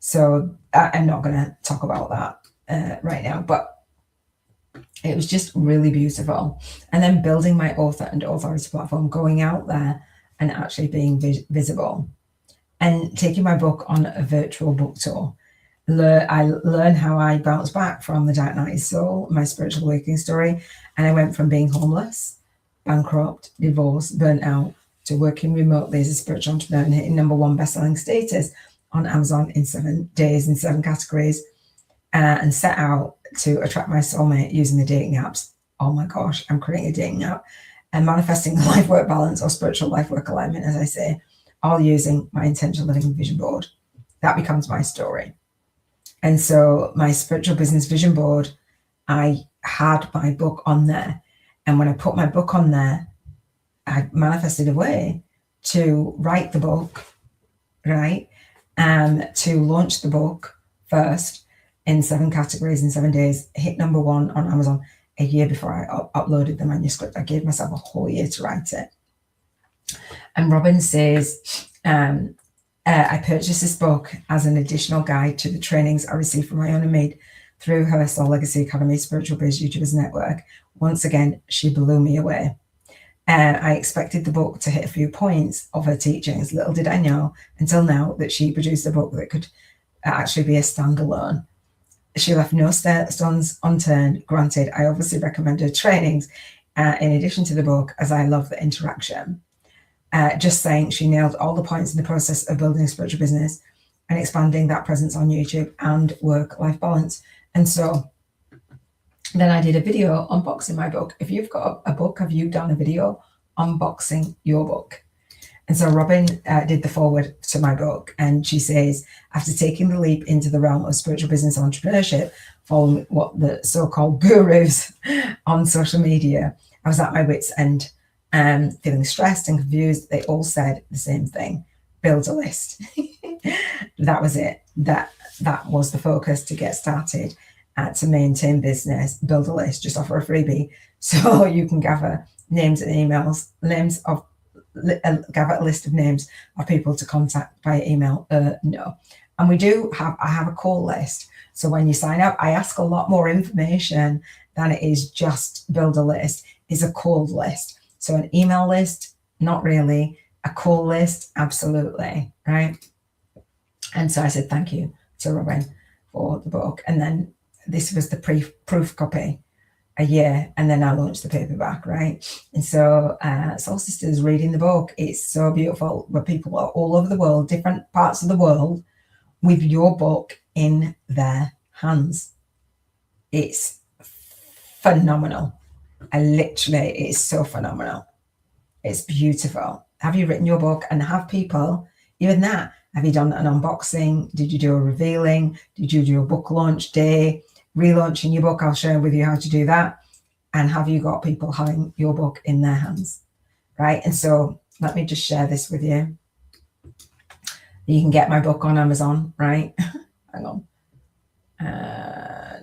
So I'm not going to talk about that right now, but it was just really beautiful. And then building my author and authority platform, going out there and actually being visible, and taking my book on a virtual book tour. I learned how I bounced back from the Dark Night of Soul, my spiritual awakening story. And I went from being homeless, bankrupt, divorced, burnt out, to working remotely as a spiritual entrepreneur and hitting #1 bestselling status on Amazon in 7 days in 7 categories, and set out to attract my soulmate using the dating apps. Oh my gosh, I'm creating a dating app and manifesting the life-work balance, or spiritual life-work alignment, as I say, all using my intentional living vision board. That becomes my story. And so my spiritual business vision board, I had my book on there. And when I put my book on there, I manifested a way to write the book, right? To launch the book first in 7 categories in 7 days, hit #1 on Amazon a year before I uploaded the manuscript. I gave myself a whole year to write it. And Robin says, I purchased this book as an additional guide to the trainings I received from Iona Mead through her Soul Legacy Academy Spiritual Biz YouTubers Network. Once again, she blew me away. I expected the book to hit a few points of her teachings. Little did I know until now that she produced a book that could actually be a standalone. She left no stones unturned. Granted, I obviously recommend her trainings in addition to the book, as I love the interaction. Just saying, she nailed all the points in the process of building a spiritual business and expanding that presence on YouTube and work-life balance. And so then I did a video unboxing my book. If you've got a book, have you done a video unboxing your book? And so Robin did the forward to my book, and she says, after taking the leap into the realm of spiritual business entrepreneurship, following what the so-called gurus on social media, I was at my wit's end, feeling stressed and confused. They all said the same thing: build a list. That was it. That was the focus to get started. To maintain business, build a list, just offer a freebie so you can gather names and emails, gather a list of names of people to contact by email. No. And I have a call list. So when you sign up, I ask a lot more information than it is just build a list. It's a called list. So an email list, not really. A call list, absolutely, right? And so I said thank you to Robin for the book. And then this was the proof copy a year, and then I launched the paperback, right? And so Soul Sisters reading the book, it's so beautiful, where people are all over the world, different parts of the world, with your book in their hands. It's phenomenal. It's so phenomenal. It's beautiful. Have you written your book? And have people, even that, have you done an unboxing? Did you do a revealing? Did you do a book launch day? Relaunching your book, I'll share with you how to do that. And have you got people having your book in their hands, right? And so let me just share this with you. You can get my book on Amazon, right? Hang on.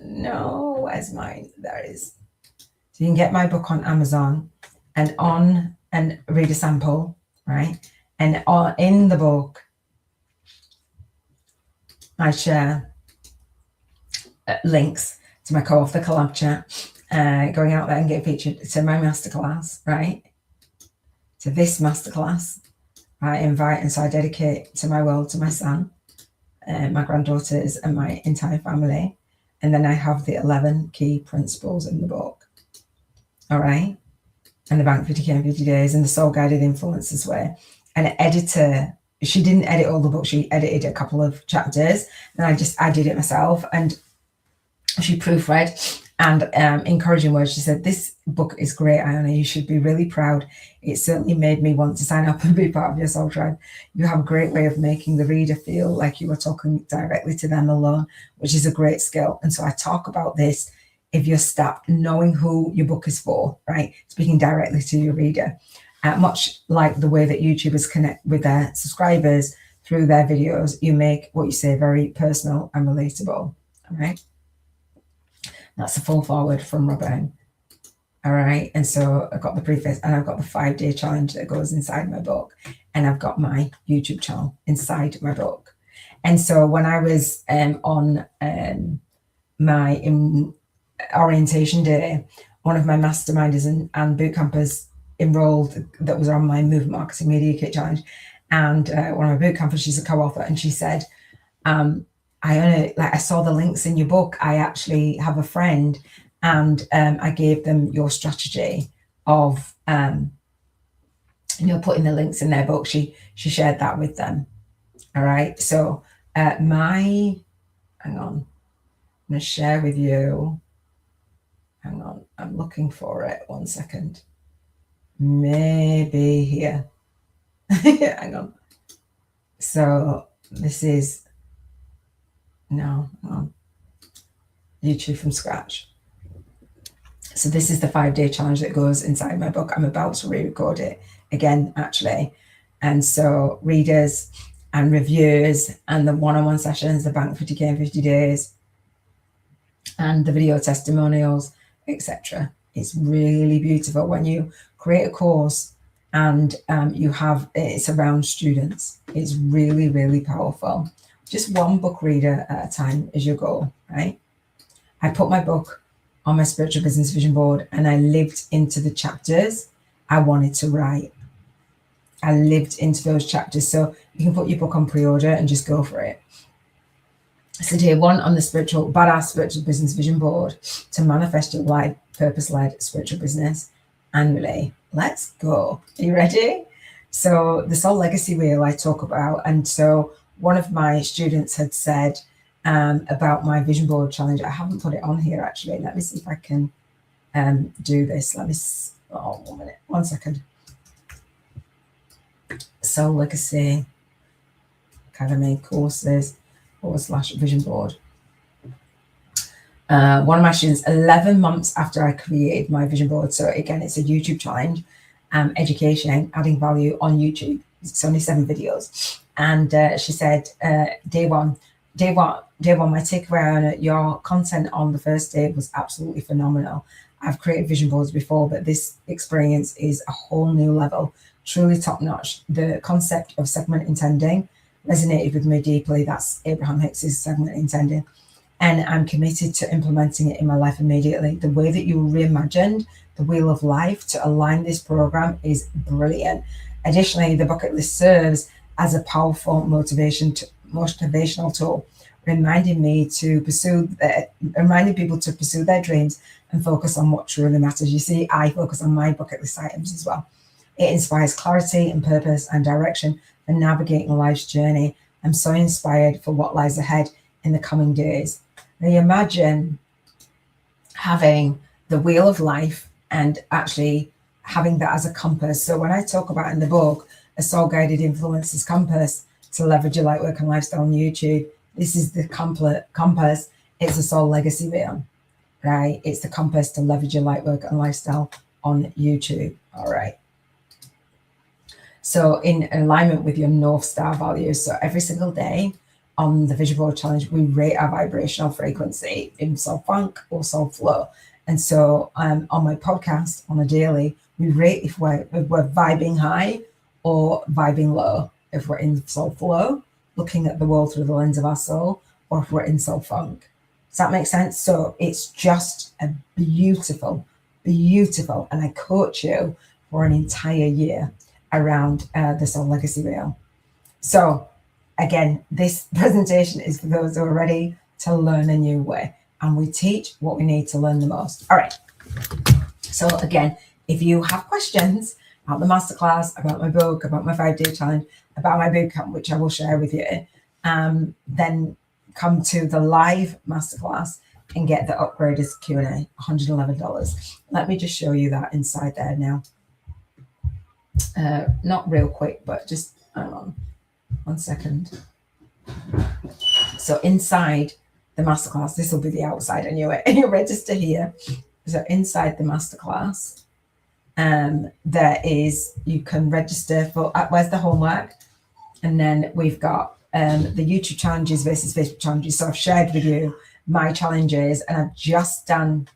No, where's mine? There it is. So you can get my book on Amazon and read a sample, right? And in the book, I share links to my co-author collab chat, going out there and get featured to my masterclass, right? To this masterclass, I invite, and so I dedicate to my world, to my son, my granddaughters, and my entire family. And then I have the 11 key principles in the book, all right? And the Bank 50K in 50 days, and the Soul Guided Influences way. And an editor, she didn't edit all the book, she edited a couple of chapters, and I did it myself. And she proofread and encouraging words. She said, this book is great, Iona. You should be really proud. It certainly made me want to sign up and be part of your soul tribe. You have a great way of making the reader feel like you are talking directly to them alone, which is a great skill. And so I talk about this if you're stuck, knowing who your book is for, right? Speaking directly to your reader. Much like the way that YouTubers connect with their subscribers through their videos, you make what you say very personal and relatable. All right. That's a full forward from Robin. All right. And so I've got the preface and I've got the 5-day challenge that goes inside my book. And I've got my YouTube channel inside my book. And so when I was on my orientation day, one of my masterminders and boot campers enrolled that was on my Movement Marketing Media Kit Challenge. And one of my boot campers, she's a co-author, and she said, I saw the links in your book. I actually have a friend, and I gave them your strategy of putting the links in their book. She shared that with them. All right. So hang on, I'm going to share with you. Hang on, I'm looking for it. 1 second. Maybe here. Hang on. So this is YouTube from scratch. So this is the 5-day challenge that goes inside my book. I'm about to re-record it again, actually. And so readers and reviewers and the one-on-one sessions, the bank 50K in 50 days, and the video testimonials, etc. It's really beautiful when you create a course and it's around students. It's really, really powerful. Just one book reader at a time is your goal, right? I put my book on my spiritual business vision board and I lived into the chapters I wanted to write. I lived into those chapters. So you can put your book on pre-order and just go for it. So day 1 on the badass spiritual business vision board to manifest your life purpose-led spiritual business annually. Let's go. Are you ready? So the soul legacy wheel I talk about. And so one of my students had said about my vision board challenge. I haven't put it on here actually. Let me see if I can do this. 1 minute, 1 second. Soul Legacy Academy courses / vision board. One of my students, 11 months after I created my vision board. So again, it's a YouTube challenge, education, adding value on YouTube. It's only 7 videos. And she said, day one, my takeaway on it, your content on the first day was absolutely phenomenal. I've created vision boards before, but this experience is a whole new level, truly top notch. The concept of segment intending resonated with me deeply. That's Abraham Hicks's segment intending. And I'm committed to implementing it in my life immediately. The way that you reimagined the wheel of life to align this program is brilliant. Additionally, the bucket list serves as a powerful motivational tool, reminding people to pursue their dreams and focus on what truly matters. You see, I focus on my bucket list items as well. It inspires clarity and purpose and direction for navigating life's journey. I'm so inspired for what lies ahead in the coming days. Now, you imagine having the wheel of life and actually having that as a compass. So when I talk about in the book, a soul-guided influencer's compass to leverage your light work and lifestyle on YouTube, this is the compass. It's a soul legacy wheel, right? It's the compass to leverage your light work and lifestyle on YouTube. All right. So in alignment with your North Star values. So every single day on the Vision Board Challenge, we rate our vibrational frequency in soul funk or soul flow. And so on my podcast on a daily, we rate if we're vibing high or vibing low, if we're in soul flow, looking at the world through the lens of our soul, or if we're in soul funk. Does that make sense? So it's just a beautiful, and I coach you for an entire year around the soul legacy wheel. So again, this presentation is for those who are ready to learn a new way, and we teach what we need to learn the most. All right. So again, if you have questions about the masterclass, about my book, about my 5-day challenge, about my bootcamp, which I will share with you, then come to the live masterclass and get the upgraded Q&A, $111. Let me just show you that inside there now. Not real quick, but just hang on 1 second. So inside the masterclass, this will be the outside, I knew it, and you register here. So inside the masterclass, there is, you can register for, where's the homework? And then we've got the YouTube challenges versus Facebook challenges. So I've shared with you my challenges, and I've just done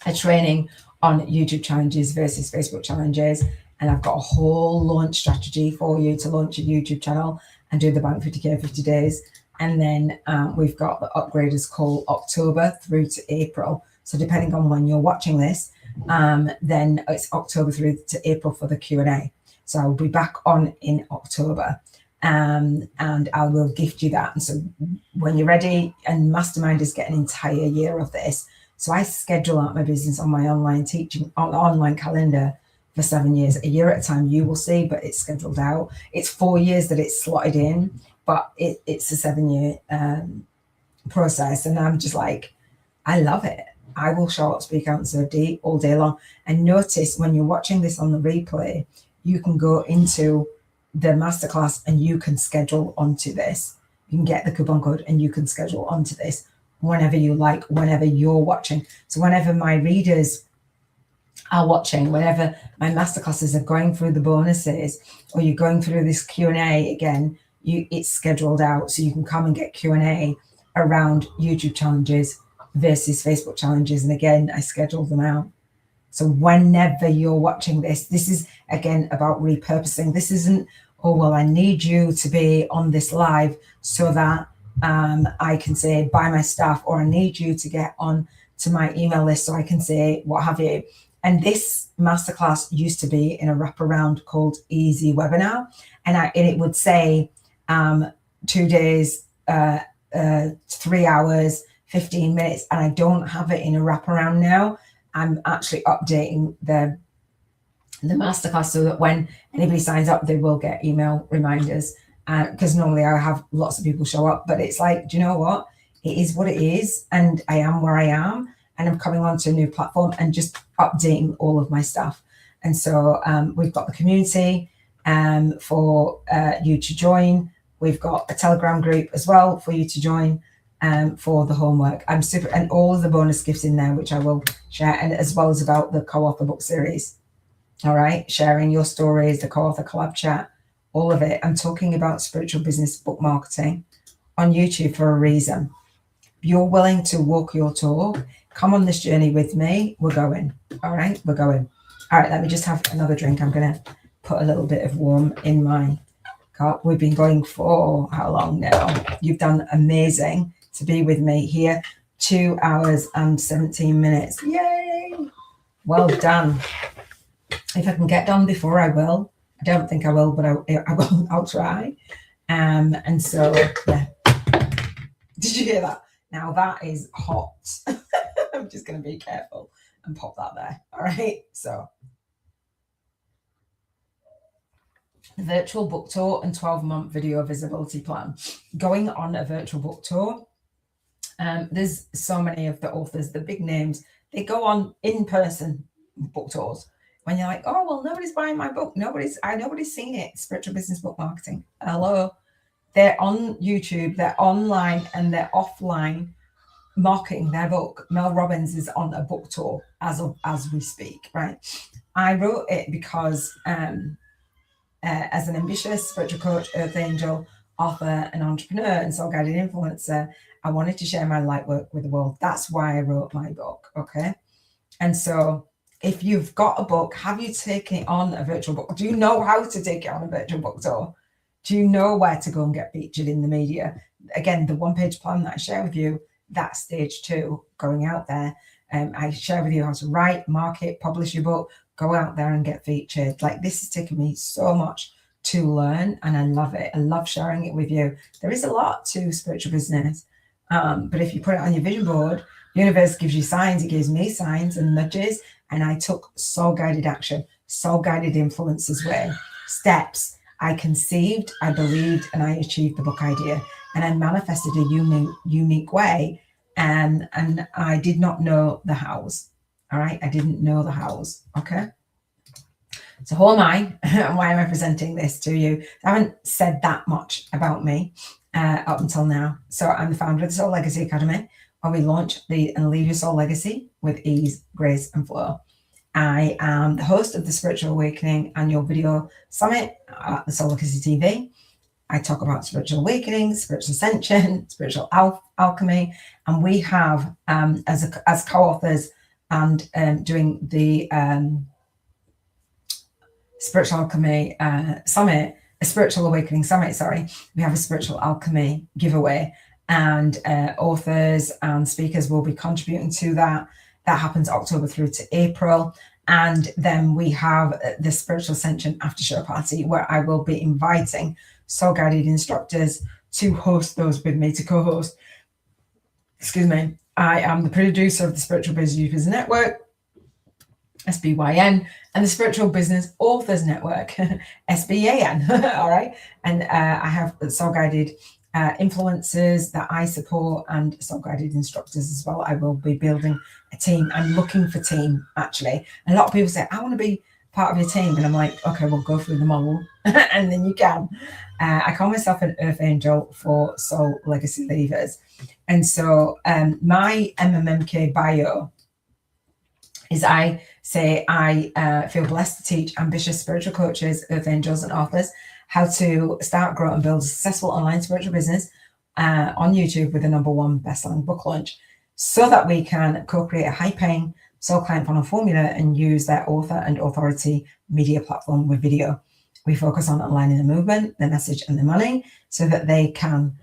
a training on YouTube challenges versus Facebook challenges. And I've got a whole launch strategy for you to launch a YouTube channel and do the Bank 50K 50 days. And then we've got the upgraders call October through to April. So depending on when you're watching this, then it's October through to April for the Q&A. So I'll be back on in October, and I will gift you that. And so when you're ready, and Mastermind is getting an entire year of this. So I schedule out my business on my online teaching, on online calendar for 7 years, a year at a time, you will see, but it's scheduled out. It's 4 years that it's slotted in, but it's a 7-year process. And I'm just like, I love it. I will show up, speak out, and serve D all day long. And notice when you're watching this on the replay, you can go into the masterclass and you can schedule onto this. You can get the coupon code and you can schedule onto this whenever you like, whenever you're watching. So whenever my readers are watching, whenever my masterclasses are going through the bonuses, or you're going through this Q&A again, it's scheduled out, so you can come and get Q&A around YouTube challenges versus Facebook challenges. And again, I scheduled them out. So whenever you're watching this is again about repurposing. This isn't, oh, well, I need you to be on this live so that I can say buy my stuff, or I need you to get on to my email list so I can say what have you. And this masterclass used to be in a wraparound called Easy Webinar, and it would say 2 days, 3 hours, 15 minutes, and I don't have it in a wraparound now. I'm actually updating the masterclass so that when anybody signs up, they will get email reminders, because normally I have lots of people show up, but it's like, do you know what? It is what it is, and I am where I am, and I'm coming onto a new platform and just updating all of my stuff. And so we've got the community for you to join. We've got a Telegram group as well for you to join for the homework. I'm super, and all of the bonus gifts in there, which I will share, and as well as about the co-author book series. All right, sharing your stories, the co-author collab chat, all of it. I'm talking about spiritual business book marketing on YouTube for a reason. If you're willing to walk your talk, come on this journey with me. We're going. All right, we're going. All right, let me just have another drink. I'm going to put a little bit of warm in my cup. We've been going for how long now? You've done amazing to be with me here. 2 hours and 17 minutes. Yay! Well done. If I can get done before, I will. I don't think I will, but I will. I'll try. And so, yeah. Did you hear that? Now that is hot. I'm just going to be careful and pop that there. All right. So, the virtual book tour and 12-month video visibility plan. Going on a virtual book tour. There's so many of the authors, the big names, they go on in-person book tours. When you're like, oh, well, nobody's buying my book. Nobody's seen it. Spiritual business book marketing. Hello. They're on YouTube, they're online, and they're offline marketing their book. Mel Robbins is on a book tour as we speak, right? I wrote it because as an ambitious spiritual coach, earth angel, author, and entrepreneur, and soul-guided influencer, I wanted to share my light work with the world. That's why I wrote my book, okay? And so if you've got a book, have you taken it on a virtual book? Do you know how to take it on a virtual book tour? Do you know where to go and get featured in the media? Again, the one-page plan that I share with you, that's stage 2, going out there. I share with you how to write, market, publish your book, go out there and get featured. Like, this has taken me so much to learn, and I love it. I love sharing it with you. There is a lot to spiritual business, but if you put it on your vision board, the universe gives you signs. It gives me signs and nudges, and I took soul-guided action, soul-guided influences way, steps. I conceived, I believed, and I achieved the book idea, and I manifested a unique way, and I did not know the hows. All right, I didn't know the hows. Okay, So who am I and why am I presenting this to you? I haven't said that much about me up until now. So I'm the founder of the Soul Legacy Academy, where we launch, lead and leave your soul legacy with ease, grace and flow. I am the host of the Spiritual Awakening annual video summit at the Soul Legacy TV. I talk about spiritual awakening, spiritual ascension, spiritual alchemy, and we have as co-authors and doing the Spiritual Alchemy Summit, a Spiritual Awakening Summit, sorry. We have a Spiritual Alchemy giveaway, and authors and speakers will be contributing to that. That happens October through to April. And then we have the Spiritual Ascension After Show Party, where I will be inviting soul guided instructors to host those with me, to co-host. Excuse me. I am the producer of the Spiritual Business Users Network, SBYN, and the Spiritual Business Authors Network, SBAN. All right. And I have soul guided influencers that I support and soul guided instructors as well. I will be building a team. I'm looking for team, actually. And a lot of people say, I want to be part of your team. And I'm like, okay, we'll go through the model and then you can. I call myself an Earth Angel for Soul Legacy Leavers. And so my MMMK bio is I say I feel blessed to teach ambitious spiritual coaches, Earth Angels and authors how to start, grow and build a successful online spiritual business on YouTube with the #1 best-selling book launch, so that we can co-create a high-paying soul client funnel formula and use their author and authority media platform with video. We focus on aligning the movement, the message and the money so that they can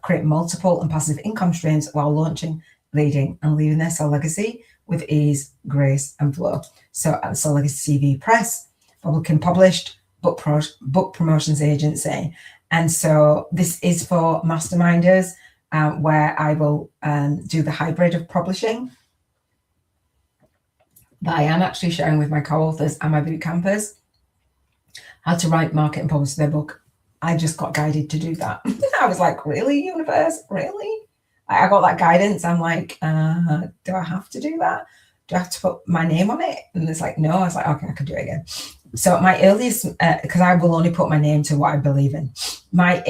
create multiple and passive income streams while launching, leading and leaving their soul legacy with ease, grace and flow. So at Soul Legacy TV Press, publicly published, book promotions agency. And so this is for masterminders, where I will do the hybrid of publishing that I am actually sharing with my co-authors and my boot campers how to write, market and publish their book. I just got guided to do that. I was like, really, universe? Really? I got that guidance. I'm like, do I have to do that? Do I have to put my name on it? And it's like, no. I was like, okay, I could do it again. So my earliest, because I will only put my name to what I believe in. My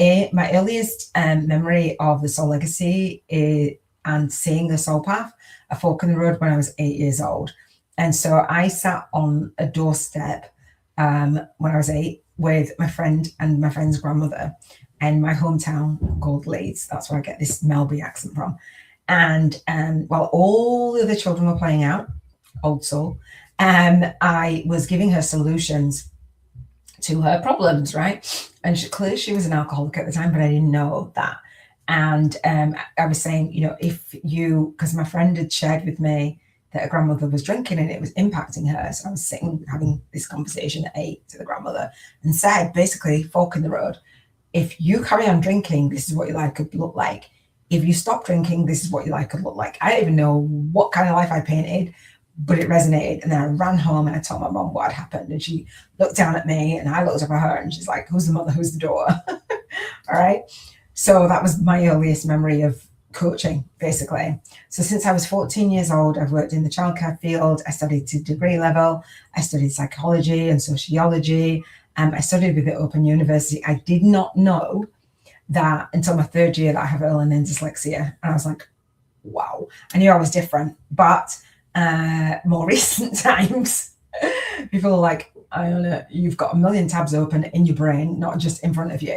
earliest memory of the Soul Legacy and seeing the soul path, a fork in the road, when I was 8 years old. And so I sat on a doorstep when I was 8 with my friend and my friend's grandmother in my hometown called Leeds. That's where I get this Melby accent from. And while all the other children were playing out, old soul, I was giving her solutions to her problems, right? And clearly she was an alcoholic at the time, but I didn't know that. And I was saying, you know, because my friend had shared with me that her grandmother was drinking and it was impacting her. So I was sitting having this conversation at 8 to the grandmother and said, basically, fork in the road. If you carry on drinking, this is what your life could look like. If you stop drinking, this is what your life could look like. I don't even know what kind of life I painted, but it resonated. And then I ran home and I told my mom what had happened. And she looked down at me and I looked up at her and she's like, who's the mother? Who's the daughter? All right. So that was my earliest memory of coaching, basically. So since I was 14 years old, I've worked in the childcare field. I studied to degree level. I studied psychology and sociology. I studied with the Open University. I did not know that until my 3rd year that I have early learning dyslexia. And I was like, wow. I knew I was different. But more recent times, people are like, Iona, you've got a million tabs open in your brain, not just in front of you.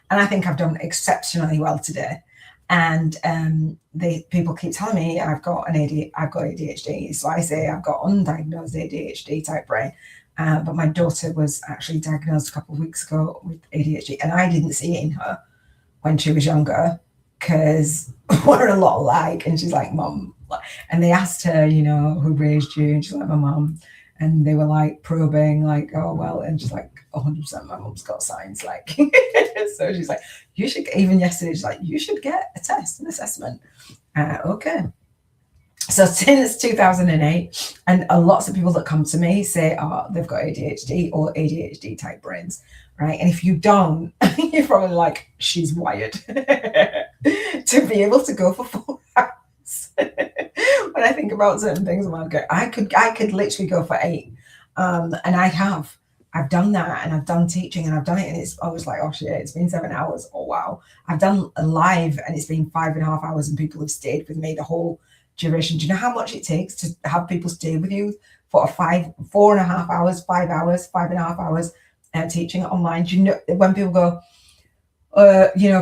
And I think I've done exceptionally well today. And people keep telling me I've got ADHD. So I say I've got undiagnosed ADHD type brain. But my daughter was actually diagnosed a couple of weeks ago with ADHD, and I didn't see it in her when she was younger because we're a lot alike. And she's like, Mom. And they asked her, you know, who raised you? And she's like, my mom. And they were like probing, like, oh, well. And she's like, 100% my mom's got signs. Like, so she's like, you should, even yesterday, she's like, you should get a test, an assessment. Okay. So since 2008, and lots of people that come to me say, oh, they've got ADHD or ADHD type brains, right? And if you don't, you're probably like, she's wired to be able to go for 4 hours. When I think about certain things, I'm like, I could literally go for 8. And I have. I've done that, and I've done teaching, and I've done it, and I was like, oh shit, it's been 7 hours. Oh wow. I've done a live, and it's been 5.5 hours, and people have stayed with me the whole duration. Do you know how much it takes to have people stay with you for 4.5 hours, 5 hours, 5.5 hours teaching online? Do you know when people go,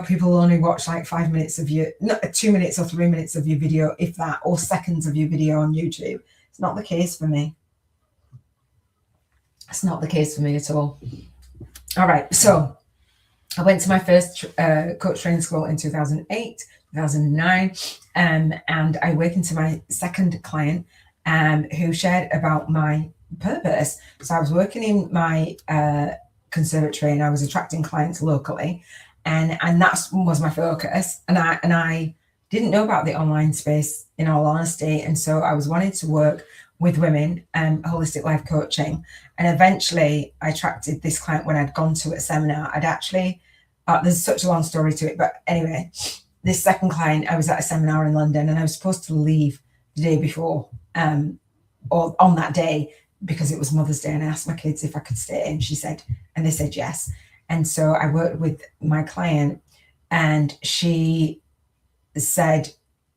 people only watch like 5 minutes of your, not 2 minutes or 3 minutes of your video, if that, or seconds of your video on YouTube? It's not the case for me. It's not the case for me at all. All right, so I went to my first coach training school in 2008, 2009, and I awakened to my second client who shared about my purpose. So I was working in my conservatory, and I was attracting clients locally, and that was my focus. And I didn't know about the online space, in all honesty, and so I was wanting to work with women, holistic life coaching. And eventually I attracted this client when I'd gone to a seminar. I'd actually, there's such a long story to it, but anyway, this second client, I was at a seminar in London, and I was supposed to leave the day before, or on that day, because it was Mother's Day, and I asked my kids if I could stay, and they said yes. And so I worked with my client, and she said,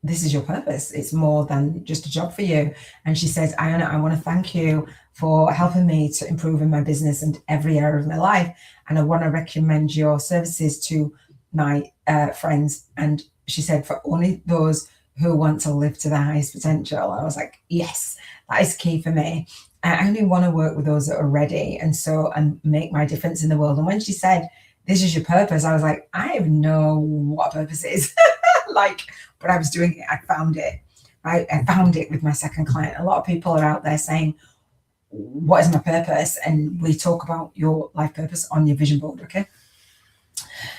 this is your purpose. It's more than just a job for you. And she says, Iona, I want to thank you for helping me to improve in my business and every area of my life. And I want to recommend your services to my friends. And she said, for only those who want to live to their highest potential. I was like, yes, that is key for me. I only want to work with those that are ready, and make my difference in the world. And when she said, this is your purpose, I was like, I have no what purpose is. But I was doing it. I found it, right? I found it with my second client. A lot of people are out there saying, what is my purpose? And we talk about your life purpose on your vision board, okay?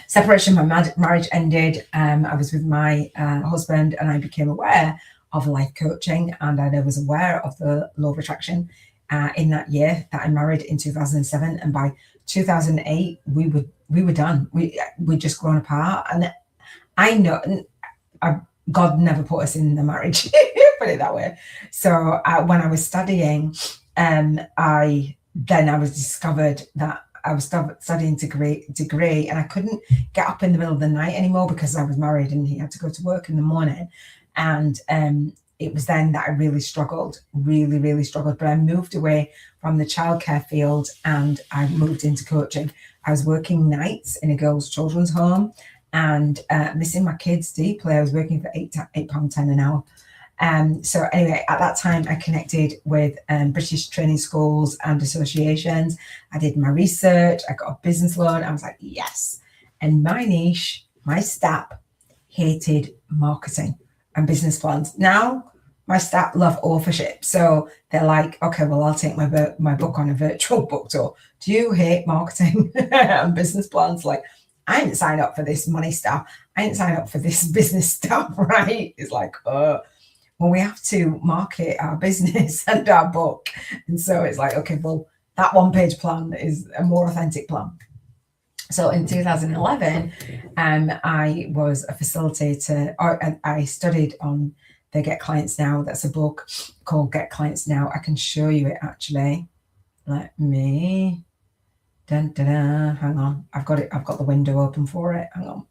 Separation, my marriage ended. I was with my husband, and I became aware of life coaching, and I was aware of the law of attraction in that year that I married in 2007. And by 2008, we were done. We'd just grown apart. And I know God never put us in the marriage, put it that way. So when I was studying, I was discovered that I was studying degree, and I couldn't get up in the middle of the night anymore because I was married and he had to go to work in the morning. And it was then that I really struggled. But I moved away from the childcare field, and I moved into coaching. I was working nights in a girls' children's home, and missing my kids deeply. I was working for £8.10 an hour. So anyway, at that time, I connected with British training schools and associations. I did my research. I got a business loan. I was like, yes. And my niche, my STAP, hated marketing and business plans. Now, my STAP love authorship. So they're like, okay, well, I'll take my book on a virtual book tour. Do you hate marketing and business plans? Like, I didn't sign up for this money stuff. I didn't sign up for this business stuff, right? It's like, well, we have to market our business and our book. And so it's like, okay, well, that one-page plan is a more authentic plan. So in 2011, I was a facilitator, or I studied on the Get Clients Now. That's a book called Get Clients Now. I can show you it actually. Let me... Hang on, I've got the window open for it. Hang on.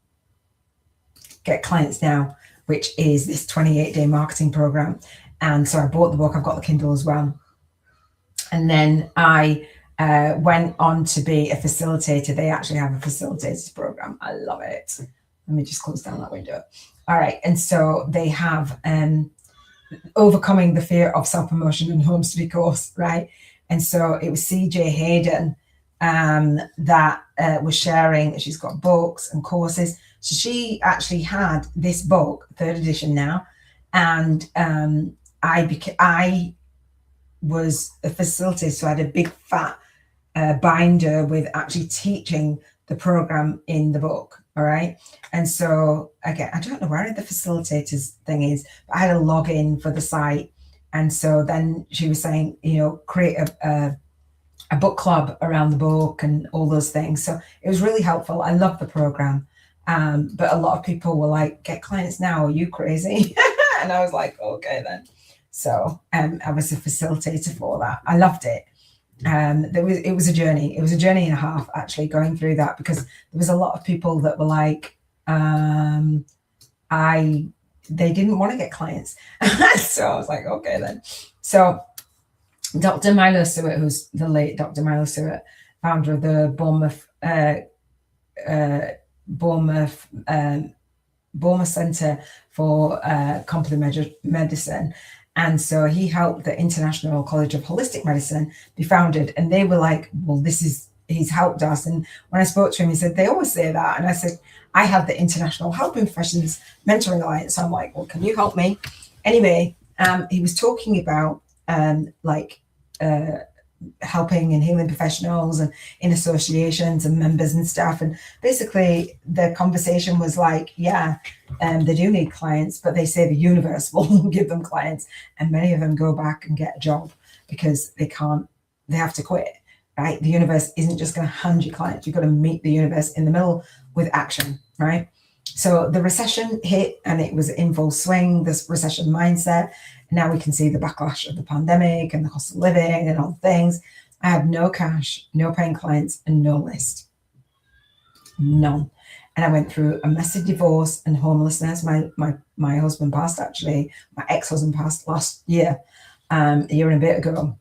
Get Clients Now, which is this 28-day marketing program. And so I bought the book. I've got the Kindle as well. And then I went on to be a facilitator. They actually have a facilitators program. I love it. Let me just close down that window. All right. And so they have Overcoming the Fear of Self-Promotion and Home Study course, right? And so it was CJ Hayden that was sharing. She's got books and courses. So she actually had this book, 3rd edition now, and I was a facilitator, so I had a big fat binder with actually teaching the program in the book. All right, and so again, I don't know where the facilitators thing is, but I had a login for the site, and so then she was saying, create a book club around the book and all those things. So it was really helpful. I love the program. But a lot of people were like, Get Clients Now, are you crazy? And I was like, okay then. So I was a facilitator for that. I loved it. it was a journey. It was a journey and a half actually going through that, because there was a lot of people that were like, they didn't want to get clients. So I was like, okay then. So Dr. Milo Stewart, who's the late Dr. Milo Stewart, founder of the Bournemouth Centre for Complementary Medicine. And so he helped the International College of Holistic Medicine be founded. And they were like, well, he's helped us. And when I spoke to him, he said, they always say that. And I said, I have the International Helping Professions Mentoring Alliance. So I'm like, well, can you help me? Anyway, he was talking about helping and healing professionals and in associations and members and stuff. And basically the conversation was like, they do need clients, but they say the universe will give them clients. And many of them go back and get a job because they have to quit, right? The universe isn't just going to hand you clients. You've got to meet the universe in the middle with action, right? So the recession hit and it was in full swing, this recession mindset. Now we can see the backlash of the pandemic and the cost of living and all things. I had no cash, no paying clients, and no list. None. And I went through a messy divorce and homelessness. My husband passed, actually. My ex-husband passed last year, a year and a bit ago.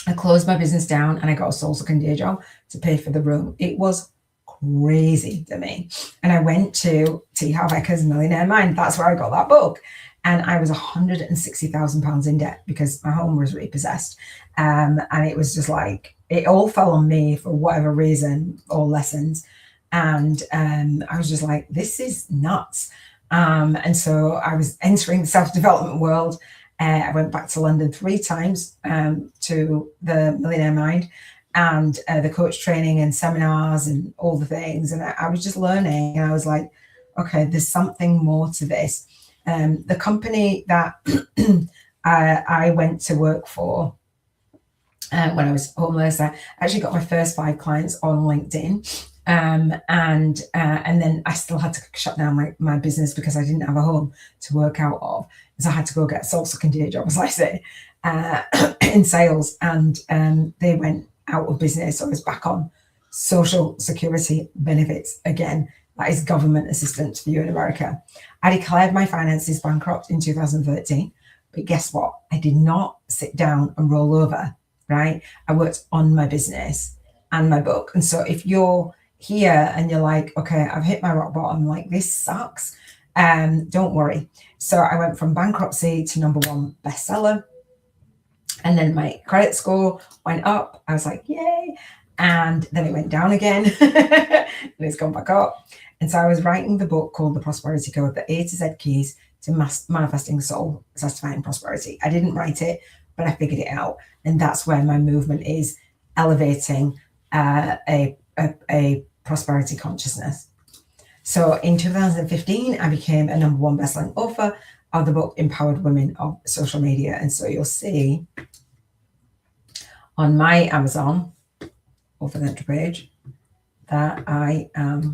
I closed my business down and I got a soul-sucking day job to pay for the room. It was crazy to me. And I went to T. Harv Eker's Millionaire Mind. That's where I got that book. And I was £160,000 in debt because my home was repossessed. And it was just like, it all fell on me for whatever reason or lessons. And I was just like, this is nuts. And so I was entering the self-development world. I went back to London 3 times to the Millionaire Mind and the coach training and seminars and all the things. And I was just learning. And I was like, okay, there's something more to this. The company that I went to work for when I was homeless, I actually got my first 5 clients on LinkedIn. And then I still had to shut down my business because I didn't have a home to work out of. So I had to go get a soul-sucking day job, as I say, in sales. And they went out of business. So I was back on social security benefits again. That is government assistance for you in America. I declared my finances bankrupt in 2013. But guess what? I did not sit down and roll over, right? I worked on my business and my book. And so if you're here and you're like, okay, I've hit my rock bottom, like this sucks, don't worry. So I went from bankruptcy to #1 bestseller. And then my credit score went up. I was like, yay. And then it went down again and it's gone back up. And so I was writing the book called The Prosperity Code, the A to Z keys to manifesting soul satisfying prosperity. I didn't write it, but I figured it out. And that's where my movement is, elevating a prosperity consciousness. So in 2015, I became a #1 bestselling author of the book Empowered Women of Social Media. And so you'll see on my Amazon author entry page that I am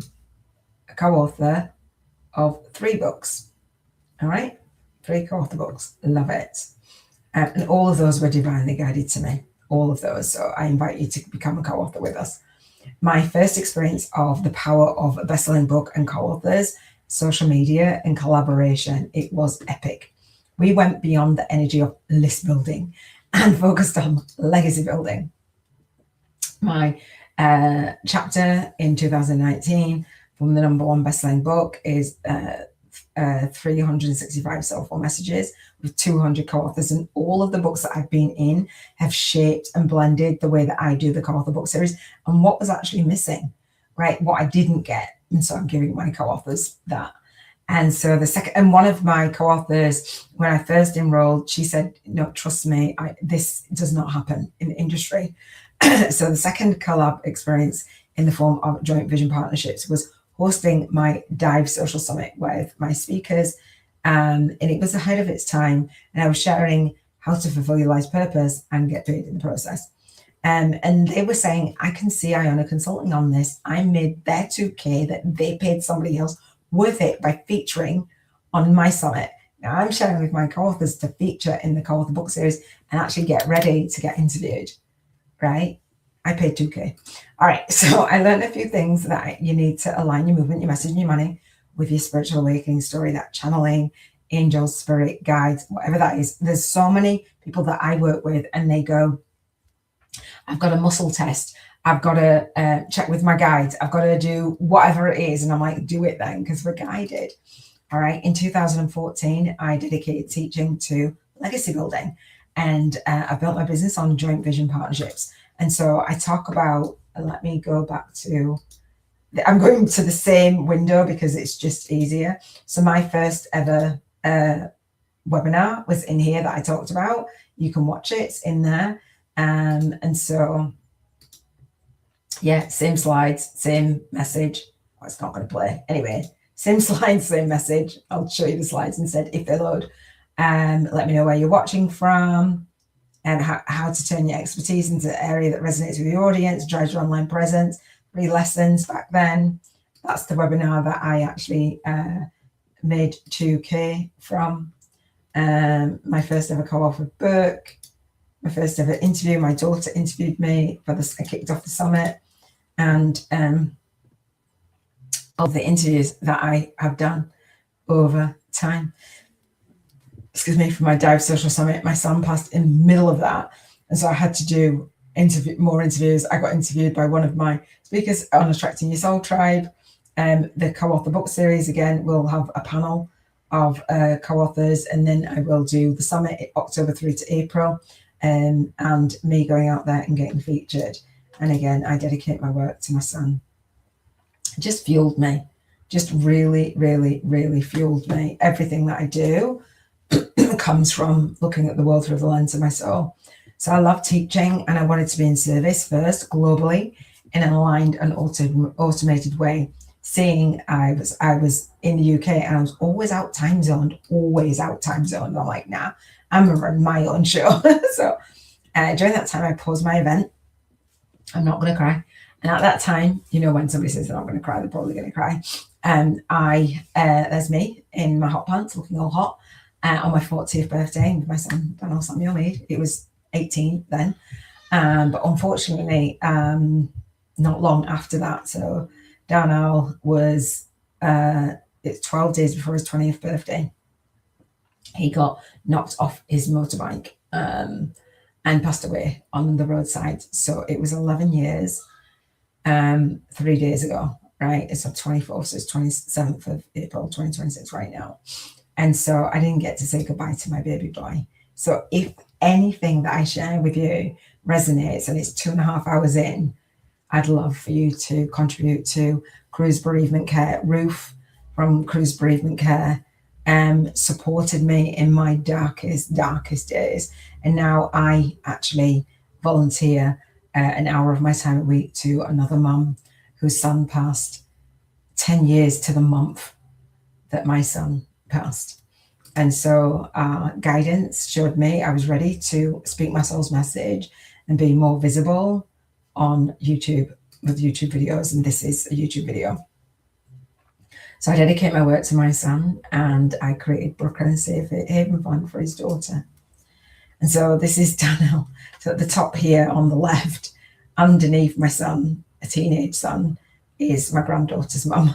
a co-author of 3 books. All right, 3 co-author books. Love it. And all of those were divinely guided to me. All of those. So I invite you to become a co-author with us. My first experience of the power of a best-selling book and co-authors, social media and collaboration, it was epic. We went beyond the energy of list building and focused on legacy building. My chapter in 2019 from the #1 best-selling book is 365 soulful messages with 200 co-authors, and all of the books that I've been in have shaped and blended the way that I do the co-author book series and what was actually missing, right? What I didn't get. And so I'm giving my co-authors that. And so one of my co-authors, when I first enrolled, she said, no, trust me, this does not happen in the industry. So the second collab experience in the form of joint vision partnerships was hosting my Dive Social Summit with my speakers. And it was ahead of its time. And I was sharing how to fulfill your life's purpose and get paid in the process. And they were saying, I can see Iona consulting on this. I made their 2K that they paid somebody else worth it by featuring on my summit. Now I'm sharing with my co-authors to feature in the co-author book series and actually get ready to get interviewed, right? I paid 2K. All right. So I learned a few things that you need to align your movement, your message, and your money with your spiritual awakening story, that channeling, angels, spirit, guides, whatever that is. There's so many people that I work with and they go, I've got a muscle test. I've got to check with my guides. I've got to do whatever it is. And I'm like, do it then, because we're guided. All right. In 2014, I dedicated teaching to legacy building. And I built my business on joint vision partnerships. And so I talk about, let me go back to, I'm going to the same window because it's just easier. So my first ever webinar was in here that I talked about. You can watch it, it's in there. And so, yeah, same slides, same message. Oh, it's not going to play. Anyway, same slides, same message. I'll show you the slides instead if they load. Let me know where you're watching from and how to turn your expertise into an area that resonates with your audience, drives your online presence, 3 lessons back then. That's the webinar that I actually made 2K from. My first ever co-authored book, my first ever interview. My daughter interviewed me for this. I kicked off the summit, and of the interviews that I have done over time. Excuse me, for my Dive Social Summit, my son passed in the middle of that. And so I had to do more interviews. I got interviewed by one of my speakers on Attracting Your Soul Tribe. The co-author book series, again, will have a panel of co-authors. And then I will do the summit October through to April, and me going out there and getting featured. And again, I dedicate my work to my son. It just fueled me. Just really, really, really fueled me. Everything that I do comes from looking at the world through the lens of my soul. So I love teaching, and I wanted to be in service first, globally, in an aligned and automated way. Seeing I was in the UK and I was always out time zoned. And I'm like, nah, I'm gonna run my own show. So during that time, I paused my event. I'm not gonna cry. And at that time, you know, when somebody says they're not gonna cry, they're probably gonna cry. There's me in my hot pants, looking all hot. On my 40th birthday with my son, Daniel Samuel Mead. He was 18 then. But unfortunately, not long after that, so Daniel was, it's 12 days before his 20th birthday, he got knocked off his motorbike and passed away on the roadside. So it was 11 years, 3 days ago, right? It's on 24th, so it's 27th of April, 2026 right now. And so I didn't get to say goodbye to my baby boy. So if anything that I share with you resonates and it's 2.5 hours in, I'd love for you to contribute to Cruise Bereavement Care. Ruth from Cruise Bereavement Care supported me in my darkest days. And now I actually volunteer an hour of my time a week to another mum whose son passed 10 years to the month that my son passed. And so guidance showed me I was ready to speak my soul's message and be more visible on YouTube with YouTube videos. And this is a YouTube video. So I dedicate my work to my son, and I created Brooklyn Safe Haven Fund for his daughter. And so this is Daniel. So at the top here on the left, underneath my son, a teenage son, is my granddaughter's mum.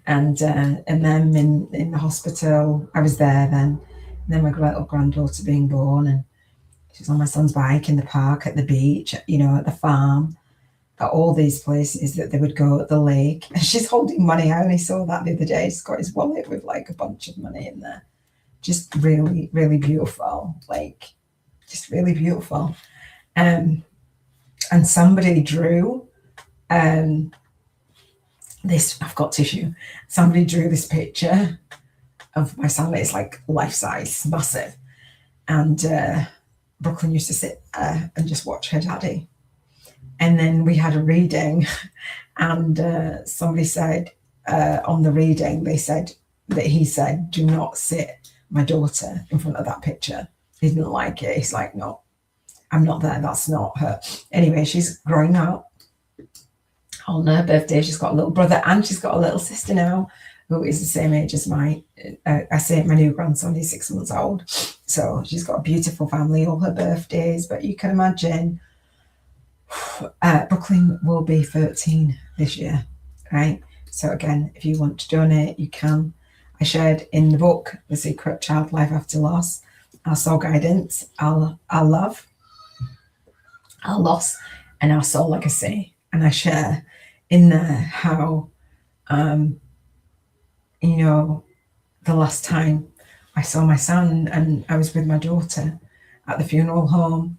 And them in the hospital. I was there then. And then my little granddaughter being born, and she was on my son's bike in the park, at the beach, you know, at the farm, at all these places that they would go, at the lake. And she's holding money. I only saw that the other day. He's got his wallet with like a bunch of money in there. Just really, really beautiful. Like, just really beautiful. And somebody drew this, I've got tissue. Somebody drew this picture of my son. It's like life size, massive. And Brooklyn used to sit and just watch her daddy. And then we had a reading, and somebody said on the reading, they said that he said, do not sit my daughter in front of that picture. He didn't like it. He's like, no, I'm not there. That's not her. Anyway, she's growing up. On her birthday, she's got a little brother, and she's got a little sister now who is the same age as my new grandson. He's 6 months old. So she's got a beautiful family, all her birthdays. But you can imagine Brooklyn will be 13 this year, right? So again, if you want to donate, you can. I shared in the book, The Secret Child Life After Loss, our soul guidance, our love, our loss, and our soul legacy. And I share in there how, you know, the last time I saw my son and I was with my daughter at the funeral home,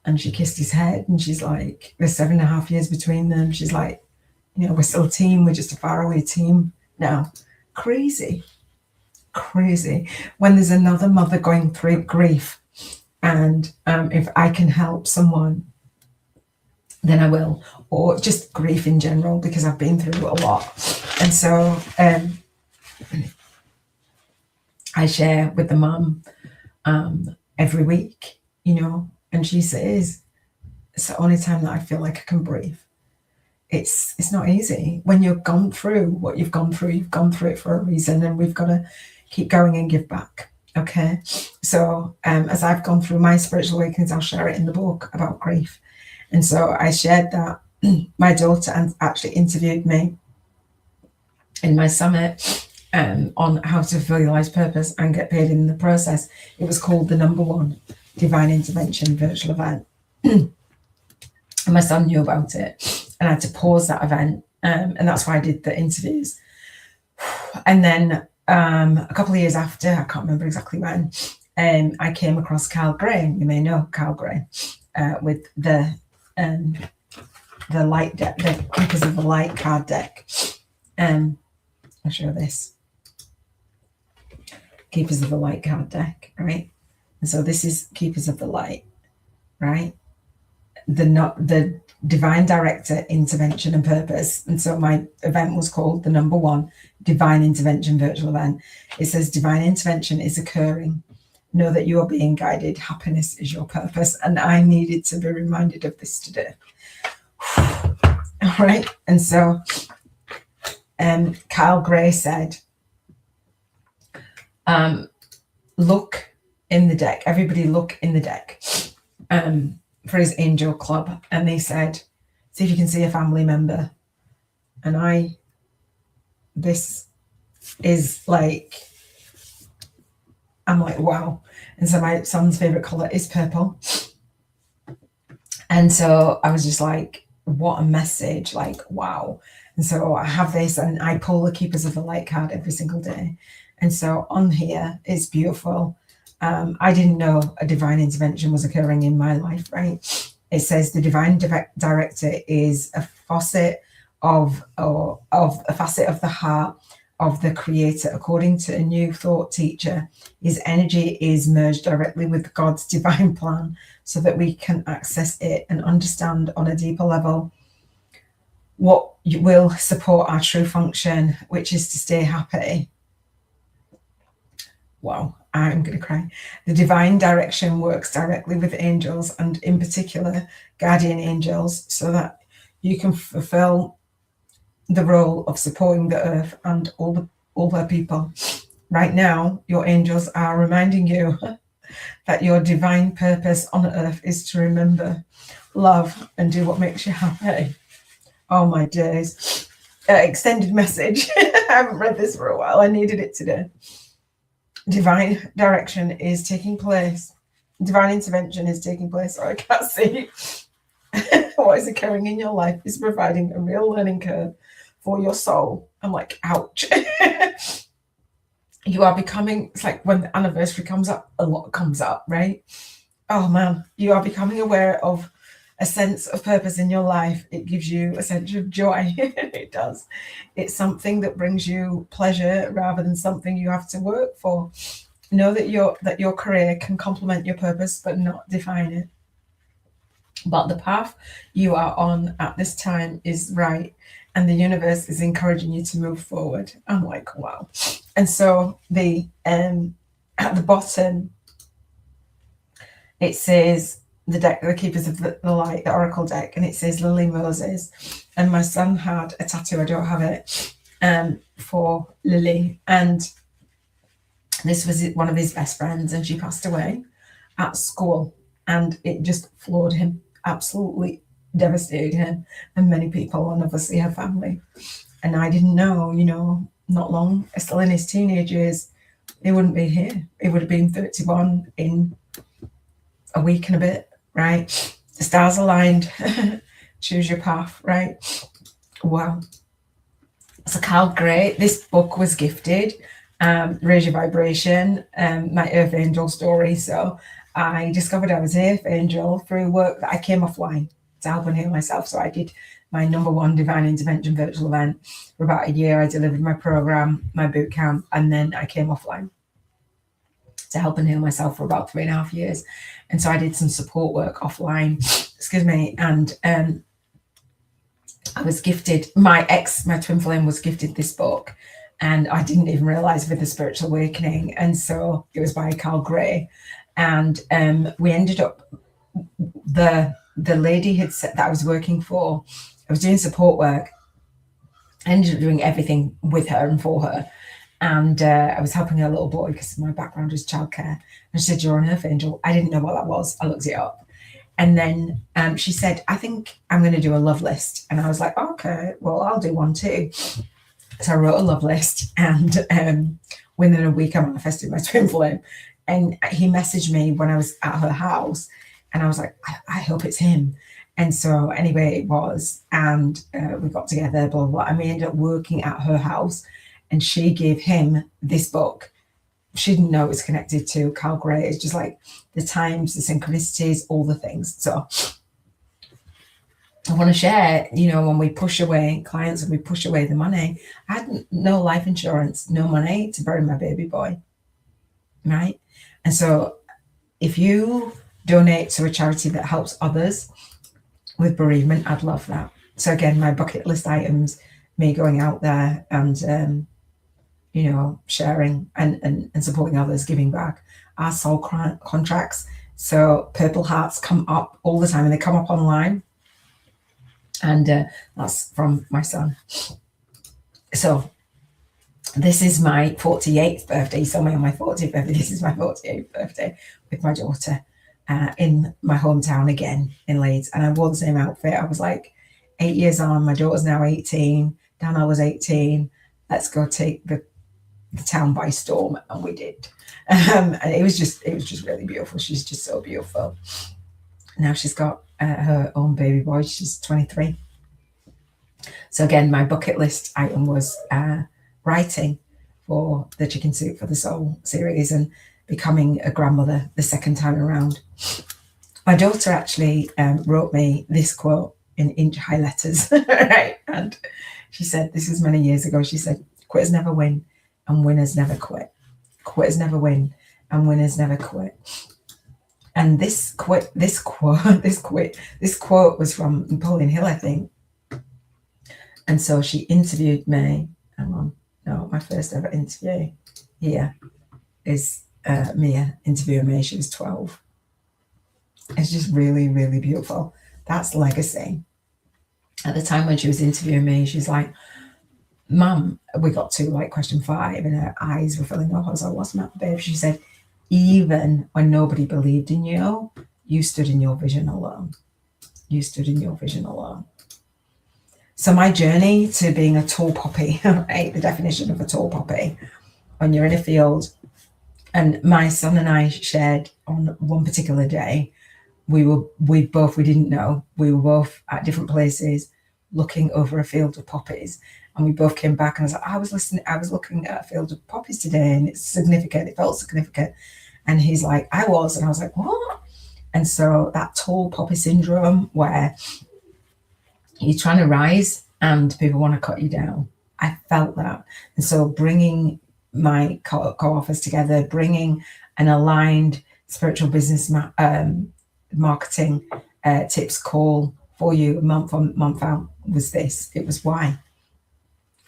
and she kissed his head, and she's like, there's 7.5 years between them. She's like, you know, we're still a team. We're just a faraway team now. Crazy. When there's another mother going through grief, and if I can help someone, then I will, or just grief in general, because I've been through a lot. And so I share with the mum every week, you know, and she says, it's the only time that I feel like I can breathe. It's not easy. When you've gone through what you've gone through it for a reason, and we've got to keep going and give back. Okay. So as I've gone through my spiritual awakenings, I'll share it in the book about grief. And so I shared that my daughter actually interviewed me in my summit on how to fulfill your life's purpose and get paid in the process. It was called the #1 Divine Intervention virtual event. And my son knew about it, and I had to pause that event. And that's why I did the interviews. And then a couple of years after, I can't remember exactly when, I came across Carl Gray. You may know Carl Gray with the light deck, the Keepers of the Light card deck. I'll show this. Keepers of the Light card deck, right? And so this is Keepers of the Light, right? The Divine Director, Intervention and Purpose. And so my event was called the #1 Divine Intervention virtual event. It says divine intervention is occurring. Know that you are being guided. Happiness is your purpose. And I needed to be reminded of this today. All right. And so Kyle Gray said, look in the deck. Everybody look in the deck for his angel club. And they said, see if you can see a family member. And this is like, I'm like, wow. And so my son's favorite color is purple. And so I was just like, what a message, like, wow. And so I have this, and I pull the Keepers of the Light card every single day. And so on here, it's beautiful. I didn't know a divine intervention was occurring in my life, right? It says the divine director is a facet of the heart of the creator. According to a new thought teacher, his energy is merged directly with God's divine plan so that we can access it and understand on a deeper level what will support our true function, which is to stay happy. Wow, I'm going to cry. The divine direction works directly with angels, and in particular guardian angels, so that you can fulfill the role of supporting the earth and all her people. Right now, your angels are reminding you that your divine purpose on earth is to remember, love, and do what makes you happy. Oh my days. Extended message. I haven't read this for a while. I needed it today. Divine direction is taking place. Divine intervention is taking place. So I can't see what is occurring in your life is providing a real learning curve for your soul. I'm like, ouch. You are becoming, it's like when the anniversary comes up, a lot comes up, right? Oh man, you are becoming aware of a sense of purpose in your life. It gives you a sense of joy. It does. It's something that brings you pleasure rather than something you have to work for. Know that your career can complement your purpose, but not define it. But the path you are on at this time is right, and the universe is encouraging you to move forward. I'm like, wow. And so at the bottom, it says the deck, the Keepers of the Light, the Oracle deck, and it says Lily Moses. And my son had a tattoo, I don't have it, for Lily. And this was one of his best friends, and she passed away at school. And it just floored him, absolutely devastated her and many people, and obviously her family. And I didn't know, not long, still in his teenage years, he wouldn't be here. He would have been 31 in a week and a bit, right? The stars aligned. Choose your path, right? Wow. So Carl Gray, this book was gifted, Raise Your Vibration, my Earth Angel story. So I discovered I was Earth Angel through work that I came offline to help and heal myself. So I did my #1 Divine Intervention virtual event for about a year. I delivered my program, my boot camp, and then I came offline to help and heal myself for about 3.5 years. And so I did some support work offline, and I was gifted, my twin flame was gifted this book, and I didn't even realize with the Spiritual Awakening. And so it was by Carl Gray. And we ended up, the lady had said that I was working for, I was doing support work. I ended up doing everything with her and for her. And I was helping her little boy because my background is childcare. And she said, "You're an Earth Angel." I didn't know what that was. I looked it up. And then she said, "I think I'm going to do a love list." And I was like, "Okay, well, I'll do one too." So I wrote a love list, and within a week I manifested my twin flame. And he messaged me when I was at her house, and I was like, I hope it's him. And so anyway, it was, and we got together, blah, blah, blah. And we ended up working at her house, and she gave him this book. She didn't know it was connected to Carl Gray. It's just like the times, the synchronicities, all the things. So I want to share, when we push away clients and we push away the money, I had no life insurance, no money to bury my baby boy, right? And so if you donate to a charity that helps others with bereavement, I'd love that. So again, my bucket list items, me going out there and, sharing and supporting others, giving back, our soul contracts. So purple hearts come up all the time, and they come up online. And that's from my son. So this is my 48th birthday. You saw me on my 40th birthday. This is my 48th birthday with my daughter in my hometown again in Leeds. And I wore the same outfit. I was like 8 years on. My daughter's now 18. Dana was 18. Let's go take the town by storm. And we did. And it was just really beautiful. She's just so beautiful. Now she's got her own baby boy. She's 23. So again, my bucket list item was writing for the Chicken Soup for the Soul series and becoming a grandmother the second time around. My daughter actually wrote me this quote in inch-high letters, right? And she said, this was many years ago, she said, "Quitters never win and winners never quit. Quitters never win and winners never quit." And this quote was from Napoleon Hill, I think. And so she interviewed me. Hang on, no, my first ever interview here is Mia interviewing me. She was 12. It's just really, really beautiful. That's legacy. At the time when she was interviewing me, she's like, "Mum," we got to like question 5 and her eyes were filling up. I was like, "What's the matter, babe?" She said, "Even when nobody believed in you, you stood in your vision alone. You stood in your vision alone." So my journey to being a tall poppy, right? The definition of a tall poppy, when you're in a field, and my son and I shared on one particular day, we didn't know, we were both at different places looking over a field of poppies. And we both came back and I was like, I was looking at a field of poppies today and it's significant. It felt significant. And he's like, "I was." And I was like, "What?" And so that tall poppy syndrome where you're trying to rise and people want to cut you down. I felt that. And so bringing my co-authors together, bringing an aligned spiritual business marketing tips call for you month on month out was this. It was why.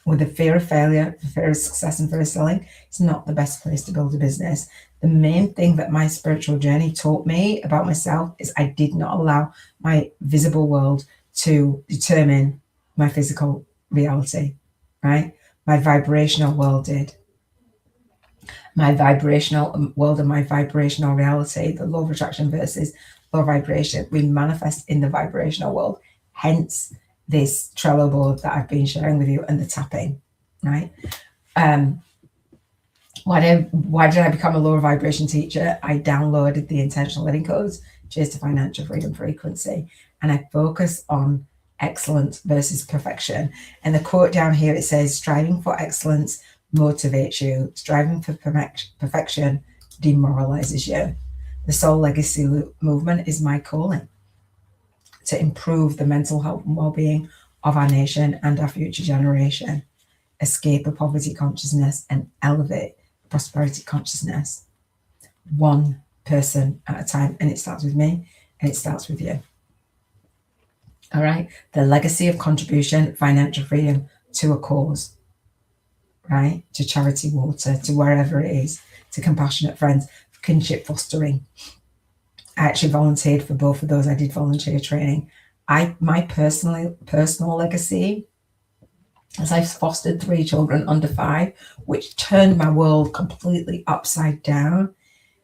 With the fear of failure, the fear of success and fear of selling, it's not the best place to build a business. The main thing that my spiritual journey taught me about myself is I did not allow my visible world to determine my physical reality, right? My vibrational world did. My vibrational world and my vibrational reality, the law of attraction versus low vibration, we manifest in the vibrational world hence this Trello board that I've been sharing with you and the tapping, right? Why did I become a lower vibration teacher? I downloaded the Intentional Living Codes, Cheers to Financial Freedom Frequency, and I focus on excellence versus perfection. And the quote down here, it says, striving for excellence motivates you. Striving for perfection demoralizes you. The Soul Legacy movement is my calling to improve the mental health and well-being of our nation and our future generation, escape a poverty consciousness and elevate prosperity consciousness, one person at a time. And it starts with me and it starts with you. All right. The legacy of contribution, financial freedom to a cause, right? To charity water, to wherever it is, to compassionate friends, kinship fostering. I actually volunteered for both of those. I did volunteer training. My personal legacy, as I've fostered 3 children under 5, which turned my world completely upside down,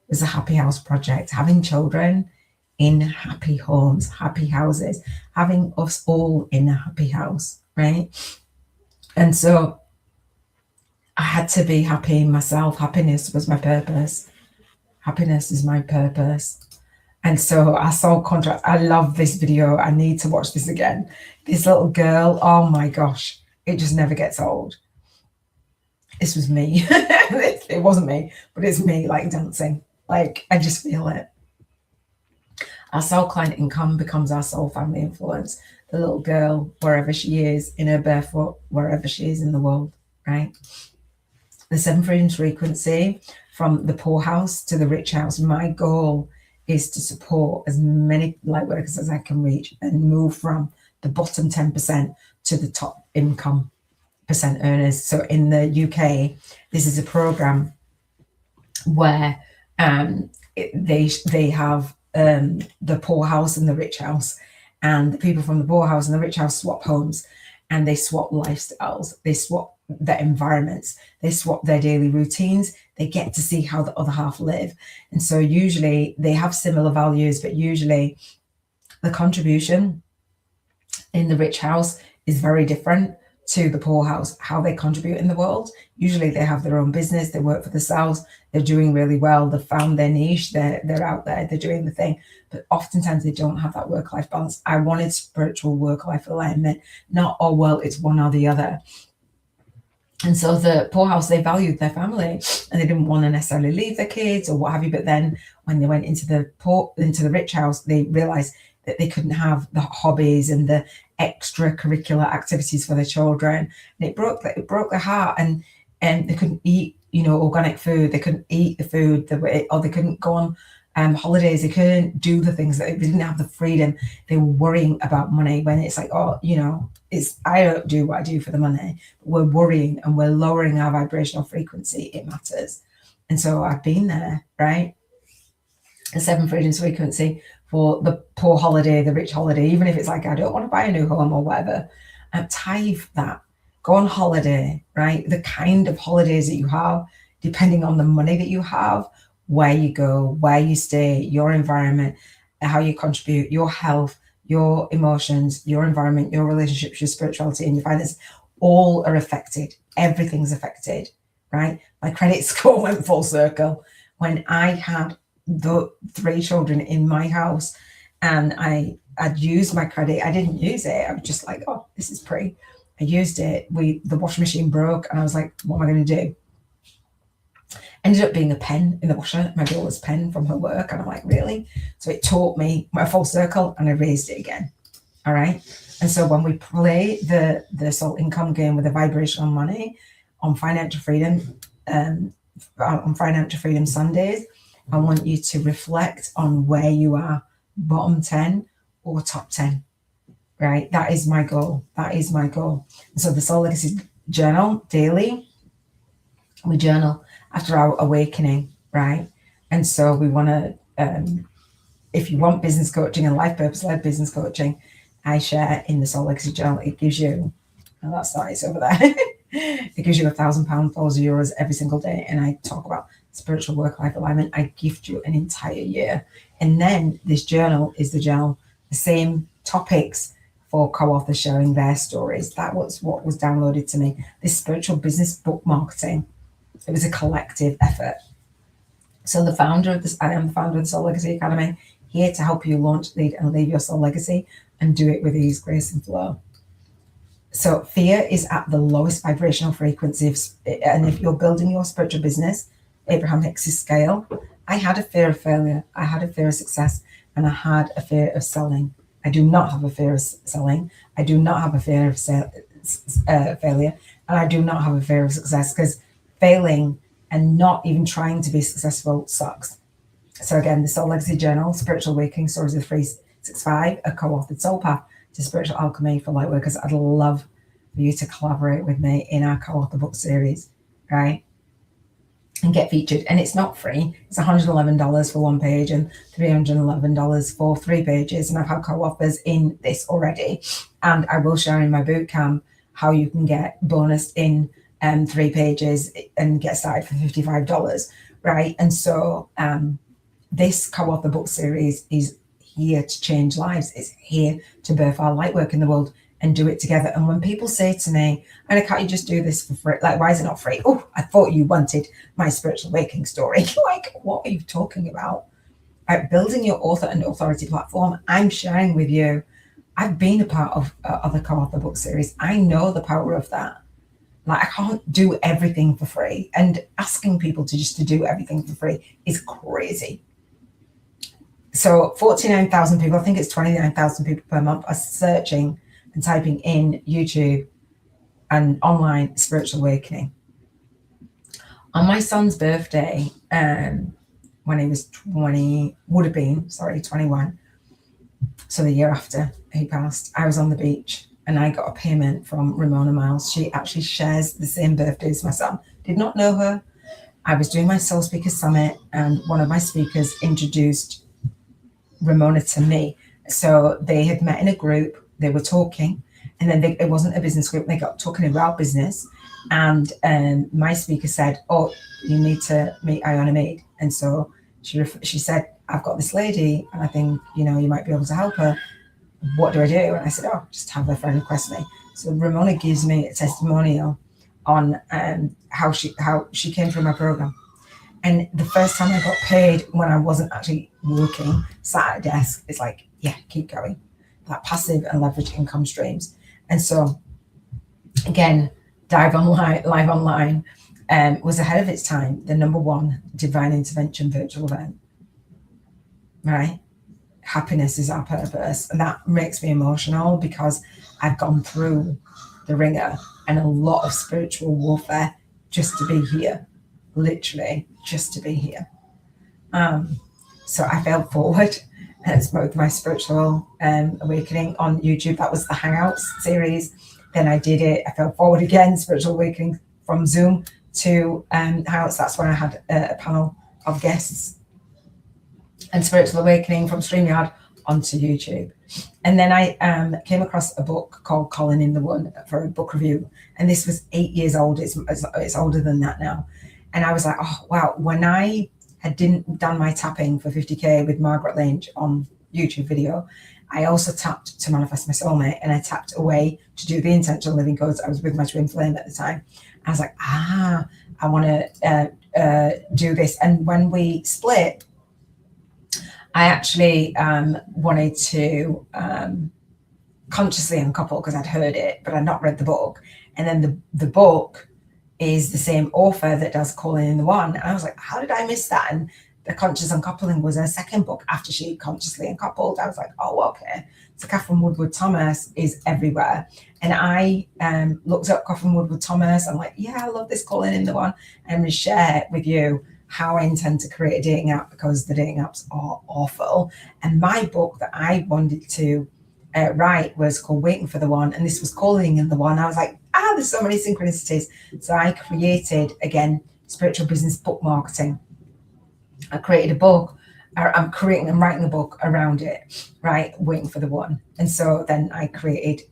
was a happy house project. Having children in happy homes, happy houses, having us all in a happy house, right? And so I had to be happy myself. Happiness was my purpose. Happiness is my purpose. And so I saw contracts. I love this video. I need to watch this again. This little girl, oh my gosh, it just never gets old. This was me. It wasn't me, but it's me, like dancing. Like, I just feel it. Our soul client income becomes our soul family influence. The little girl, wherever she is, in her barefoot, wherever she is in the world, right? The 7 freedoms frequency, from the poor house to the rich house. My goal is to support as many light workers as I can reach and move from the bottom 10% to the top income percent earners. So in the UK, this is a program where they have the poor house and the rich house, and the people from the poor house and the rich house swap homes, and they swap lifestyles, they swap their environments, they swap their daily routines. They get to see how the other half live. And so usually they have similar values, but usually the contribution in the rich house is very different to the poor house, how they contribute in the world. Usually they have their own business, they work for themselves, they're doing really well, they've found their niche, they're out there, they're doing the thing, but oftentimes they don't have that work-life balance. I wanted spiritual work-life alignment, not, oh, well, it's one or the other. And so the poor house, they valued their family and they didn't want to necessarily leave their kids or what have you. But then when they went into the rich house, they realized that they couldn't have the hobbies and the extracurricular activities for their children. And it broke their heart, and they couldn't eat, organic food. They couldn't eat the food or they couldn't go on holidays. They couldn't do the things that they didn't have the freedom. They were worrying about money when it's like, oh, I don't do what I do for the money. We're worrying and we're lowering our vibrational frequency. It matters. And so I've been there, right? The 7 freedoms frequency for the poor holiday, the rich holiday, even if it's like, I don't want to buy a new home or whatever, tithe that. Go on holiday, right? The kind of holidays that you have, depending on the money that you have, where you go, where you stay, your environment, how you contribute, your health, your emotions, your environment, your relationships, your spirituality, and your finance, all are affected. Everything's affected, right? My credit score went full circle when I had the 3 children in my house and I'd used my credit. I didn't use it. I was just like, oh, this is pretty. I used it. The washing machine broke and I was like, what am I going to do? Ended up being a pen in the washer, my daughter's pen from her work. And I'm like, really? So it taught me a full circle and I raised it again. All right. And so when we play the soul income game with the vibrational money on Financial Freedom, on Financial Freedom Sundays, I want you to reflect on where you are, bottom 10 or top 10, right? That is my goal. That is my goal. And so the Soul Legacy Journal daily, we journal after our awakening, right? And so we want to, if you want business coaching and life purpose-led business coaching, I share in the Soul Legacy Journal. It gives you, oh, that's nice over there. It gives you £1,000 flows of euros every single day. And I talk about spiritual work-life alignment. I gift you an entire year. And then this journal is the journal, the same topics for co-authors sharing their stories. That was what was downloaded to me. This spiritual business book marketing. It was a collective effort. So I am the founder of the Soul Legacy Academy, here to help you launch, lead, and leave your soul legacy and do it with ease, grace, and flow. So fear is at the lowest vibrational frequency. And if you're building your spiritual business, Abraham Hicks' scale, I had a fear of failure, I had a fear of success, and I had a fear of selling. I do not have a fear of selling. I do not have a fear of failure. And I do not have a fear of success, because failing and not even trying to be successful sucks. So again, the Soul Legacy Journal, Spiritual Awakening Stories of 365, a co-authored soul path to spiritual alchemy for light workers. I'd love for you to collaborate with me in our co-author book series, right? And get featured. And it's not free. It's $111 for one page and $311 for 3 pages. And I've had co-authors in this already. And I will share in my bootcamp how you can get bonus in 3 pages and get started for $55, right? And so this co-author book series is here to change lives. It's here to birth our light work in the world and do it together. And when people say to me, "Anna, can't you just do this for free? Like, why is it not free?" "Oh, I thought you wanted my spiritual awakening story." Like, what are you talking about? Building your author and authority platform. I'm sharing with you. I've been a part of other co-author book series. I know the power of that. Like, I can't do everything for free, and asking people to do everything for free is crazy. So 49,000 people, I think it's 29,000 people per month, are searching and typing in YouTube and online spiritual awakening. On my son's birthday, when he was 21, so the year after he passed, I was on the beach and I got a payment from Ramona Miles. She actually shares the same birthday as my son. Did not know her. I was doing my Soul Speakers Summit, and one of my speakers introduced Ramona to me. So they had met in a group, they were talking, and then it wasn't a business group, they got talking about business. And my speaker said, "Oh, you need to meet Iona Mead." And so she said, "I've got this lady and I think, you might be able to help her. What do I do?" And I said, "Oh, just have a friend request me." So Ramona gives me a testimonial on how she came through my program. And the first time I got paid, when I wasn't actually working, sat at a desk, it's like, yeah, keep going. That passive and leverage income streams. And so, again, live online was ahead of its time, the #1 divine intervention virtual event, right? Happiness is our purpose. And that makes me emotional, because I've gone through the ringer and a lot of spiritual warfare just to be here, literally just to be here. So I failed forward and spoke my spiritual awakening on YouTube. That was the Hangouts series. Then I did it. I fell forward again, spiritual awakening from Zoom to Hangouts. That's when I had a panel of guests, and spiritual awakening from StreamYard onto YouTube. And then I came across a book called Calling in the One for a book review. And this was 8 years old. It's older than that now. And I was like, oh, wow. When I had done my tapping for 50K with Margaret Lynch on YouTube video, I also tapped to manifest my soulmate, and I tapped away to do the intentional living codes. I was with my twin flame at the time. I was like, I want to do this. And when we split, I actually wanted to consciously uncouple, because I'd heard it, but I'd not read the book. And then the book is the same author that does Calling in the One. And I was like, how did I miss that? And the conscious uncoupling was her second book after she consciously uncoupled. I was like, oh, okay. So Catherine Woodward Thomas is everywhere. And I looked up Catherine Woodward Thomas. I'm like, yeah, I love this Calling in the One. I'm going to share with you how I intend to create a dating app, because the dating apps are awful. And my book that I wanted to write was called Waiting for the One. And this was Calling in the One. I was like, there's so many synchronicities. So I created, again, spiritual business book marketing. I created a book. I'm writing a book around it, right? Waiting for the One. And so then I created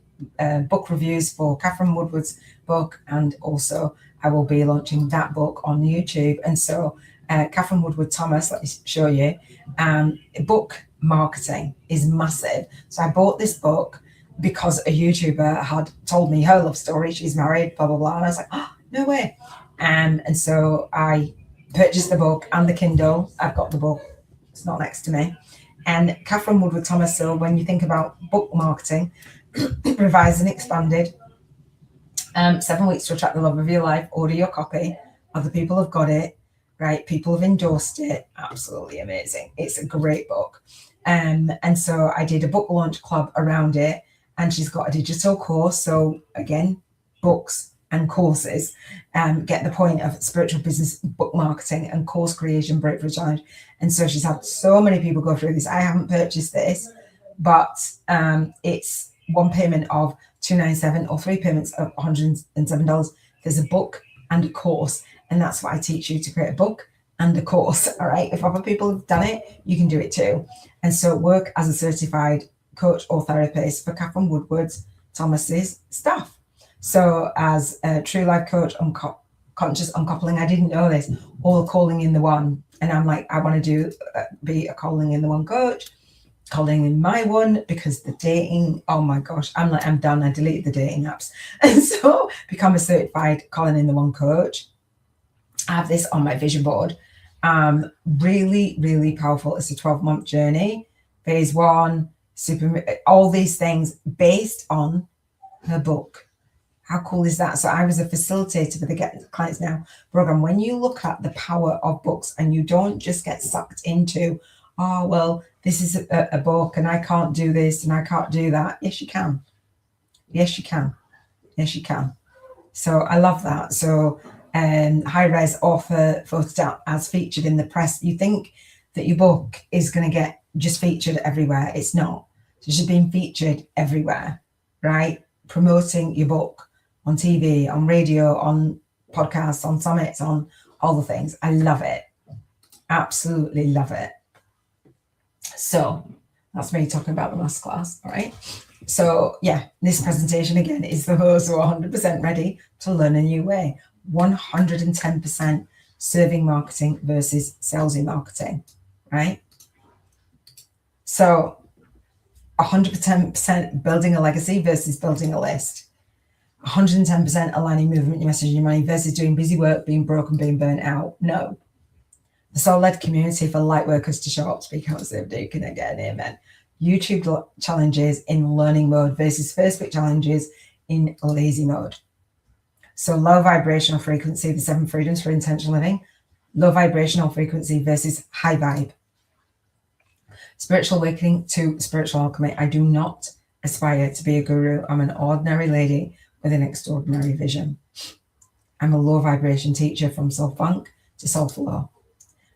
book reviews for Catherine Woodward's book. And also I will be launching that book on YouTube. And so Catherine Woodward Thomas, let me show you, book marketing is massive. So I bought this book. because a YouTuber had told me her love story. She's married, blah, blah, blah. And I was like, oh, no way. And so I purchased the book and the Kindle. I've got the book. It's not next to me. And Catherine Woodward Thomas. So when you think about book marketing, revised and expanded, 7 weeks to attract the love of your life, order your copy. Other people have got it, right? People have endorsed it. Absolutely amazing. It's a great book. And so I did a book launch club around it, and she's got a digital course. So again, books and courses, get the point of spiritual business book marketing and course creation breakthrough challenge. And so she's had so many people go through this. I haven't purchased this, but it's one payment of $297 or 3 payments of $107. There's a book and a course, and that's what I teach you, to create a book and a course. All right, if other people have done it, you can do it too. And so work as a certified coach or therapist for Catherine Woodward Thomas's staff. So as a true life coach, conscious uncoupling, I didn't know this, all calling in the one. And I'm like, I want to be a calling in the one coach, calling in my one, because the dating, oh my gosh, I'm done. I deleted the dating apps. And so become a certified calling in the one coach. I have this on my vision board. Really, really powerful. It's a 12-month journey. Phase 1, all these things based on her book. How cool is that? So I was a facilitator for the Get Clients Now program. When you look at the power of books and you don't just get sucked into, oh, well, this is a book and I can't do this and I can't do that. Yes, you can. Yes, you can. Yes, you can. So I love that. So high res author photograph as featured in the press. You think that your book is going to get just featured everywhere. It's not. So she's been featured everywhere, right? Promoting your book on TV, on radio, on podcasts, on summits, on all the things. I love it. Absolutely love it. So that's me talking about the masterclass. All right. So yeah, this presentation again is for those who are 100% ready to learn a new way. 110% serving marketing versus salesy marketing, right? So 110% building a legacy versus building a list. 110% aligning movement, your message, and your money versus doing busy work, being broken, being burnt out. No. The soul-led community for light workers to show up, speak out, serve, do, can I get an amen? YouTube challenges in learning mode versus Facebook challenges in lazy mode. So low vibrational frequency, the 7 freedoms for intentional living. Low vibrational frequency versus high vibe. Spiritual awakening to spiritual alchemy. I do not aspire to be a guru. I'm an ordinary lady with an extraordinary vision. I'm a low vibration teacher from soul funk to soul flow.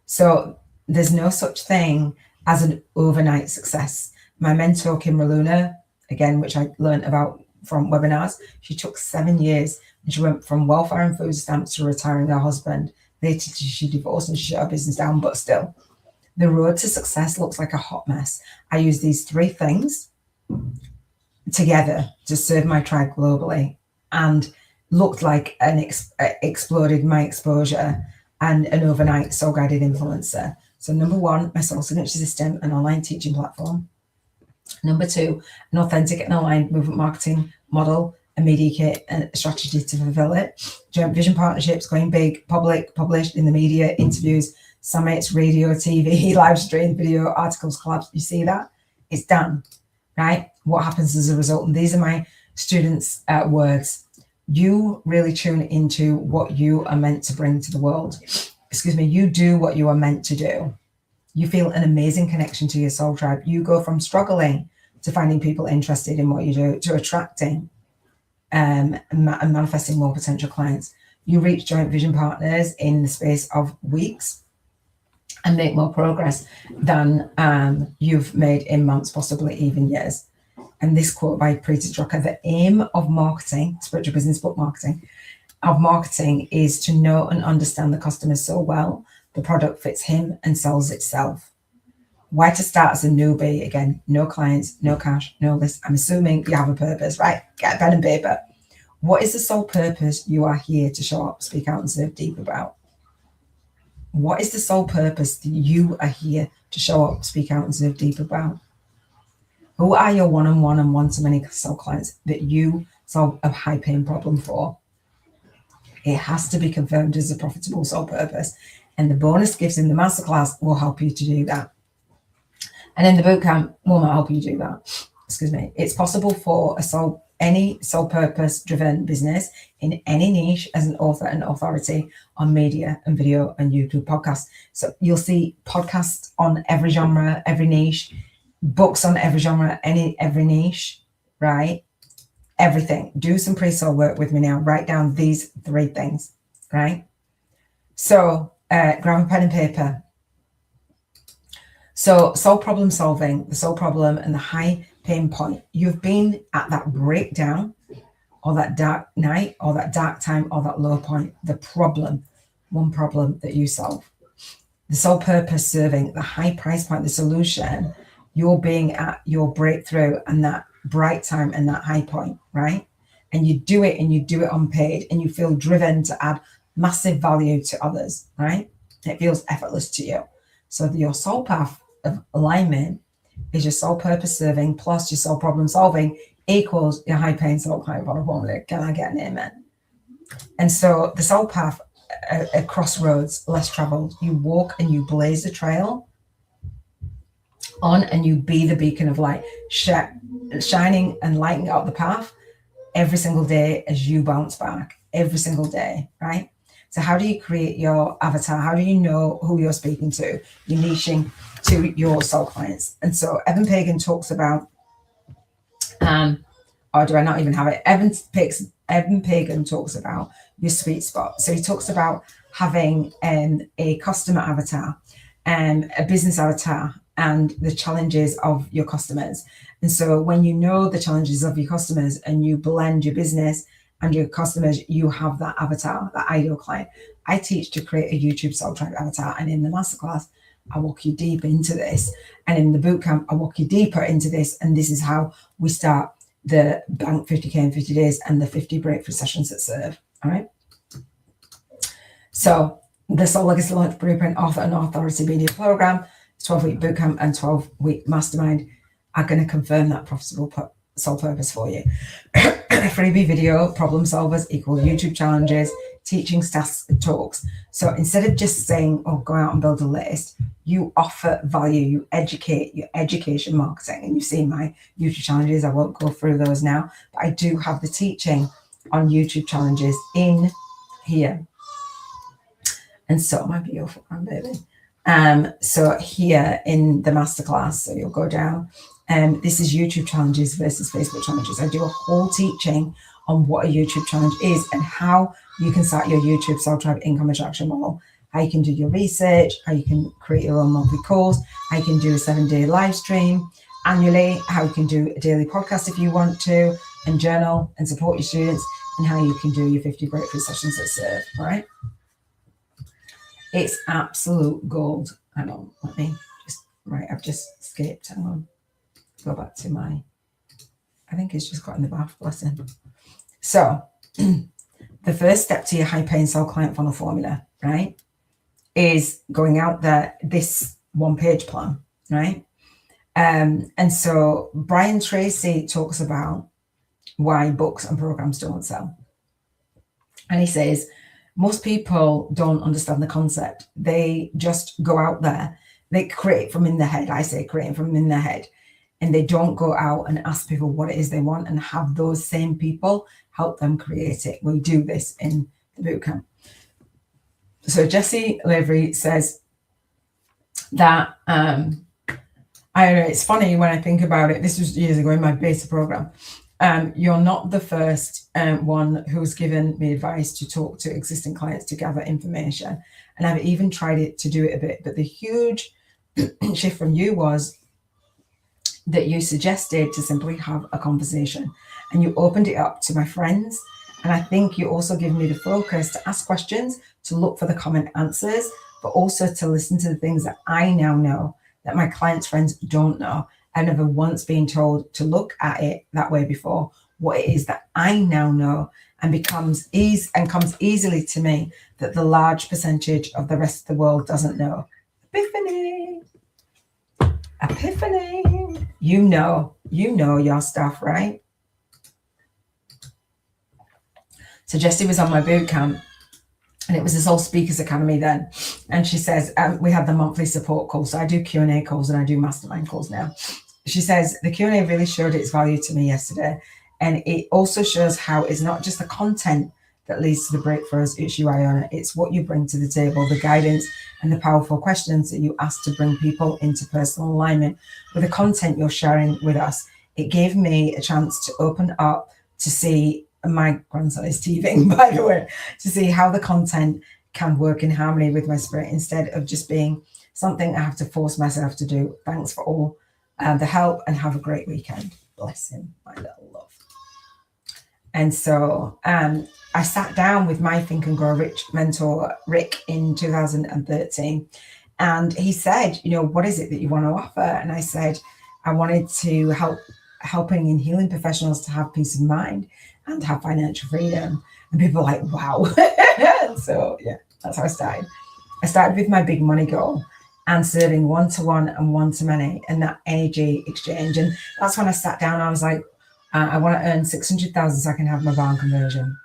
So there's no such thing as an overnight success. My mentor, Kim Luna, again, which I learned about from webinars, she took 7 years and she went from welfare and food stamps to retiring her husband. Later, she divorced and she shut her business down, but still, the road to success looks like a hot mess. I use these 3 things together to serve my tribe globally, and looked like exploded my exposure and an overnight soul guided influencer. So number 1, my soul signature system, an online teaching platform. Number 2, an authentic and aligned movement marketing model, a media kit and a strategy to fulfill it. Joint vision partnerships, going big, public, published in the media, interviews, summits, radio, TV, live stream, video, articles, collabs. You see that? It's done, right? What happens as a result? And these are my students' words. You really tune into what you are meant to bring to the world. Excuse me. You do what you are meant to do. You feel an amazing connection to your soul tribe. You go from struggling to finding people interested in what you do to attracting and manifesting more potential clients. You reach joint vision partners in the space of weeks and make more progress than you've made in months, possibly even years. And this quote by Preeti Drucker: the aim of marketing, spiritual business book marketing, of marketing is to know and understand the customer so well the product fits him and sells itself. Why to start as a newbie? Again, no clients, no cash, no list. I'm assuming you have a purpose, right? Get a pen and paper. What is the sole purpose you are here to show up, speak out, and serve deep about? What is the sole purpose that you are here to show up, speak out, and serve deep about? Who are your one-on-one and one-to-many soul clients that you solve a high pain problem for? It has to be confirmed as a profitable soul purpose. And the bonus gifts in the masterclass will help you to do that. And in the bootcamp will not help you do that. Excuse me. It's possible for any soul purpose driven business in any niche as an author and authority on media and video and YouTube podcasts. So you'll see podcasts on every genre, every niche, books on every genre, every niche, right? Everything. Do some pre-soul work with me now. Write down these 3 things, right? So grab a pen and paper. So soul problem solving, the soul problem and the high pain point. You've been at that breakdown or that dark night or that dark time or that low point. The problem, one problem that you solve. The soul purpose serving, the high price point, the solution, you're being at your breakthrough and that bright time and that high point, right? And you do it unpaid and you feel driven to add massive value to others, right? It feels effortless to you. So your soul path of alignment is your soul purpose serving plus your soul problem solving equals your high pain soul client model formula. Can I get an amen? And so the soul path, a crossroads, less traveled. You walk and you blaze the trail on and you be the beacon of light, shining and lighting up the path every single day as you bounce back every single day, right? So how do you create your avatar? How do you know who you're speaking to? You're niching to your soul clients. And so Evan Pagan talks about, or do I not even have it? Evan Pagan talks about your sweet spot. So he talks about having a customer avatar and a business avatar and the challenges of your customers. And so when you know the challenges of your customers and you blend your business and your customers, you have that avatar, that ideal client. I teach to create a YouTube Soul Tribe avatar. And in the masterclass, I walk you deep into this. And in the bootcamp, I walk you deeper into this. And this is how we start the Bank 50K in 50 days and the 50 breakthrough sessions that serve. All right. So the Soul Legacy Launch Blueprint Author and Authority Media Program, 12-week bootcamp and 12-week mastermind are going to confirm that profitable soul purpose for you. Freebie video, problem solvers equal YouTube challenges, teaching stats and talks. So instead of just saying, oh, go out and build a list, you offer value, you educate, your education marketing. And you've seen my YouTube challenges. I won't go through those now, but I do have the teaching on YouTube challenges in here. And so my beautiful grandbaby. So here in the masterclass, so you'll go down. This is YouTube challenges versus Facebook challenges. I do a whole teaching on what a YouTube challenge is and how you can start your YouTube Soul Tribe income attraction model, how you can do your research, how you can create your own monthly course, how you can do a 7-day live stream annually, how you can do a daily podcast if you want to, and journal and support your students, and how you can do your 50 breakthrough sessions that serve, right? It's absolute gold. Hang on, let me just, right, I've just escaped. Hang on. Go back to my, I think it's just got in the bath, bless him. So the first step to your high paying soul client funnel formula, right, is going out there, this 1-page plan, right? And so Brian Tracy talks about why books and programs don't sell. And he says, most people don't understand the concept. They just go out there, they create from in their head. I say creating from in their head. And they don't go out and ask people what it is they want and have those same people help them create it. We do this in the bootcamp. So Jesse Lavery says that, I don't know, it's funny when I think about it. This was years ago in my beta program. You're not the first one who's given me advice to talk to existing clients to gather information. And I've even tried it to do it a bit. But the huge shift from you was that you suggested to simply have a conversation and you opened it up to my friends. And I think you also give me the focus to ask questions, to look for the common answers, but also to listen to the things that I now know that my clients' friends don't know. I've never once been told to look at it that way before, what it is that I now know and comes easily to me that the large percentage of the rest of the world doesn't know. Epiphany. Epiphany. You know your stuff, right? So Jessie was on my boot camp, and it was this old Speakers Academy then. And she says, we had the monthly support call. So I do Q&A calls and I do mastermind calls now. She says, the Q&A really showed its value to me yesterday. And it also shows how it's not just the content that leads to the breakthroughs. It's you, Iona. It's what you bring to the table, the guidance and the powerful questions that you ask to bring people into personal alignment with the content you're sharing with us. It gave me a chance to open up to see, my grandson is teething, by the way, to see how the content can work in harmony with my spirit instead of just being something I have to force myself to do. Thanks for all the help, and have a great weekend. Bless him, my little love. And so I sat down with my Think and Grow Rich mentor, Rick, in 2013. And he said, what is it that you want to offer? And I said, I wanted to helping and healing professionals to have peace of mind and have financial freedom. And people were like, wow. So yeah, that's how I started. I started with my big money goal and serving one-to-one and one-to-many, and that energy exchange. And that's when I sat down. I was like, I want to earn 600,000 so I can have my barn conversion.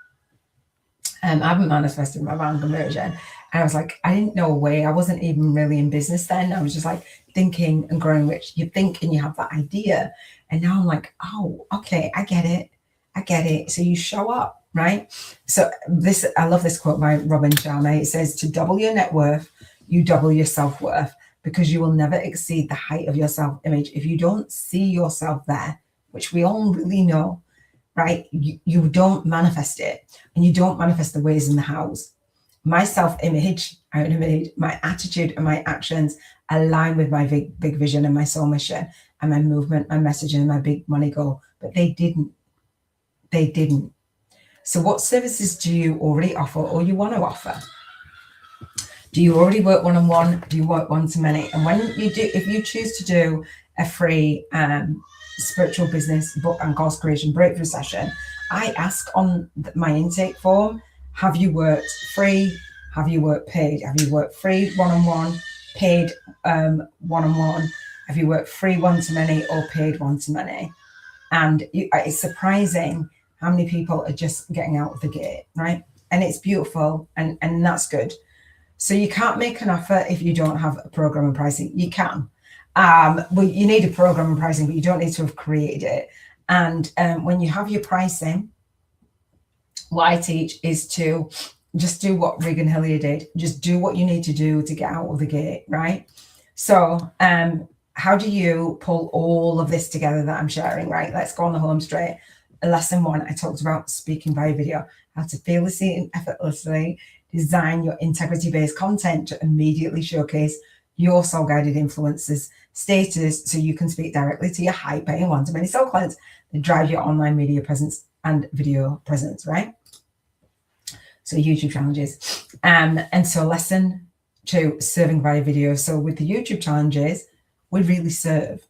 I haven't manifested my barn conversion. And I was like, I didn't know a way. I wasn't even really in business then. I was just like thinking and growing rich. You think and you have that idea. And now I'm like, oh, okay, I get it. So you show up, right? So I love this quote by Robin Sharma. It says, to double your net worth, you double your self-worth, because you will never exceed the height of your self-image. If you don't see yourself there, which we all really know, right? You don't manifest it, and you don't manifest the ways and the hows. My self-image, my attitude and my actions align with my big vision and my soul mission and my movement, my message, and my big money goal. But they didn't. So what services do you already offer or you want to offer? Do you already work one-on-one? Do you work one-to-many? And when you do, if you choose to do a free spiritual business book and course creation breakthrough session, I ask on my intake form, have you worked free? Have you worked paid? Have you worked free one-on-one, paid one-on-one? Have you worked free one-to-many or paid one-to-many? And it's surprising how many people are just getting out of the gate, right? And it's beautiful, and that's good. So you can't make an offer if you don't have a program and pricing. You can. Well, you need a program and pricing, but you don't need to have created it. And when you have your pricing, what I teach is to just do what Regan Hillier did. Just do what you need to do to get out of the gate, right? So how do you pull all of this together that I'm sharing, right? Let's go on the home straight. Lesson 1, I talked about speaking via video, how to fearlessly and effortlessly design your integrity-based content to immediately showcase your soul-guided influences status so you can speak directly to your high-paying one-to-many soul clients that drive your online media presence and video presence, right? So YouTube challenges. And so lesson 2, serving via video. So with the YouTube challenges, we really serve.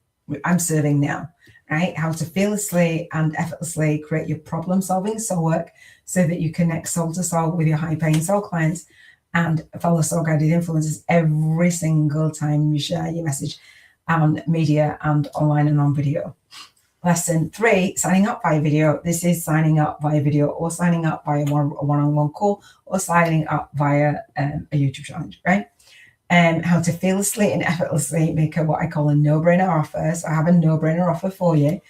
I'm serving now, right? How to fearlessly and effortlessly create your problem-solving soul work so that you connect soul to soul with your high-paying soul clients and follow soul-guided influences every single time you share your message on media and online and on video. Lesson 3, signing up via video. This is signing up via video or signing up via a one-on-one call or signing up via a YouTube challenge, right? And how to fearlessly and effortlessly make what I call a no-brainer offer. So I have a no-brainer offer for you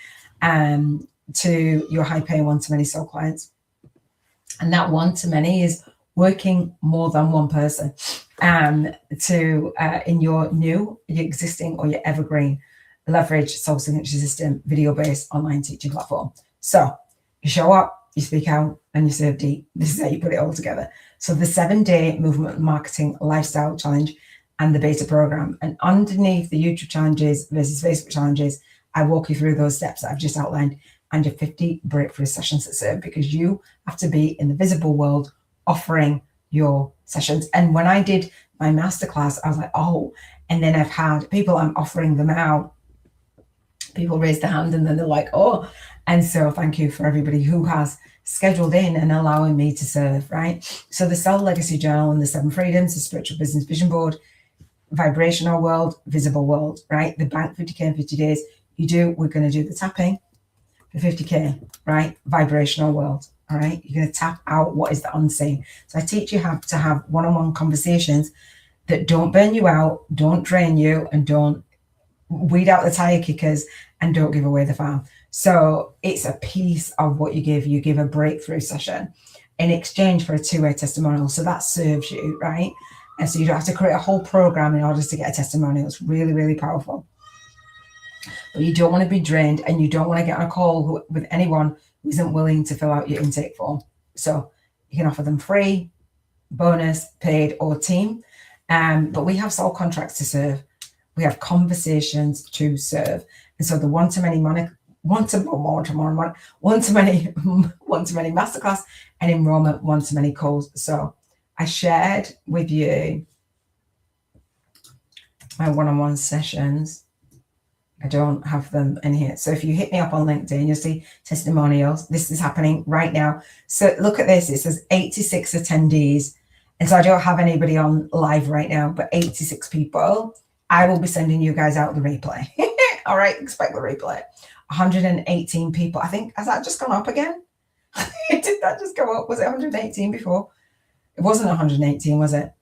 to your high-paying one-to-many soul clients. And that one-to-many is working more than one person in your new, your existing, or your evergreen leverage soul signature system video-based online teaching platform. So you show up, you speak out, and you serve deep. This is how you put it all together. So the 7-day movement marketing lifestyle challenge and the beta program, and underneath the YouTube challenges versus Facebook challenges, I walk you through those steps that I've just outlined and your 50 breakthrough sessions that serve, because you have to be in the visible world offering your sessions. And when I did my masterclass, I was like, oh, and then I've had people, I'm offering them out. People raise their hand and then they're like, oh. And so thank you for everybody who has scheduled in and allowing me to serve, right? So the Soul Legacy Journal and the 7 Freedoms, the Spiritual Business Vision Board, vibrational world, visible world, right? The bank 50K in 50 days. We're going to do the tapping for 50K, right? Vibrational world, all right? You're going to tap out what is the unseen. So I teach you how to have one-on-one conversations that don't burn you out, don't drain you, and don't weed out the tire kickers, and don't give away the farm. So it's a piece of what you give. You give a breakthrough session in exchange for a two-way testimonial. So that serves you, right? And so you don't have to create a whole program in order to get a testimonial. It's really, really powerful. But you don't want to be drained, and you don't want to get on a call with anyone who isn't willing to fill out your intake form. So you can offer them free, bonus, paid, or team. But we have soul contracts to serve. We have conversations to serve. And so the one-to-many masterclass and enrollment one-to-many calls. So I shared with you my one-on-one sessions. I don't have them in here. So if you hit me up on LinkedIn, you'll see testimonials. This is happening right now. So look at this. It says 86 attendees. And so I don't have anybody on live right now, but 86 people. I will be sending you guys out the replay. All right, expect the replay. 118 people. I think, has that just gone up again? Did that just go up? Was it 118 before? It wasn't 118, was it?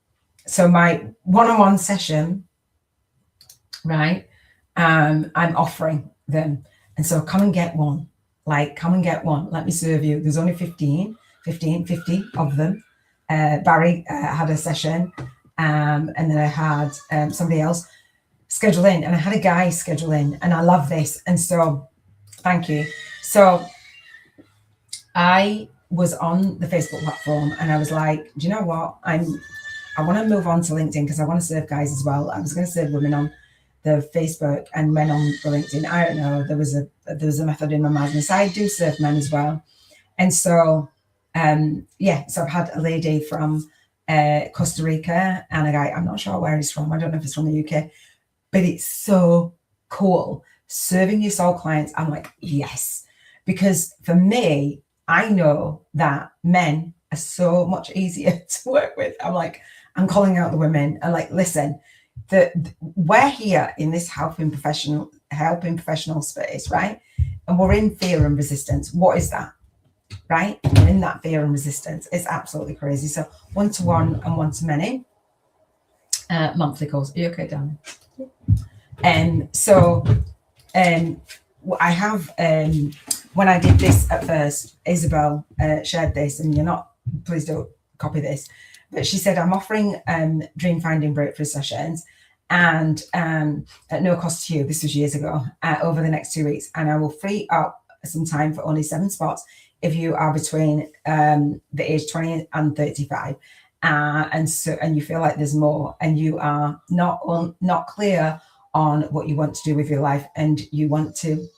So my one-on-one session, right, I'm offering them. And so come and get one. Like, come and get one. Let me serve you. There's only 50 of them. Barry had a session, and then I had somebody else schedule in, and I had a guy schedule in, and I love this. And so thank you. So I was on the Facebook platform, and I was like, do you know what? I want to move on to LinkedIn because I want to serve guys as well. I was going to serve women on the Facebook and men on the LinkedIn. I don't know. There was a method in my madness. I do serve men as well. And so, so I've had a lady from Costa Rica and a guy, I'm not sure where he's from. I don't know if it's from the UK, but it's so cool. Serving your soul clients, I'm like, yes. Because for me, I know that men are so much easier to work with. I'm like, I'm calling out the women. I'm like, listen, we're here in this helping professional space, right? And we're in fear and resistance. What is that? Right? We're in that fear and resistance. It's absolutely crazy. So one-to-one and one-to-many monthly calls. Are you okay, darling? I have, when I did this at first, Isabel shared this, and please don't copy this, but she said, I'm offering dream finding breakthrough sessions and at no cost to you. This was years ago, over the next 2 weeks. And I will free up some time for only 7 spots if you are between the age 20 and 35. And you feel like there's more, and you are not clear on what you want to do with your life, and you want to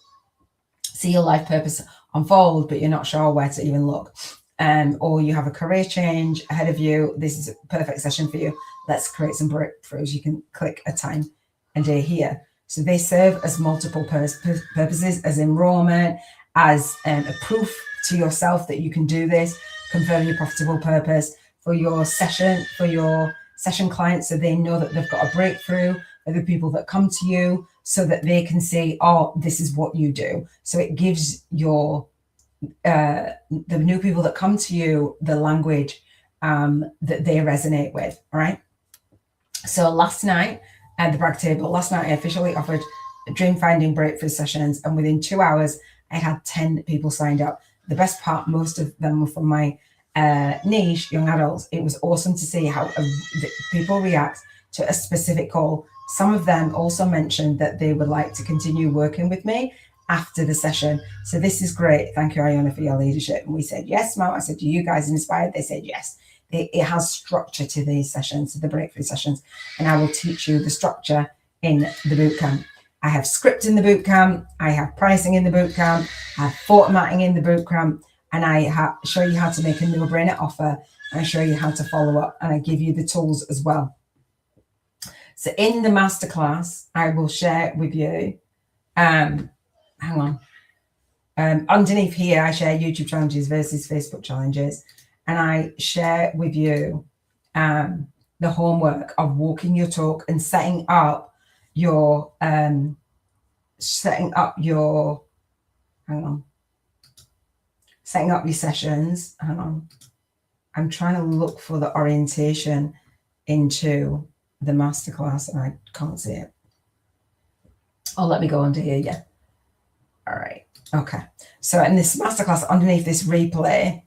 see your life purpose unfold, but you're not sure where to even look. Or you have a career change ahead of you. This is a perfect session for you. Let's create some breakthroughs. You can click a time and day here. So they serve as multiple purposes, as enrollment, as a proof to yourself that you can do this, confirm your profitable purpose for your session clients, so they know that they've got a breakthrough. For the people that come to you, so that they can see, oh, this is what you do. So it gives the new people that come to you the language that they resonate with. All right. So last night at the brag table, I officially offered dream finding breakthrough sessions, and within 2 hours, I had 10 people signed up. The best part, most of them were from my niche, young adults. It was awesome to see how people react to a specific call. Some of them also mentioned that they would like to continue working with me after the session. So this is great. Thank you, Iona, for your leadership. And we said, yes, Mom. I said, do you guys inspired? They said, yes. It has structure to these sessions, to the breakthrough sessions. And I will teach you the structure in the bootcamp. I have script in the bootcamp. I have pricing in the bootcamp. I have formatting in the bootcamp. And I show you how to make a no-brainer offer. And I show you how to follow up. And I give you the tools as well. So in the masterclass, I will share with you, underneath here, I share YouTube challenges versus Facebook challenges. And I share with you the homework of walking your talk and setting up your hang on, setting up your sessions. Hang on, I'm trying to look for the orientation into the masterclass and I can't see it. Oh, let me go under here. Yeah. All right. Okay. So in this masterclass, underneath this replay,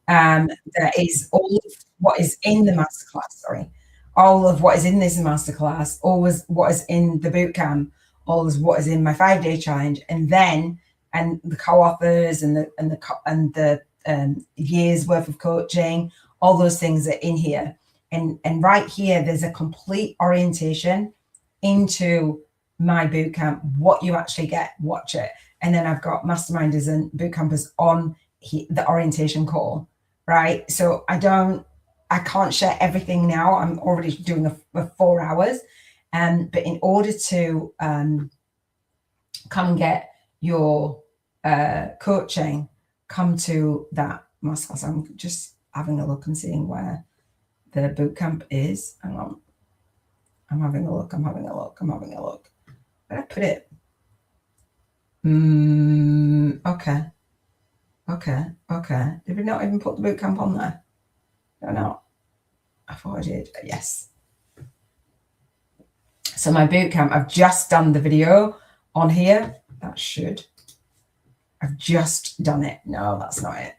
there is all of what is in the masterclass. Sorry, all of what is in this masterclass, always what is in the bootcamp, all is what is in my 5-day challenge, and the co-authors and the years worth of coaching. All those things are in here, and right here there's a complete orientation into my bootcamp. What you actually get, watch it. And then I've got masterminders and bootcampers on the orientation call, right? So I can't share everything now. I'm already doing a 4 hours. But in order to come and get your coaching, come to that masterclass. I'm just having a look and seeing where the bootcamp is. Hang on. I'm having a look. Where did I put it? Okay. Did we not even put the bootcamp on there? No. I thought I did. Yes. So my bootcamp, I've just done the video on here. I've just done it. No, that's not it.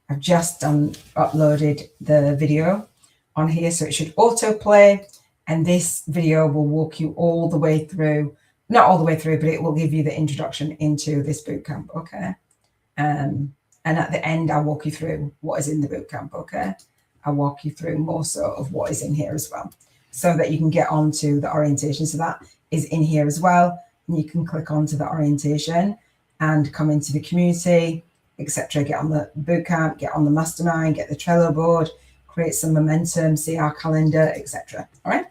I've just uploaded the video on here, so it should autoplay, and this video will walk you all the way through. Not all the way through, but it will give you the introduction into this bootcamp, okay? And at the end, I'll walk you through what is in the bootcamp, okay? I'll walk you through more so of what is in here as well, so that you can get onto the orientation. So that is in here as well. And you can click onto the orientation and come into the community, etc. Get on the bootcamp, get on the mastermind, get the Trello board, create some momentum, see our calendar, etc. All right?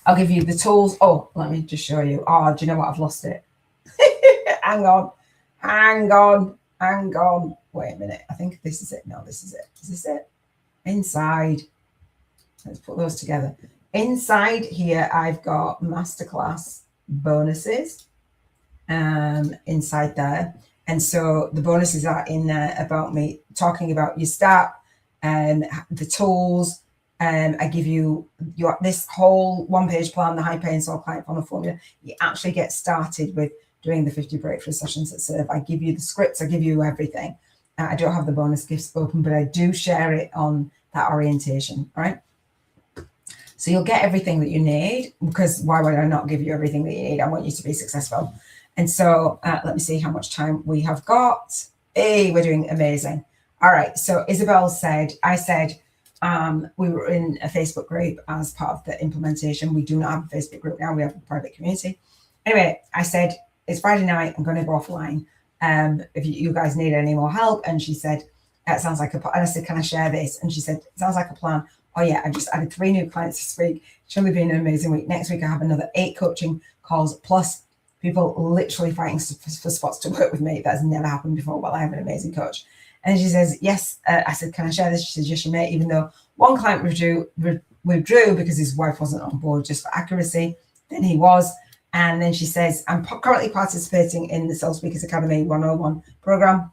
I'll give you the tools. Oh, let me just show you. Oh, do you know what? I've lost it. Hang on. Wait a minute. I think this is it. No, this is it. Is this it? Inside. Let's put those together. Inside here, I've got masterclass bonuses inside there. And so the bonuses are in there about me talking about your start and the tools. I give you this whole 1-page plan, the high paying soul client funnel formula. You actually get started with doing the 50 breakthrough sessions that serve. I give you the scripts, I give you everything. I don't have the bonus gifts open, but I do share it on that orientation. All right. So you'll get everything that you need, because why would I not give you everything that you need? I want you to be successful. And so let me see how much time we have got. Hey, we're doing amazing. All right. So Isabel said, we were in a Facebook group as part of the implementation. We do not have a Facebook group now. We have a private community. Anyway, I said, it's Friday night. I'm going to go offline. If you guys need any more help. And she said, it sounds like a plan. And I said, can I share this? And she said, it sounds like a plan. Oh yeah, I've just added 3 new clients this week. It's really been an amazing week. Next week, I have another 8 coaching calls, plus people literally fighting for spots to work with me. That's never happened before. Well, I have an amazing coach. And she says, yes. I said, can I share this? She says, yes, you may, even though one client withdrew because his wife wasn't on board, just for accuracy. Then he was. And then she says, I'm currently participating in the Soul Speakers Academy 101 program,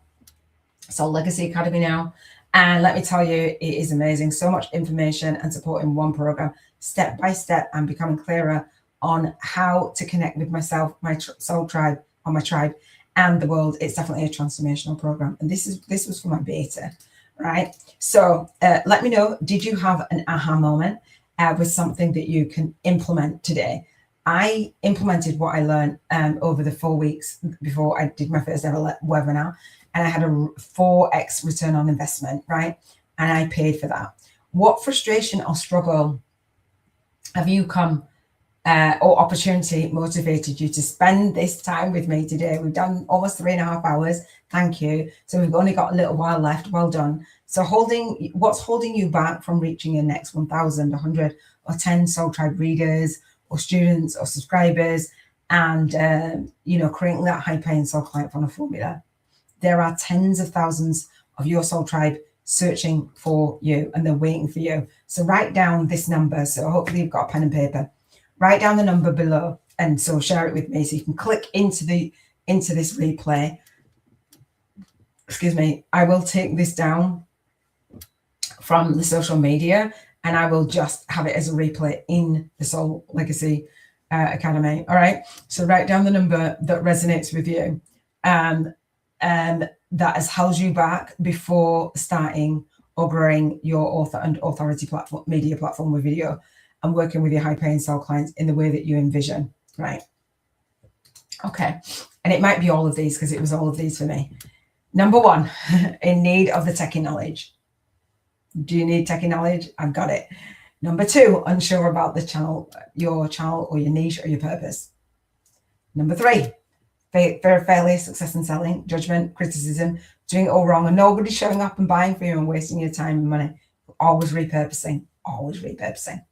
Soul Legacy Academy now. And let me tell you, it is amazing. So much information and support in one program, step by step. I'm becoming clearer on how to connect with myself, my soul tribe, or my tribe, and the world. It's definitely a transformational program. And this was for my beta, right? So let me know, did you have an aha moment with something that you can implement today? I implemented what I learned over the 4 weeks before I did my first ever webinar, and I had a 4x return on investment, right? And I paid for that. What frustration or struggle have you come or opportunity motivated you to spend this time with me today? We've done almost 3.5 hours. Thank you. So we've only got a little while left. Well done. So what's holding you back from reaching your next 1,000, 100 or 10 Soul Tribe readers or students or subscribers, and creating that high paying soul client funnel formula? There are tens of thousands of your Soul Tribe searching for you and they're waiting for you. So write down this number. So hopefully you've got a pen and paper. Write down the number below, and so share it with me so you can click into this replay. Excuse me. I will take this down from the social media and I will just have it as a replay in the Soul Legacy Academy. All right. So write down the number that resonates with you and that has held you back before starting or growing your author and authority platform, media platform with video, and working with your high paying soul clients in the way that you envision. Right. Okay. And it might be all of these because it was all of these for me. Number one, in need of the techie knowledge. Do you need techie knowledge? I've got it. Number two, unsure about the channel, your channel or your niche or your purpose. Number three, fear of failure, success in selling, judgment, criticism, doing it all wrong and nobody's showing up and buying for you and wasting your time and money. Always repurposing, always repurposing.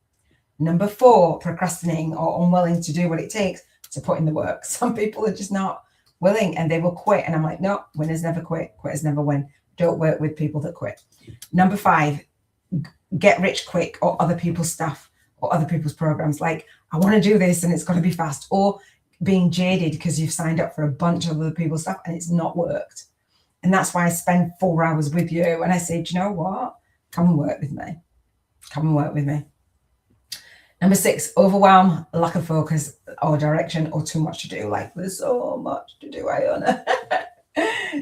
Number four, procrastinating or unwilling to do what it takes to put in the work. Some people are just not willing and they will quit. And I'm like, no, winners never quit, quitters never win. Don't work with people that quit. Number five, get rich quick or other people's stuff or other people's programs. Like, I want to do this and it's got to be fast, or being jaded because you've signed up for a bunch of other people's stuff and it's not worked. And that's why I spend 4 hours with you and I say, do you know what? Come and work with me. Come and work with me. Number six, overwhelm, lack of focus or direction or too much to do. Like, there's so much to do, Iona.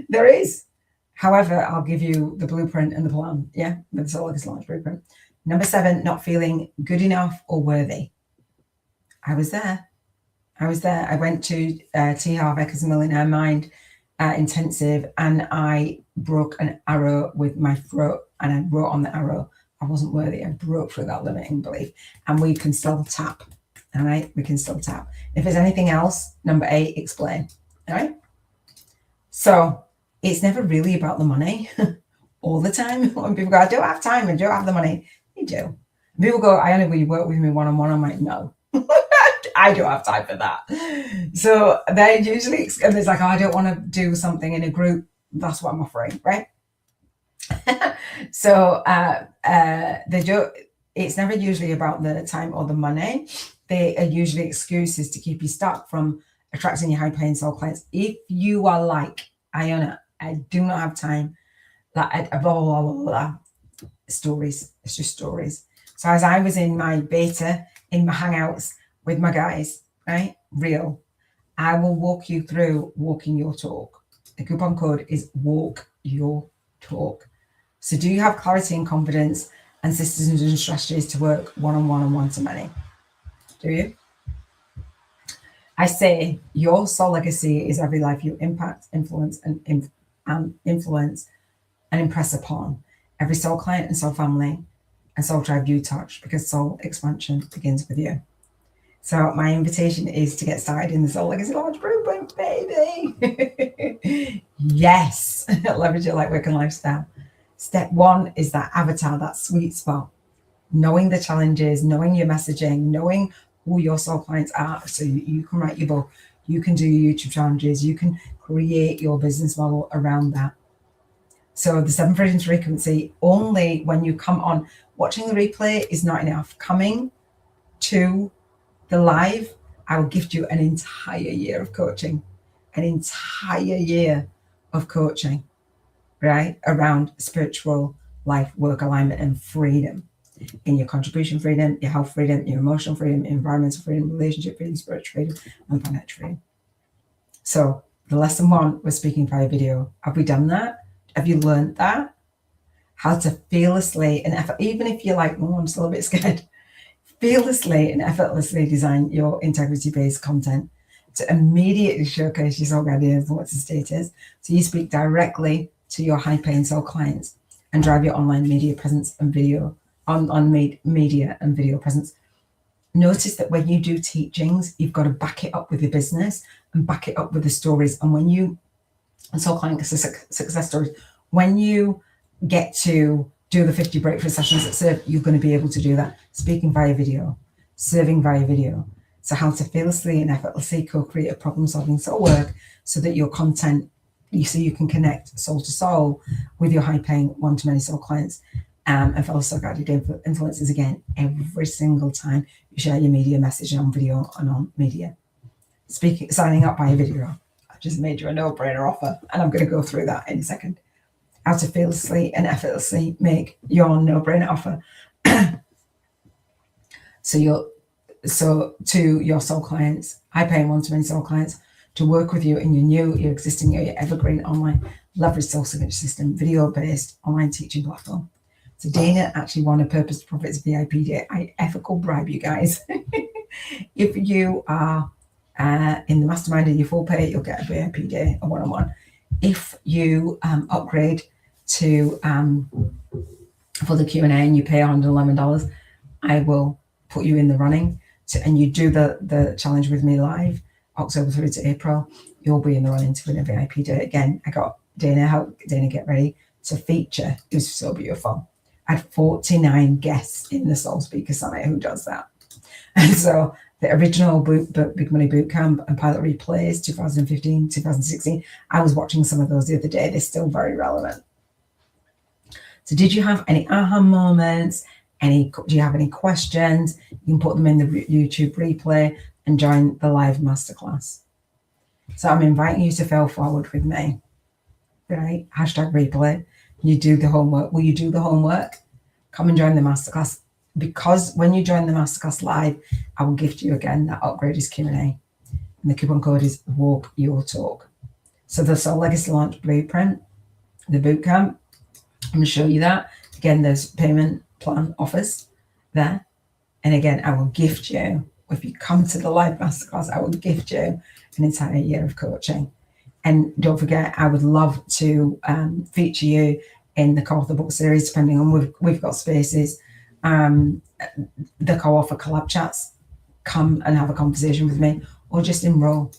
There is. However, I'll give you the blueprint and the plan. Yeah, with the Soul Legacy Launch Blueprint. Number seven, not feeling good enough or worthy. I was there. I went to T. Harv Eker's Millionaire Mind intensive and I broke an arrow with my throat and I wrote on the arrow, I wasn't worthy. I broke through that limiting belief, and we can still tap. All right, we can still tap. If there's anything else, number 8, explain. All right. So it's never really about the money all the time. When people go, I don't have time and don't have the money, you do. And people go, I only will you work with me one-on-one. I'm like, no, I don't have time for that. So they usually, and it's like, oh, I don't want to do something in a group. That's what I'm offering, right? So they do. It's never usually about the time or the money. They are usually excuses to keep you stuck from attracting your high-paying soul clients. If you are like, Iona, I do not have time, like blah, blah, blah, blah, blah. Stories. It's just stories. So as I was in my beta, in my hangouts with my guys, right? Real. I will walk you through walking your talk. The coupon code is walk your talk. So do you have clarity and confidence and systems and strategies to work one-on-one and one-to-many? Do you? I say your soul legacy is every life you impact, influence, and influence and impress upon. Every soul client and soul family and soul tribe you touch, because soul expansion begins with you. So my invitation is to get started in the Soul Legacy Launch Blueprint, baby. Yes. Leverage your light work and lifestyle. Step 1 is that avatar, that sweet spot. Knowing the challenges, knowing your messaging, knowing who your soul clients are, so you can write your book, you can do your YouTube challenges, you can create your business model around that. So the 7 freedoms frequency, only when you come on. Watching the replay is not enough. Coming to the live, I will gift you an entire year of coaching, an entire year of coaching, right? Around spiritual life, work alignment and freedom. In your contribution freedom, your health freedom, your emotional freedom, your environmental freedom, relationship freedom, spiritual freedom, and financial freedom. So the lesson 1 was speaking via video. Have we done that? Have you learned that? How to fearlessly and even if you're like, oh, I'm still a bit scared, fearlessly and effortlessly design your integrity-based content to immediately showcase your soul guardians and what the state is. So you speak directly to your high-paying soul clients and drive your online media presence and video on media and video presence. Notice that when you do teachings, you've got to back it up with your business and back it up with the stories. And when you, and soul client success stories, when you get to do the 50 breakthrough sessions that serve, you're going to be able to do that. Speaking via video, serving via video. So how to fearlessly and effortlessly co-create a problem-solving soul work so that your content you can connect soul to soul with your high-paying one-to-many soul clients and fellow soul-guided influencers again every single time you share your media message on video and on media. Signing up by a video. I just made you a no-brainer offer, and I'm going to go through that in a second. How to fearlessly and effortlessly make your no-brainer offer. So to your soul clients, high-paying one-to-many soul clients, to work with you in your new, your existing, your evergreen online leverage soul signature system, video-based online teaching platform. So Dana actually won a Purpose to Profits VIP day. I ethical bribe you guys. If you are in the mastermind and you full pay, you'll get a VIP day, a one-on-one. If you upgrade to for the Q&A and you pay $111, I will put you in the running and you do the challenge with me live October through to April, you'll be in the running to win a VIP day. Again, I got help Dana get ready to feature. It was so beautiful. I had 49 guests in the Soul Speaker Summit. Who does that? And so the original Big Money Bootcamp and Pilot Replays 2015, 2016, I was watching some of those the other day. They're still very relevant. So did you have any aha moments? Do you have any questions? You can put them in the YouTube replay and join the live masterclass. So I'm inviting you to fail forward with me, right? #replay. You do the homework. Will you do the homework? Come and join the masterclass, because when you join the masterclass live, I will gift you again that upgraded Q&A. And the coupon code is Walk Your Talk. So the Soul Legacy Launch Blueprint, the bootcamp, I'm going to show you that. Again, there's payment plan offers there. And again, I will gift you, if you come to the live masterclass, I will gift you an entire year of coaching. And don't forget, I would love to feature you in the co-author book series, depending on we've got spaces. The co-author collab chats, come and have a conversation with me, or just enroll,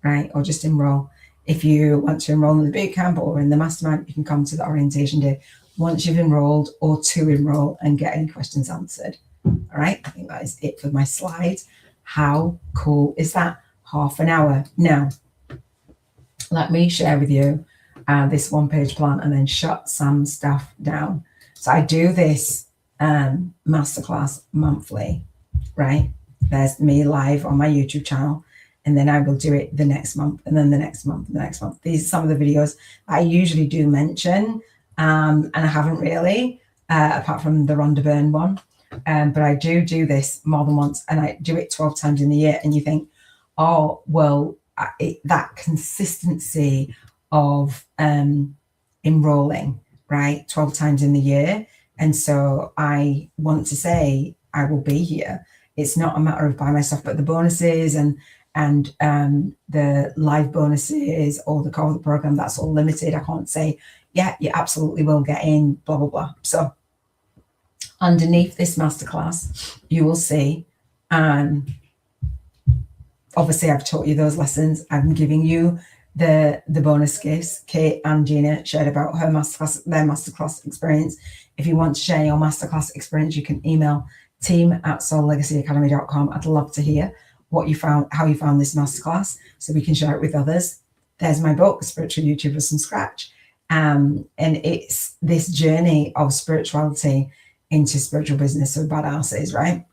right? Or just enroll. If you want to enroll in the bootcamp or in the mastermind, you can come to the orientation day once you've enrolled, or to enroll and get any questions answered. All right, I think that is it for my slides. How cool is that? Half an hour. Now, let me share with you this one-page plan and then shut some stuff down. So I do this masterclass monthly, right? There's me live on my YouTube channel, and then I will do it the next month, and then the next month, and the next month. These are some of the videos I usually do mention, and I haven't really, apart from the Rhonda Byrne one. But I do this more than once, and I do it 12 times in the year. And you think, oh, well, that consistency of enrolling, right, 12 times in the year. And so I want to say I will be here. It's not a matter of buy my stuff, but the bonuses and the live bonuses or the core of the program, that's all limited. I can't say, yeah, you absolutely will get in, blah, blah, blah. So underneath this masterclass, you will see, obviously I've taught you those lessons. I'm giving you the bonus case. Kate and Gina shared about their masterclass experience. If you want to share your masterclass experience, you can email team@soullegacyacademy.com. I'd love to hear what you found, how you found this masterclass, so we can share it with others. There's my book, Spiritual YouTubers from Scratch. And it's this journey of spirituality into spiritual business for badasses, right?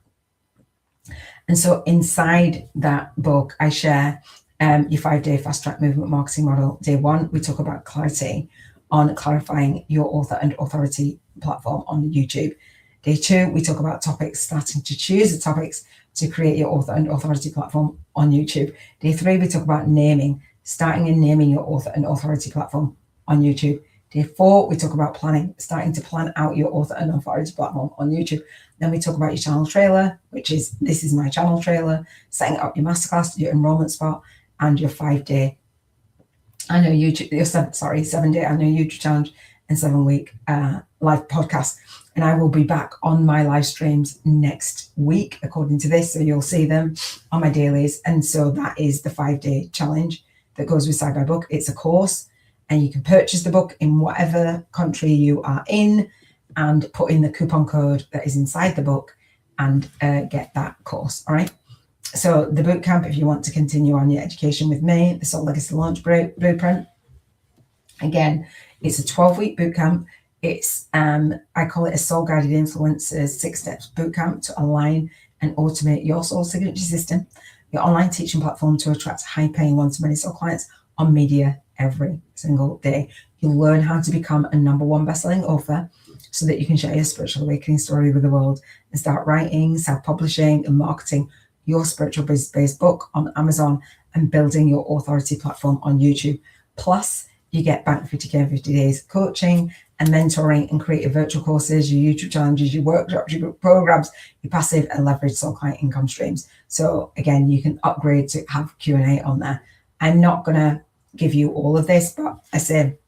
And so inside that book, I share your 5-day fast track movement marketing model. Day 1, we talk about clarity on clarifying your author and authority platform on YouTube. Day 2, we talk about topics, starting to choose the topics to create your author and authority platform on YouTube. Day 3, we talk about starting and naming your author and authority platform on YouTube. Day 4, we talk about planning, starting to plan out your author and authority platform on YouTube. Then we talk about your channel trailer, this is my channel trailer, setting up your masterclass, your enrollment spot, and your 5-day, 7-day I Know YouTube challenge and 7-week live podcast. And I will be back on my live streams next week, according to this. So you'll see them on my dailies. And so that is the 5-day challenge that goes beside my book. It's a course, and you can purchase the book in whatever country you are in and put in the coupon code that is inside the book and get that course. All right. So the bootcamp, if you want to continue on your education with me, the Soul Legacy Launch Blueprint, Again, it's a 12-week bootcamp. It's I call it a Soul Guided Influencers 6 Steps Bootcamp to align and automate your soul signature system, your online teaching platform to attract high-paying one-to-many soul clients on media every single day. You'll learn how to become a #1 bestselling author so that you can share your spiritual awakening story with the world and start writing, self-publishing, and marketing your spiritual based book on Amazon and building your authority platform on YouTube. Plus, you get back 50K in 50 days coaching and mentoring and creative virtual courses, your YouTube challenges, your workshops, your book programs, your passive and leveraged soul client income streams. So again, you can upgrade to have Q&A on there. I'm not going to give you all of this, but I say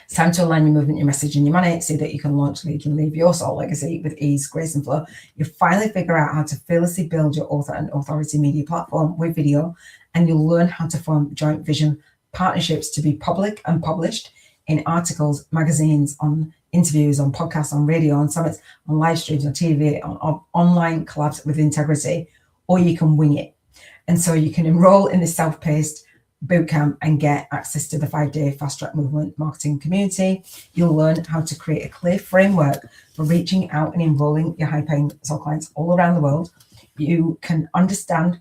it's time to align your movement, your message, and your money so that you can launch, lead, and leave your soul legacy with ease, grace, and flow. You finally figure out how to fearlessly build your author and authority media platform with video, and you'll learn how to form joint vision partnerships to be public and published in articles, magazines, on interviews, on podcasts, on radio, on summits, on live streams, on TV, on online collabs with integrity, or you can wing it. And so you can enroll in this self-paced bootcamp and get access to the 5-day fast track movement marketing community. You'll learn how to create a clear framework for reaching out and enrolling your high-paying soul clients all around the world. You can understand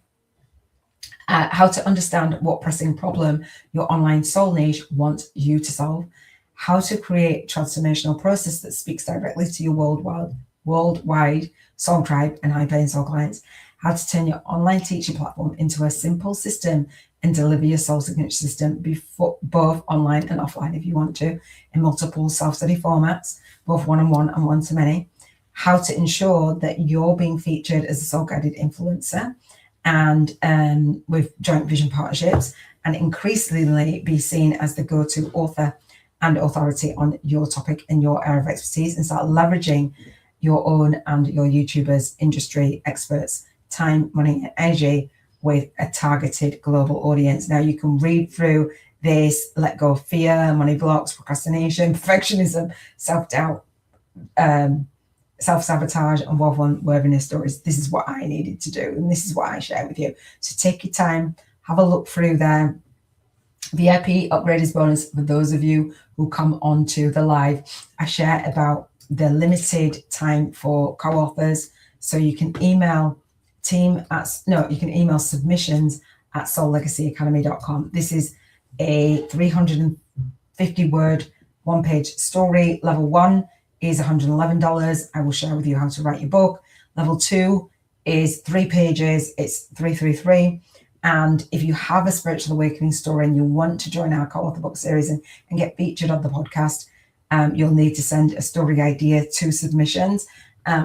how to understand what pressing problem your online soul niche wants you to solve, how to create transformational process that speaks directly to your worldwide soul tribe and high-paying soul clients, how to turn your online teaching platform into a simple system and deliver your soul signature system both online and offline if you want to, in multiple self-study formats, both one-on-one and one-to-many, how to ensure that you're being featured as a soul-guided influencer and with joint vision partnerships, and increasingly be seen as the go-to author and authority on your topic and your area of expertise, and start leveraging your own and your YouTubers, industry experts, time, money, and energy with a targeted global audience. Now you can read through this, let go of fear, money blocks, procrastination, perfectionism, self-doubt, self-sabotage, and worthiness stories. This is what I needed to do, and this is what I share with you. So take your time, have a look through there. VIP upgraders bonus for those of you who come onto the live. I share about the limited time for co-authors. So you can email submissions at soullegacyacademy.com. This is a 350 word, 1-page story. Level 1 is $111. I will share with you how to write your book. Level 2 is 3 pages. It's $333. And if you have a spiritual awakening story and you want to join our co-author book series and get featured on the podcast, you'll need to send a story idea to submissions.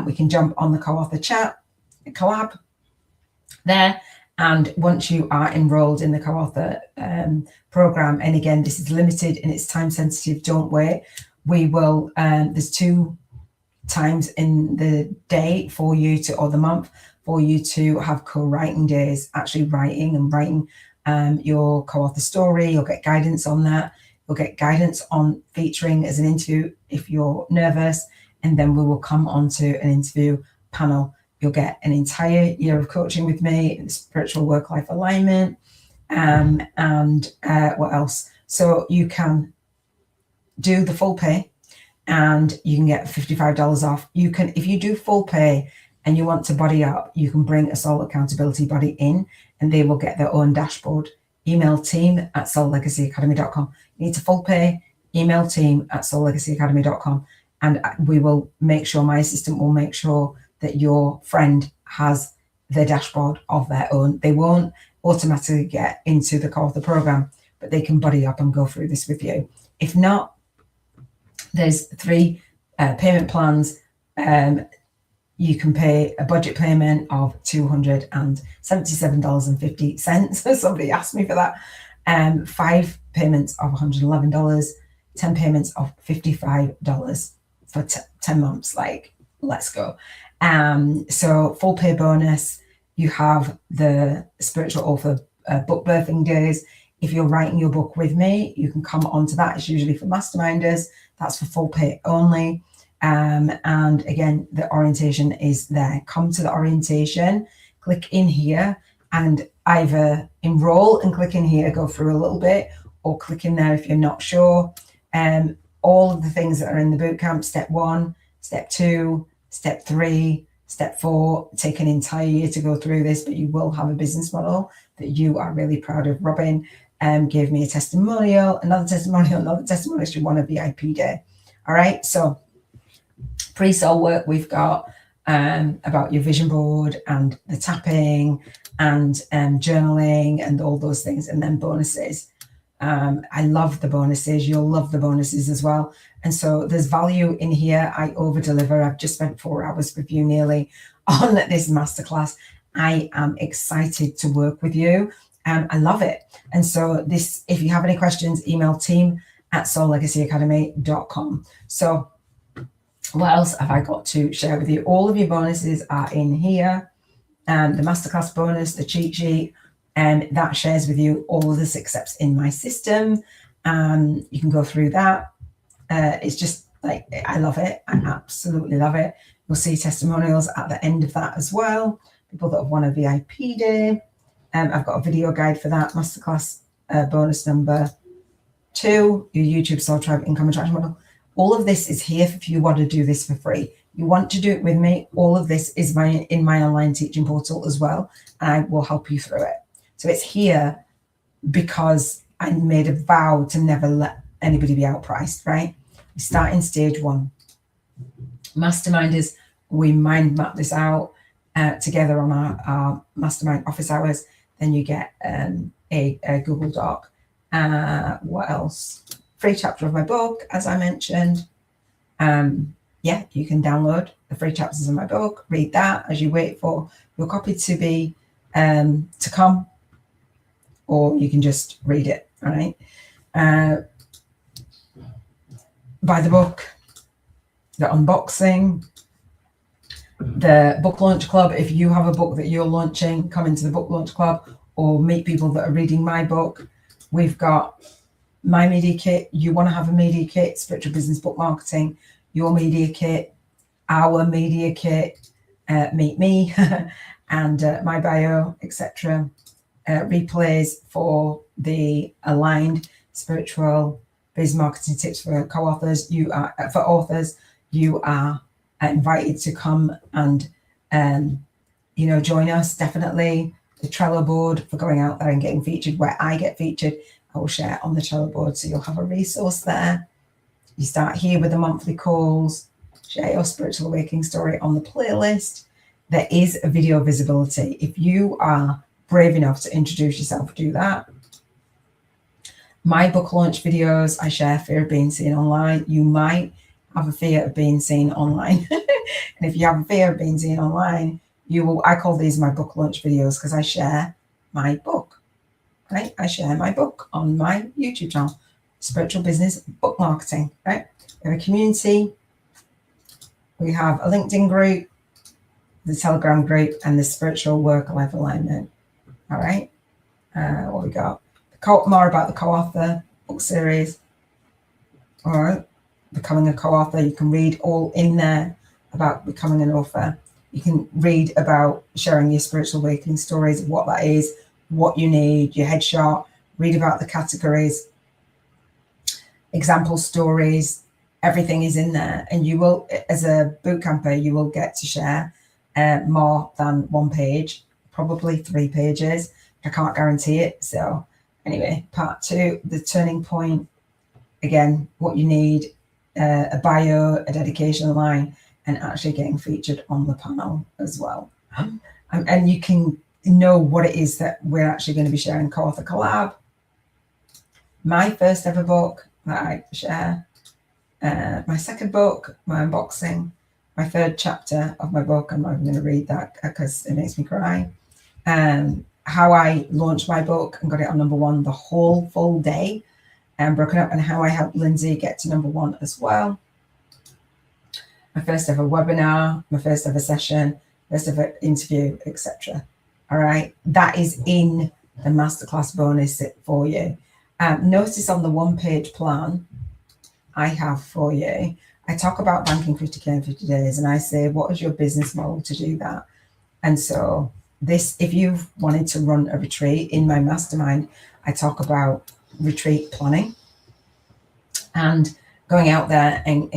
We can jump on the co-author chat, collab there. And once you are enrolled in the co-author program, and again, this is limited and it's time sensitive, don't wait. We will, there's 2 times in the day for you to, or the month, for you to have co-writing days, actually writing your co-author story. You'll get guidance on that. You'll get guidance on featuring as an interview if you're nervous. And then we will come onto an interview panel. You'll get an entire year of coaching with me, spiritual work-life alignment, and what else? So you can do the full pay and you can get $55 off. You can, if you do full pay and you want to body up, you can bring a soul accountability buddy in and they will get their own dashboard. Email team@soullegacyacademy.com. You need to full pay, email team@soullegacyacademy.com, and we will make sure, my assistant will make sure that your friend has the dashboard of their own. They won't automatically get into the co-author program, but they can buddy up and go through this with you. If not, there's 3 payment plans. You can pay a budget payment of $277.50. Somebody asked me for that. 5 payments of $111, 10 payments of $55 for 10 months. Like, let's go. So full pay bonus, you have the spiritual author book birthing days. If you're writing your book with me, you can come onto that. It's usually for masterminders. That's for full pay only. And again, the orientation is there. Come to the orientation, click in here and either enroll and click in here, go through a little bit, or click in there if you're not sure. All of the things that are in the bootcamp, step 1, step 2, step 3, step 4, take an entire year to go through this, but you will have a business model that you are really proud of. Robin gave me a testimonial, another testimonial. She won a VIP day. All right, so pre-sale work we've got about your vision board and the tapping and journaling and all those things, and then bonuses. I love the bonuses. You'll love the bonuses as well. And so there's value in here. I over deliver. I've just spent 4 hours with you nearly on this masterclass. I am excited to work with you. I love it. And so this, if you have any questions, email team@soullegacyacademy.com. So what else have I got to share with you? All of your bonuses are in here. The masterclass bonus, the cheat sheet, and that shares with you all of the 6 steps in my system. You can go through that. It's just like, I love it. I absolutely love it. You'll see testimonials at the end of that as well. People that have won a VIP day. I've got a video guide for that. Masterclass bonus number 2, your YouTube Soul Tribe income attraction model. All of this is here if you want to do this for free. You want to do it with me. All of this is in my online teaching portal as well. And I will help you through it. So it's here because I made a vow to never let anybody be outpriced, right? We start in stage 1. Masterminders, we mind map this out together on our mastermind office hours. Then you get a Google Doc. What else? Free chapter of my book, as I mentioned. Yeah, you can download the free chapters of my book, read that as you wait for your copy to be to come, or you can just read it, all right? Buy the book, the unboxing, the book launch club. If you have a book that you're launching, come into the book launch club or meet people that are reading my book. We've got my media kit. You want to have a media kit, spiritual business book marketing, your media kit, our media kit, meet me and my bio, etc. Replays for the aligned spiritual biz marketing tips for co-authors. You are for authors. You are invited to come and join us. Definitely the Trello board for going out there and getting featured. Where I get featured, I will share on the Trello board, so you'll have a resource there. You start here with the monthly calls. Share your spiritual awakening story on the playlist. There is a video visibility. If you are brave enough to introduce yourself, do that. My book launch videos, I share fear of being seen online. You might have a fear of being seen online. And if you have a fear of being seen online, I call these my book launch videos because I share my book, right? I share my book on my YouTube channel, Spiritual Business Book Marketing, right? We have a community. We have a LinkedIn group, the Telegram group, and the Spiritual Work-Life Alignment. All right. What we got? More about the co-author book series. All right. Becoming a co-author. You can read all in there about becoming an author. You can read about sharing your spiritual awakening stories, what that is, what you need, your headshot, read about the categories, example stories. Everything is in there. And you will, as a boot camper, you will get to share more than 1 page, probably 3 pages. I can't guarantee it. So anyway, part 2, the turning point. Again, what you need, a bio, a dedication line, and actually getting featured on the panel as well. And you can know what it is that we're actually going to be sharing. Co-author collab, my first ever book that I share, my second book, my unboxing, my 3rd chapter of my book. I'm not even going to read that because it makes me cry. How I launched my book and got it on #1 the whole full day and broken up, and how I helped Lindsay get to #1 as well. My first ever webinar, my first ever session, first ever interview, etc. All right, that is in the masterclass bonus for you. Notice on the 1-page plan I have for you, I talk about banking 50K in 50 days, and I say, what is your business model to do that? And so this, if you've wanted to run a retreat in my mastermind, I talk about retreat planning and going out there and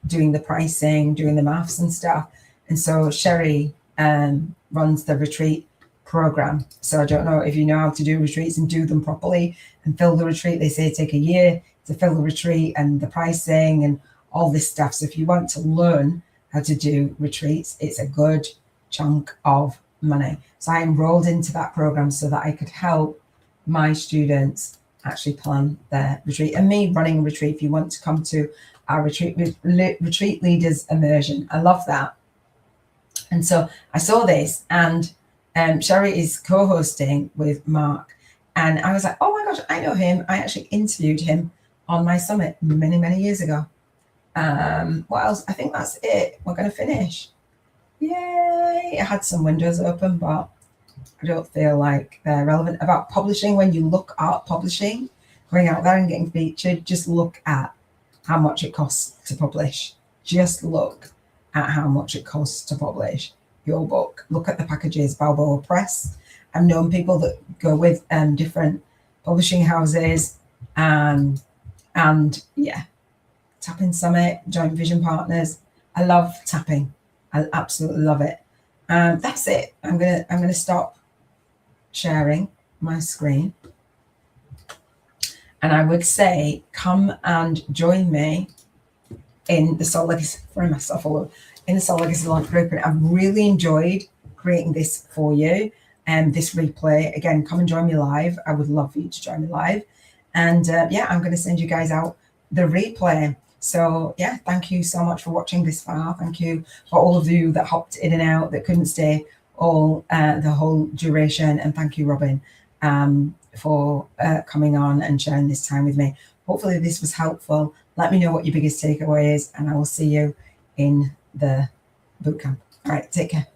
doing the pricing, doing the maths and stuff. And so Sherry runs the retreat program. So I don't know if you know how to do retreats and do them properly and fill the retreat. They say take a year to fill the retreat and the pricing and all this stuff. So if you want to learn how to do retreats, it's a good chunk of money. So I enrolled into that program so that I could help my students actually plan their retreat. And me running a retreat, if you want to come to our retreat leaders immersion, I love that. And so I saw this, and Sherry is co-hosting with Mark, and I was like, oh my gosh, I know him. I actually interviewed him on my summit many, many years ago. What else? I think that's it. We're going to finish. Yay! I had some windows open, but I don't feel like they're relevant. About publishing, when you look at publishing, going out there and getting featured, just look at how much it costs to publish. Just look at how much it costs to publish your book. Look at the packages. Balboa Press. I've known people that go with different publishing houses, and yeah, Tapping Summit, Joint Vision Partners. I love tapping. I absolutely love it. That's it. I'm gonna stop sharing my screen, and I would say come and join me in the Soul Legacy, throwing myself all over, in the Soul Legacy Launch Group. And I've really enjoyed creating this for you, and this replay. Again, come and join me live. I would love for you to join me live. And yeah, I'm going to send you guys out the replay. So yeah, thank you so much for watching this far. Thank you for all of you that hopped in and out, that couldn't stay all the whole duration. And thank you, Robin, for coming on and sharing this time with me. Hopefully this was helpful. Let me know what your biggest takeaway is, and I will see you in the bootcamp. All right, take care.